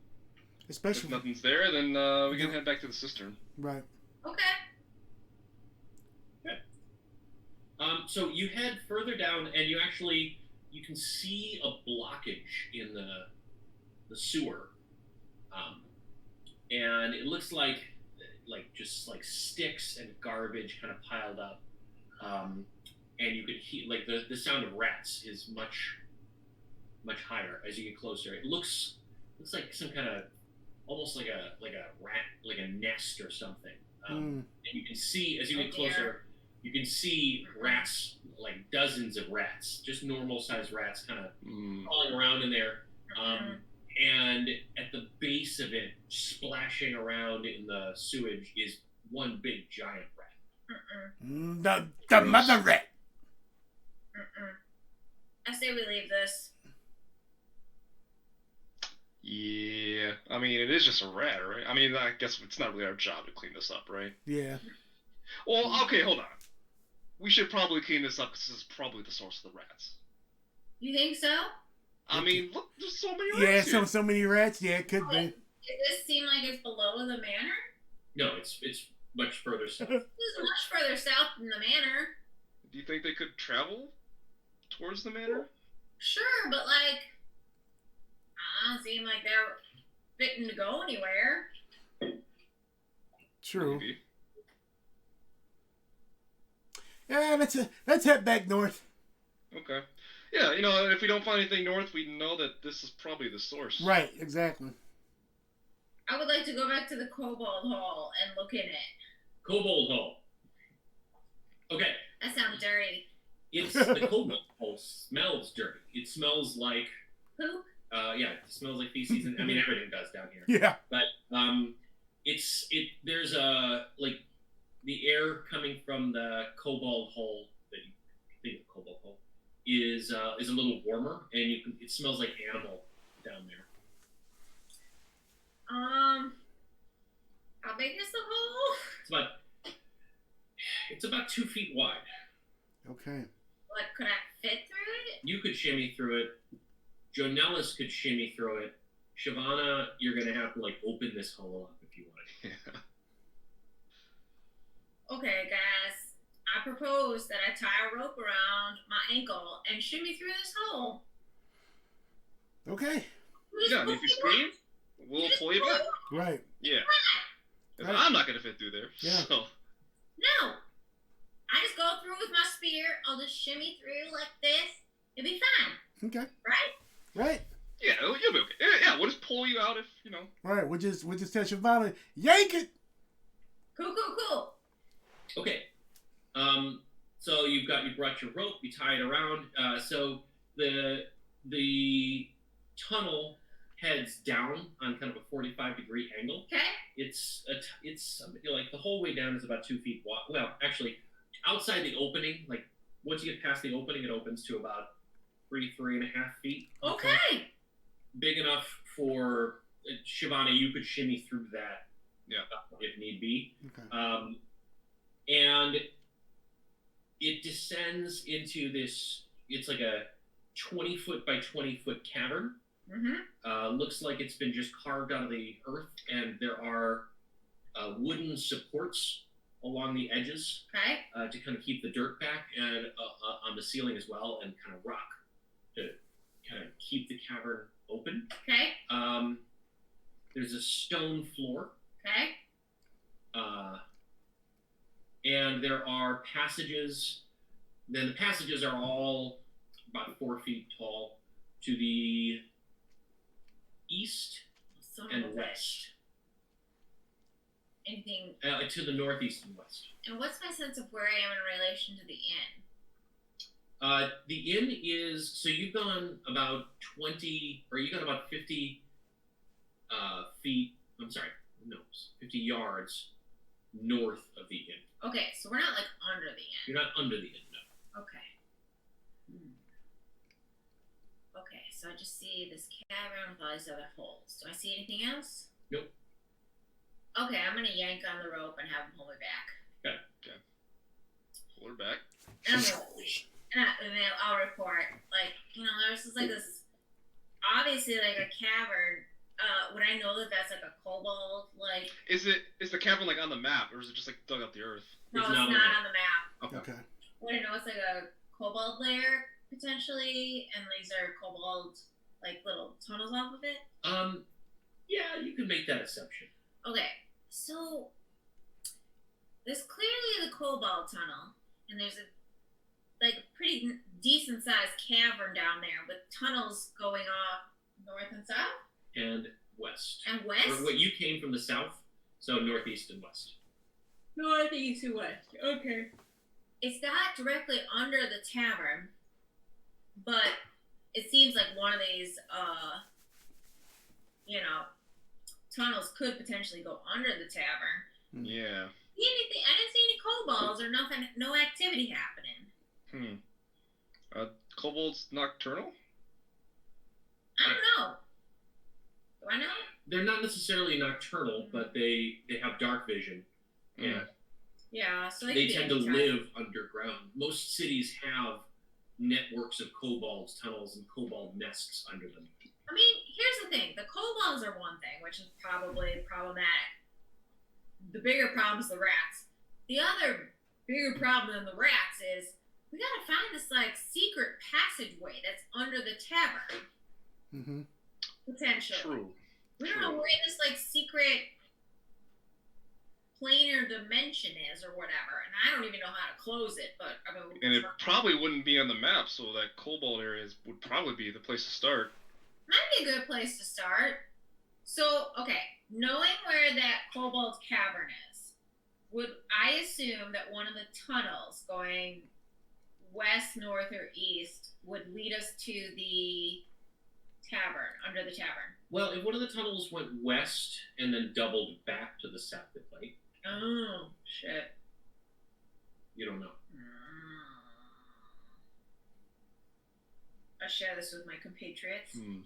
Especially If nothing's there, then we can head back to the cistern. right. Okay. So you head further down, and you can see a blockage in the sewer, and it looks like just like sticks and garbage kind of piled up, and you could hear like the sound of rats is much higher as you get closer. It looks like some kind of almost like a rat, like a nest or something, and you can see as you get closer. You can see rats, like dozens of rats, just normal-sized rats, kind of crawling around in there. And at the base of it, splashing around in the sewage, is one big giant rat. The mother rat. I say we leave this. Yeah, I mean, it is just a rat, right? I mean, I guess it's not really our job to clean this up, right? Yeah. Well, okay, hold on. We should probably clean this up because this is probably the source of the rats. You think so? I mean, look, there's so many Yeah, rats here. so many rats. Yeah, it could be. Does this seem like it's below the manor? No, it's much further south. This is much further south than the manor. Do you think they could travel towards the manor? Sure, but like, I don't seem like they're fitting to go anywhere. True. Maybe. Yeah, let's head back north. Okay. Yeah, if we don't find anything north, we know that this is probably the source. Right, exactly. I would like to go back to the Kobold Hall and look in it. Kobold Hall. Okay. That sounds dirty. The Kobold Hall smells dirty. It smells like Poop? Yeah, it smells like feces, and I mean everything does down here. Yeah. But there's like the air coming from the Kobold Hall that you think of Kobold Hall is a little warmer, and it smells like animal down there. How big is the hole? It's about 2 feet wide. Okay. What, could I fit through it? You could shimmy through it. Jonelis could shimmy through it. Shyvana, you're gonna have to like open this hole up if you want. Yeah. Okay, guys. I propose that I tie a rope around my ankle and shimmy through this hole. Okay. Yeah, and if you scream, we'll pull you back. Right. Yeah. 'Cause Right. I'm not gonna fit through there. Yeah. So. No. I just go through with my spear. I'll just shimmy through like this. It'll be fine. Okay. Right? Right. Yeah, you'll be okay. Yeah, we'll just pull you out if. Right. We'll just tell Shyvana, yank it. Cool. Okay. So you brought your rope, you tie it around. So the tunnel heads down on kind of a 45-degree angle. Okay. It's like the whole way down is about 2 feet wide. Well, actually, outside the opening, like once you get past the opening, it opens to about 3.5 feet. Okay. Big enough for Shyvana, you could shimmy through that. Yeah. If need be. Okay. And it descends into this. It's like a 20-foot by 20-foot cavern. Mm-hmm. Looks like it's been just carved out of the earth, and there are wooden supports along the edges Okay. to kind of keep the dirt back, and on the ceiling as well, and kind of rock to kind of keep the cavern open. Okay. There's a stone floor. Okay. And there are passages. Then the passages are all about 4 feet tall to the east and west. Anything? To the northeast and west. And what's my sense of where I am in relation to the inn? The inn is, so you've gone about 20, or you got about 50 feet, 50 yards north of the inn. Okay, so we're not like under the inn. You're not under the inn, no. Okay. Okay, so I just see this cavern with all these other holes. Do I see anything else? Nope. Okay, I'm gonna yank on the rope and have him pull me back. Okay. Pull her back. And then I'll report, there's just like this, obviously like a cavern. Would I know that that's like a kobold? Like, Is the cavern like on the map, or is it just like dug out the earth? no, it's not on the map. Okay. Would I know it's like a kobold lair potentially, and these are kobold like little tunnels off of it? Yeah, you could make that assumption. Okay, so there's clearly the Cobalt Tunnel, and there's a pretty decent sized cavern down there with tunnels going off north and south And west. and west. Or what, you came from the south, so northeast and west. Northeast and west. Okay. It's not directly under the tavern, but it seems like one of these, tunnels could potentially go under the tavern. Yeah. Anything? I didn't see any kobolds or nothing. No activity happening. Kobolds Nocturnal? I don't know. Do I know? They're not necessarily nocturnal, but they have dark vision. Yeah. Yeah, so They tend to live underground. Most cities have networks of kobolds, tunnels, and kobold nests under them. I mean, here's the thing. The kobolds are one thing, which is probably problematic. The bigger problem is the rats. The other bigger problem than the rats is we gotta find this, secret passageway that's under the tavern. Mm-hmm. Potentially. True. We don't know where this, secret planar dimension is or whatever, and I don't even know how to close it, but I mean, And it probably wouldn't be on the map, so that Kobold area would probably be the place to start. might be a good place to start. So, okay, knowing where that Kobold Cavern is, would I assume that one of the tunnels going west, north, or east would lead us to the tavern, under the tavern? Well, if one of the tunnels went west and then doubled back to the south, it might. Oh, shit. You don't know. I share this with my compatriots. Hmm.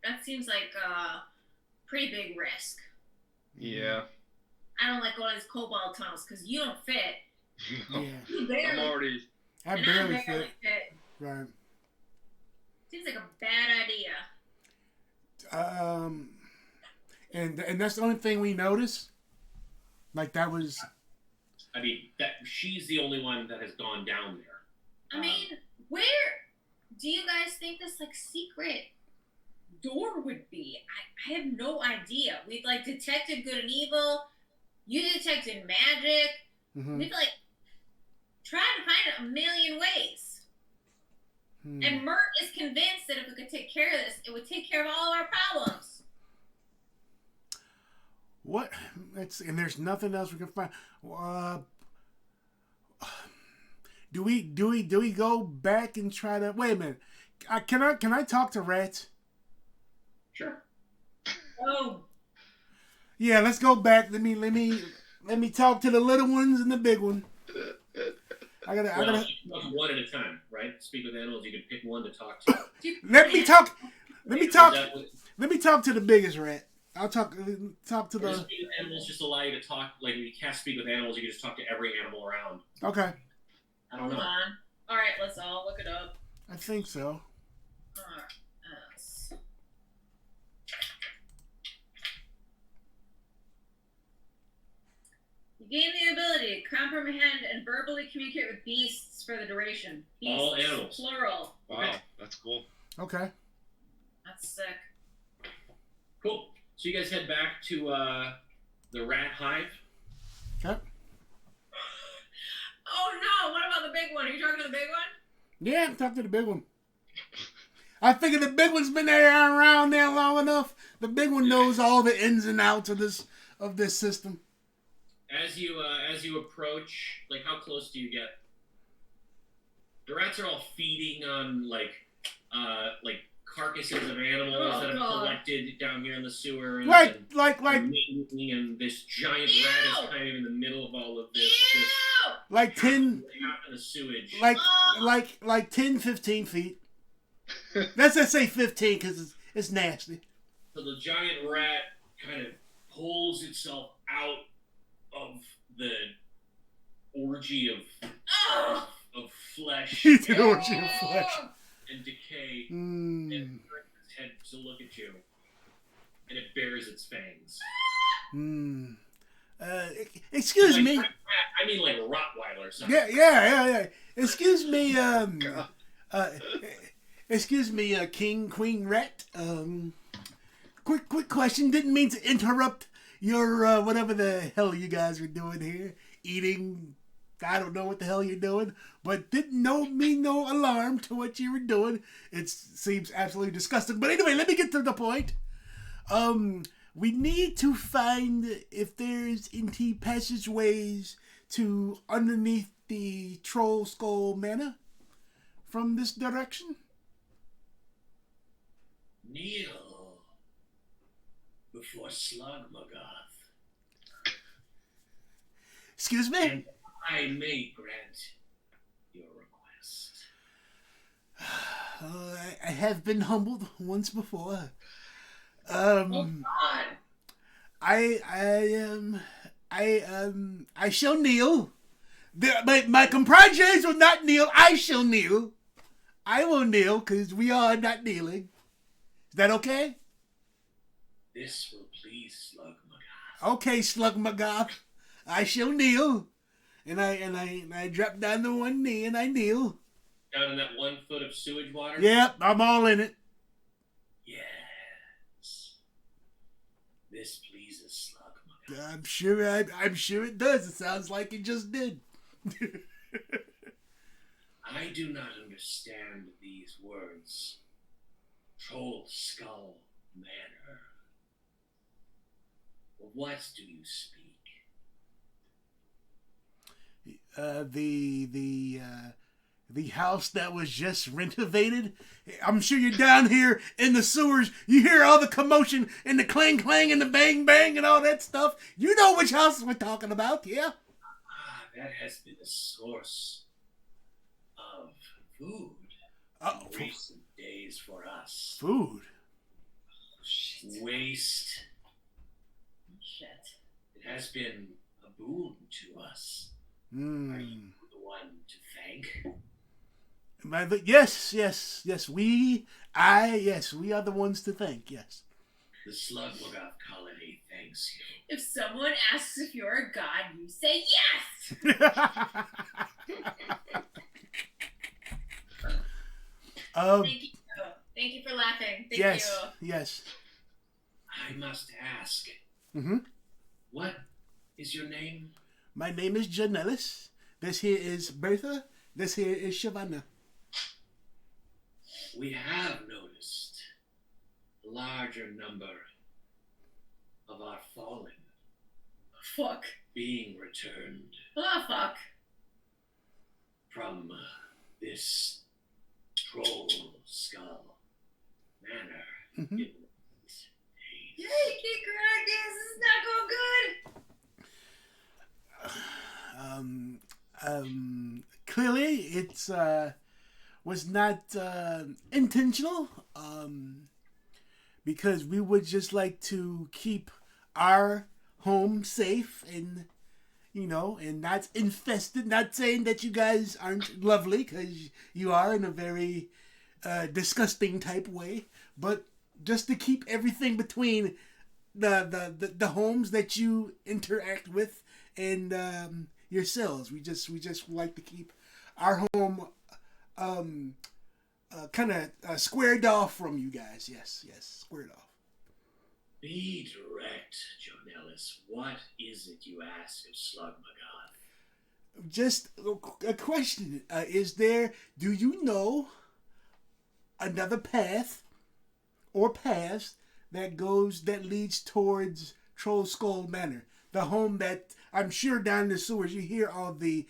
That seems like a pretty big risk. Yeah. I don't like going to these Cobalt tunnels because you don't fit. No. Yeah. You barely. I'm already. I and barely I barely fit. fit. Right. Seems like a bad idea. And that's the only thing we noticed. Like that was. I mean, that she's the only one that has gone down there. I mean, where do you guys think this like secret door would be? I have no idea. We've like detected good and evil. You detected magic. Mm-hmm. We've like tried to find it a million ways. Hmm. And Mert is convinced that if we could take care of this, it would take care of all of our problems. What? And there's nothing else we can find. Do we go back and try to? Wait a minute. Can I talk to rats? Sure. Oh, Yeah, let's go back. Let me talk to the little ones and the big one. I gotta. You talk one at a time, right? Speak with animals. You can pick one to talk to. Let me talk That to the biggest rat. I'll talk to the. speak with animals just allow you to talk. Like when you can't speak with animals, you can just talk to every animal around. Okay, I don't hold know. on. All right, let's all look it up. I think so. RS. You gain the ability to comprehend and verbally communicate with beasts for the duration. Beasts, All animals. plural. Wow, that's cool. Okay. That's sick. Cool. So you guys head back to the rat hive. Okay. Oh no! What about the big one? Are you talking to the big one? Yeah, talk to the big one. I figure the big one's been there around there long enough. The big one knows all the ins and outs of this system. As you approach, like how close do you get? The rats are all feeding on like carcasses of animals that have collected down here in the sewer. And, Like and this giant rat is kind of in the middle of all of this. Ew! like 10 Half in the sewage. like 10, 15 feet. Let's just say 15 because it's nasty. So the giant rat kind of pulls itself out of the orgy of flesh It's an orgy of flesh. and decay, Mm. and turns its head to look at you, and it bares its fangs. Mm. Excuse Like, me. I mean, like a Rottweiler or something. Yeah. Excuse me. Excuse me, Queen Rat. Quick question. Didn't mean to interrupt your whatever the hell you guys were doing here, eating. I don't know what the hell you're doing, but didn't mean no alarm to what you were doing. It seems absolutely disgusting. But anyway, let me get to the point. We need to find if there's any passageways to underneath the Troll Skull Manor from this direction. Kneel before Slugmagoth, Excuse me? and I may grant your request. I have been humbled once before. Oh God! I shall kneel. My compadres will not kneel. I shall kneel. I will kneel because we are not kneeling. Is that okay? This will please Slugmagoth. Okay, Slugmagoth. I shall kneel. And I drop down to one knee and I kneel. Down in that 1 foot of sewage water? Yep, I'm all in it. Yes. This pleases Slug. I'm sure it does. It sounds like it just did. I do not understand these words. Troll Skull Manor. What do you speak? The house that was just renovated. I'm sure you're down here in the sewers. You hear all the commotion and the clang clang and the bang bang and all that stuff. You know which house we're talking about, yeah? That has been a source of food in recent days for us. Food? Shit. Waste. Shit. It has been a boon to us. Are you the one to thank? Yes. We are the ones to thank, yes. The Slugmoggoth colony thanks you. If someone asks if you're a god, you say yes! Thank you. Thank you for laughing. Thank you. Yes. I must ask. Mm-hmm. What is your name? My name is Jonelis. This here is Bertha. This here is Shavana. We have noticed a larger number of our fallen Fuck. being returned Oh, fuck. from this Troll Skull Manor. Mm-hmm. In these Hey, days. Kid Caracas, this is not going good. Clearly it's was not intentional, because we would just like to keep our home safe and, and not infested. Not saying that you guys aren't lovely, because you are in a very disgusting type way, but just to keep everything between the homes that you interact with and yourselves. We just like to keep our home kind of squared off from you guys. Yes, squared off. Be direct, Jonelis. What is it you ask of Slugmoggoth? Just a question. Do you know another path or paths that leads towards Troll Skull Manor? The home that I'm sure down in the sewers you hear all the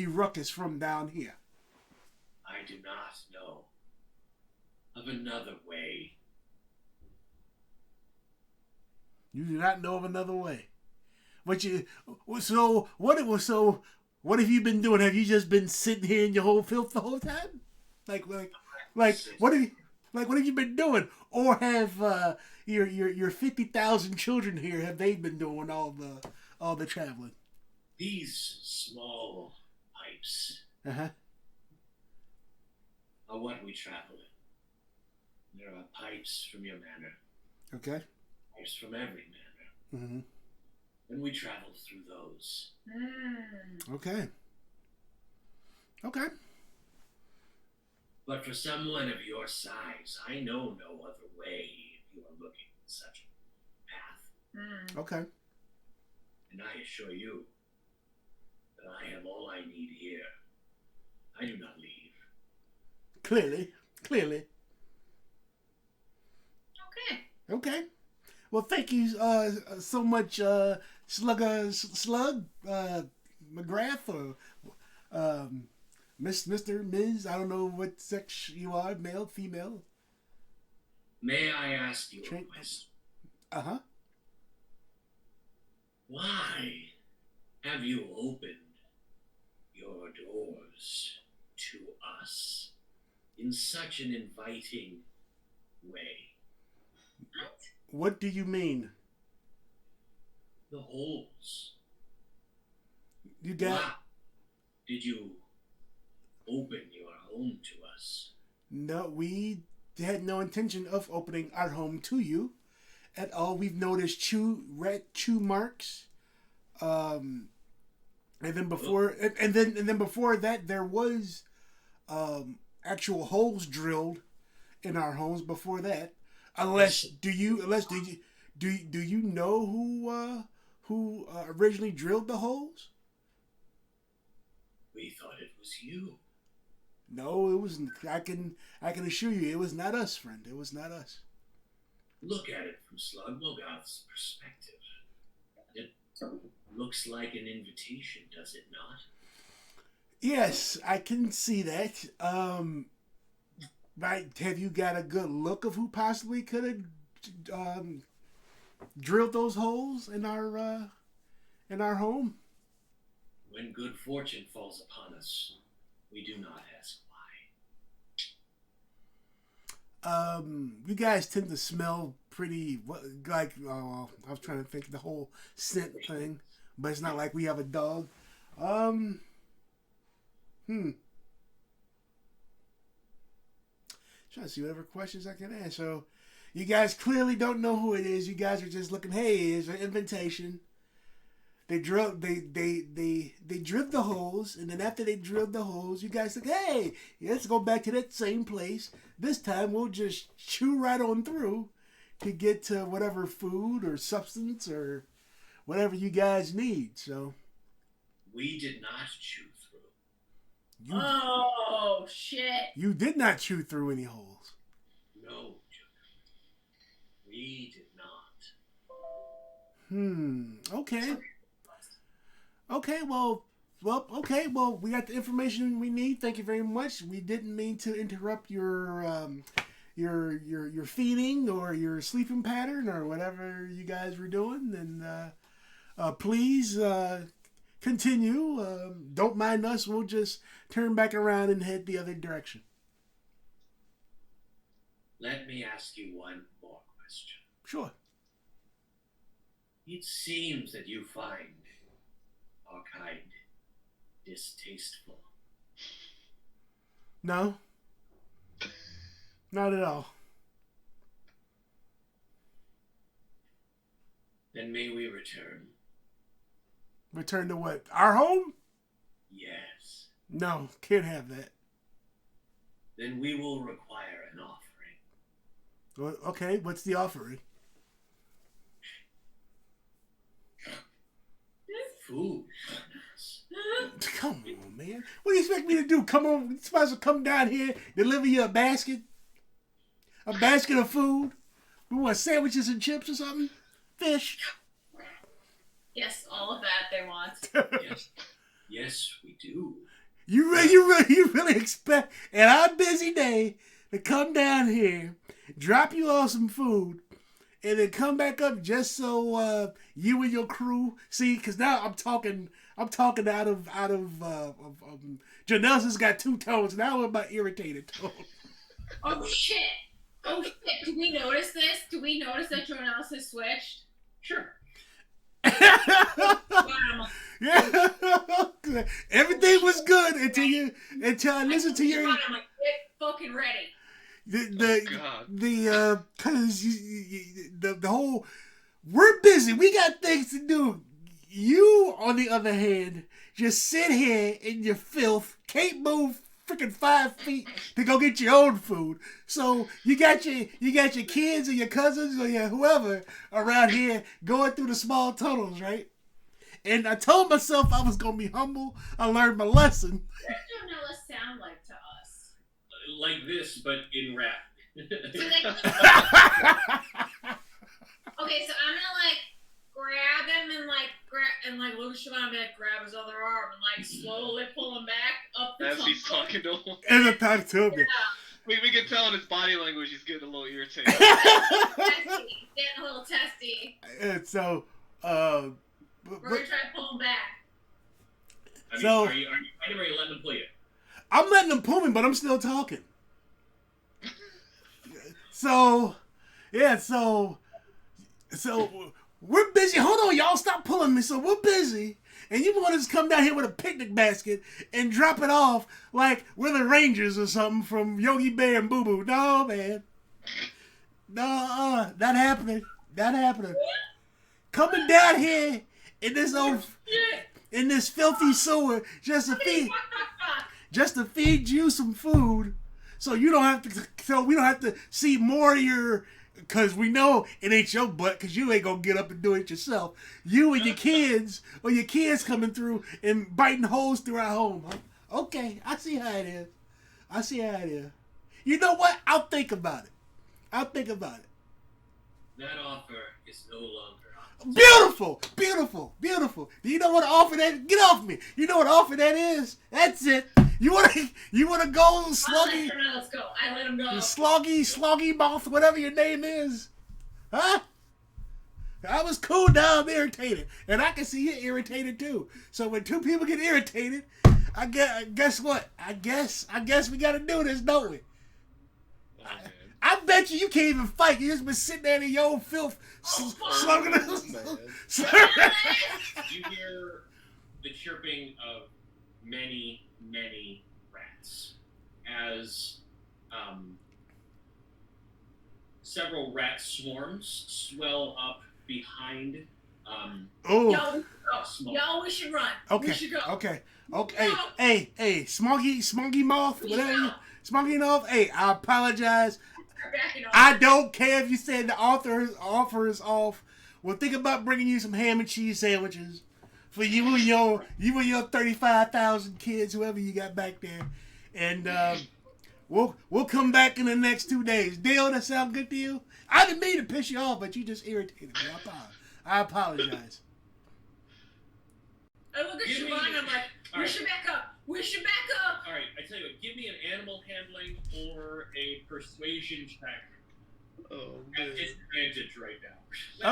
ruckus from down here. I do not know of another way. You do not know of another way. What have you been doing? Have you just been sitting here in your whole filth the whole time? Like what have you been doing? Or have your 50,000 children here, have they been doing all the traveling? These small pipes Uh-huh. are what we travel in. There are pipes from your manor, Okay. pipes from every manor, Mm-hmm. and we travel through those. Okay. But for someone of your size, I know no other way if you are looking at such a path. Okay. And I assure you that I have all I need here. I do not leave. Clearly. Okay. Okay. Well, thank you so much, Slug McGrath, or Mr. Ms. I don't know what sex you are, male, female. May I ask you a question? Uh-huh. Why have you opened your doors to us in such an inviting way? What do you mean? The holes. You got... Why did you open your home to us? No, we had no intention of opening our home to you at all. We've noticed chew marks, and then before before that there was actual holes drilled in our homes before that. Do you know who originally drilled the holes? We thought it was you. No, it was. I can assure you, it was not us, friend. It was not us. Look at it from Slugmogoth's perspective. It looks like an invitation, does it not? Yes, I can see that. Right? Have you got a good look of who possibly could have drilled those holes in our home? When good fortune falls upon us, we do not ask why. You guys tend to smell pretty like. I was trying to think of the whole scent thing, but it's not like we have a dog. Trying to see whatever questions I can ask. So, you guys clearly don't know who it is. You guys are just looking. Hey, it's an invitation. They drilled the holes, and then after they drilled the holes, you guys think, hey, let's go back to that same place. This time we'll just chew right on through to get to whatever food or substance or whatever you guys need. So We did not chew through. Oh, shit. You did not chew through any holes. No, Joker. We did not. Okay. Okay, well, we got the information we need. Thank you very much. We didn't mean to interrupt your feeding or your sleeping pattern or whatever you guys were doing. And please continue. Don't mind us. We'll just turn back around and head the other direction. Let me ask you one more question. Sure. It seems that you find our kind distasteful. No. Not at all. Then may we return? Return to what? Our home? Yes. No, can't have that. Then we will require an offering. Well, okay, what's the offering? Food. Come on, man. What do you expect me to do? Come on, you supposed to come down here, deliver you a basket? A basket of food? We want sandwiches and chips or something? Fish? Yes, all of that they want. Yes, we do. You really expect in our busy day to come down here, drop you off some food, and then come back up just so you and your crew see? Because now I'm talking out of Jonelis has got two tones. Now I'm about irritated tone. Oh shit! Oh shit! Do we notice this? Do we notice that Jonelis has switched? Sure. Yeah. Everything was good until I listened to your. I'm like, get fucking ready. Cause the whole, we're busy. We got things to do. You, on the other hand, just sit here in your filth, can't move freaking 5 feet to go get your own food. So you got your kids or your cousins or your whoever around here going through the small tunnels, right? And I told myself I was gonna be humble. I learned my lesson. What does Jonelis sound like to us? Like this, but in rap. Okay, so I'm gonna like grab him and look at Siobhan and be like, grab his other arm and like slowly pull him back up the As tunnel. he's talking to him. And the talk to me. We can tell in his body language he's getting a little irritated. Testy. Getting a little testy. And so, We're gonna try to pull him back. I mean, So- are you fighting or are you letting them pull you? I'm letting them pull me, but I'm still talking. So, yeah, so we're busy. Hold on, y'all, stop pulling me. So we're busy, and you want us to come down here with a picnic basket and drop it off like we're the Rangers or something from Yogi Bear and Boo Boo. No, man. No, not happening. Not happening. Coming down here in this filthy sewer just to feed you some food, so we don't have to see more of your Because we know it ain't your butt, because you ain't going to get up and do it yourself. You and your kids, or your kids coming through and biting holes through our home. Huh? Okay, I see how it is. I see how it is. You know what? I'll think about it. I'll think about it. That offer is no longer on. Beautiful, beautiful, beautiful. Do you know what offer that? Get off me. You know what offer that is? That's it. You wanna go sluggy? Let's go. I let him go. Sloggy mouth, whatever your name is, huh? I was cool. Now I'm irritated, and I can see you're irritated too. So when two people get irritated, I guess what? I guess we gotta do this, don't we? I bet you can't even fight. You just been sitting there in your own filth, slugging this. You hear the chirping of many, many rats as several rat swarms swell up behind. Yo, we should run. Okay. We should go. Okay. No. Hey, Smoggy Moth, whatever. Smoggy Moth. Hey, I apologize. I don't care if you said the offer is off. Well, think about bringing you some ham and cheese sandwiches for you and your 35,000 kids, whoever you got back there, and we'll come back in the next 2 days. Deal? That sound good to you? I didn't mean to piss you off, but you just irritated me. I apologize. I look at Siobhan and I'm like, we should back up. We should back up. All right, I tell you what. Give me an animal handling or a persuasion check. Oh, At disadvantage right now.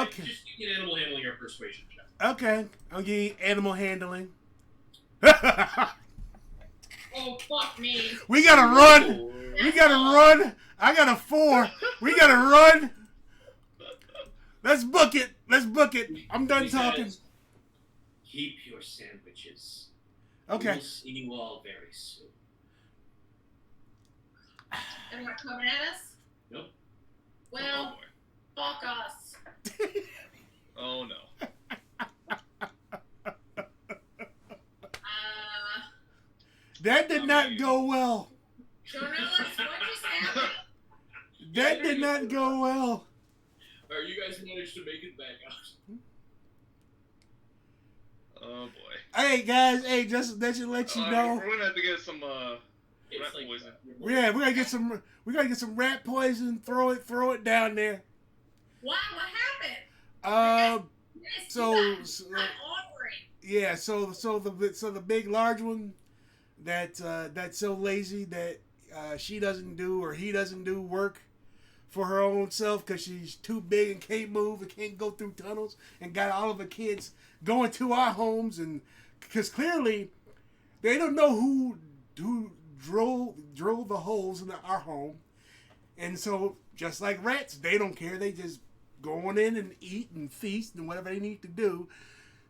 Okay. Just give me an animal handling or persuasion check. Okay, I'll give you animal handling. Oh, fuck me. We gotta run. We gotta run. I got a 4. We gotta run. Let's book it. I'm done talking. Keep your sandwiches. Okay. We'll see you all very soon. Anyone coming at us? Nope. Well, fuck us. Oh no. That did not go well. Jonelis, what just happened? That did not go well. Alright, you guys managed to make it back out. Oh boy. Hey guys, just let you know. We're gonna have to get some rat It's poison. Yeah, we gotta get some rat poison. Throw it down there. What happened? So Not ordering. yeah, so the big large one that's so lazy that she doesn't do or he doesn't do work for her own self because she's too big and can't move and can't go through tunnels, and got all of her kids going to our homes, and because clearly they don't know who drove the holes into our home, and so just like rats, they don't care. They just go on in and eat and feast and whatever they need to do.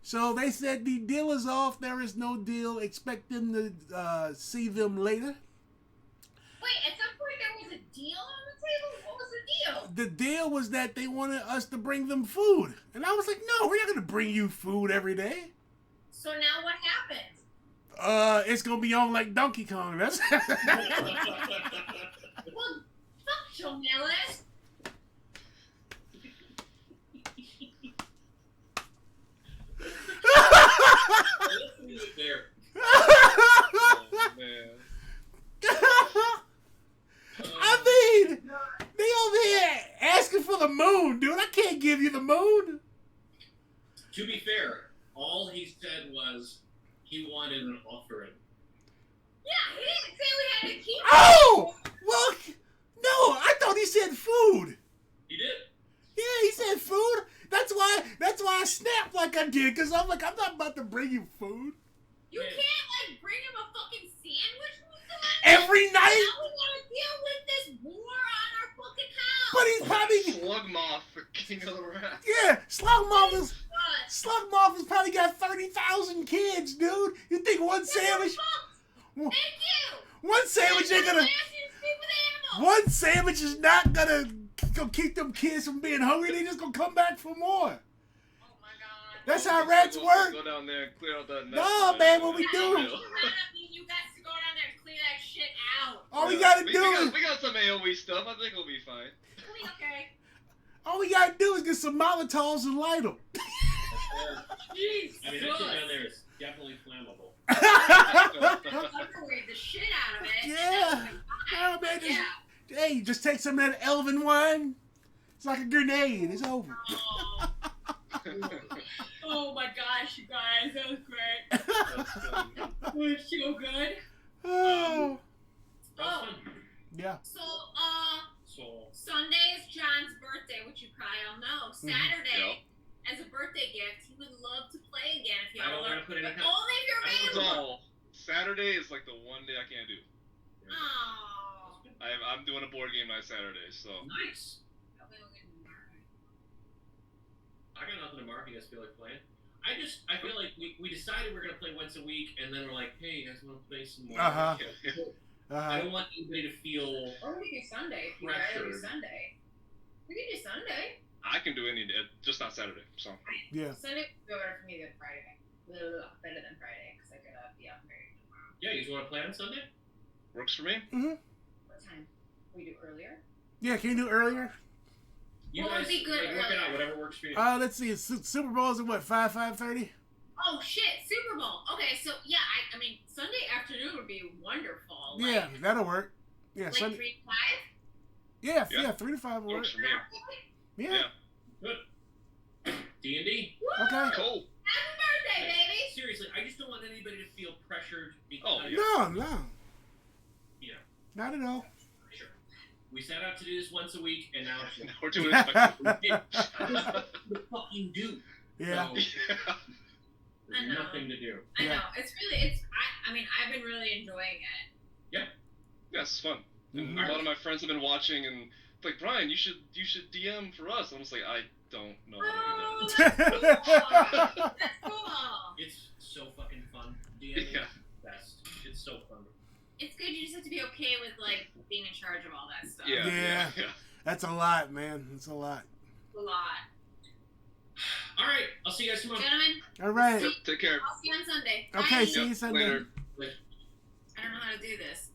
So they said the deal is off. There is no deal. Expect them to see them later. Wait, at some point there was a deal on the table? What was the deal? The deal was that they wanted us to bring them food. And I was like, no, we're not going to bring you food every day. So now what happened? It's going to be on like Donkey Kong. That's Well, fuck Jonelis. Let's leave it there. Oh man. I mean, they over here asking for the moon, dude. I can't give you the moon. To be fair, all he said was he wanted an offering. Yeah, he didn't say we had to keep Oh! Well, no, I thought he said food. He did. Yeah, he said food. That's why I snapped like I did, because I'm like, I'm not about to bring you food. You can't, like, bring him a fucking sandwich or something? Every night? Now we gotta deal with this war on our fucking house. But he's probably... Slugmoth, the king of the rats. Yeah, Slugmoth What? has probably got 30,000 kids, dude. You think one sandwich... Thank you. One sandwich ain't gonna... One sandwich is not gonna keep them kids from being hungry. They just gonna come back for more. Oh my god. That's how rats work. Go down there and clear out that mess. No, man, what we do... You guys to go down there and clear that shit out. All we gotta do is... We got some AoE stuff. I think we'll be fine. Okay. All we gotta do is get some Molotovs and light them. Jeez. I mean, that shit down there is definitely flammable. Upgrade the shit out of it. Yeah. Oh, man, hey, just take some of that elven wine. It's like a grenade. It's over. Oh. Oh my gosh, you guys, that was great. It was so good. Oh. That was fun. Yeah. So, So, Sunday is John's birthday, which you probably all know. Saturday, as a birthday gift, he would love to play again if I y'all don't want to put any. only if you're available. So, Saturday is like the one day I can't do. Oh. I'm doing a board game night Saturday, so. Nice. I got nothing to mark. You guys feel like playing? I feel like we decided we're gonna play once a week, and then we're like, hey, you guys want to play some more? Uh-huh. I don't want anybody to feel. Or we could do Sunday if you'd rather do Sunday. We could do Sunday. I can do any day, just not Saturday, so. Yeah. Sunday would be better for me than Friday. Better than Friday, because I could be out very tomorrow. Yeah, you just want to play on Sunday? Works for me. Mm-hmm. What time? We do earlier? Yeah, can you do earlier? You What would guys be good like, work it out, earlier? whatever works for you. Let's see. Super Bowl's at what, 5:30? Oh shit, Super Bowl. Okay, so yeah, I mean Sunday afternoon would be wonderful. Like, Yeah, that'll work. Yeah, like Sunday. 3 to 5. Yeah, Yeah. 3 to 5 will work. Works for me. Yeah. Good. D&D. Woo! Okay. Cool. Happy birthday, baby! Seriously, I just don't want anybody to feel pressured because, Oh, yeah. No. you know, Not at all. sure. We set out to do this once a week, and now it's Now we're doing it. the fucking do. Yeah. So, I there's know. nothing to do. I Yeah. know I mean I've been really enjoying it. Yeah, it's fun. And Mhm. a lot of my friends have been watching and like, Brian, you should DM for us. And I'm just like, I don't know how Oh, to do that. that's cool. That's cool. It's so fucking fun. D&D is Yeah. the best. It's so fun. It's good. You just have to be okay with like being in charge of all that stuff. Yeah. That's a lot, man. That's a lot. A lot. All right, I'll see you guys tomorrow. Gentlemen, All right. Take care. I'll see you on Sunday. Okay, Bye. see you Sunday. Later. I don't know how to do this.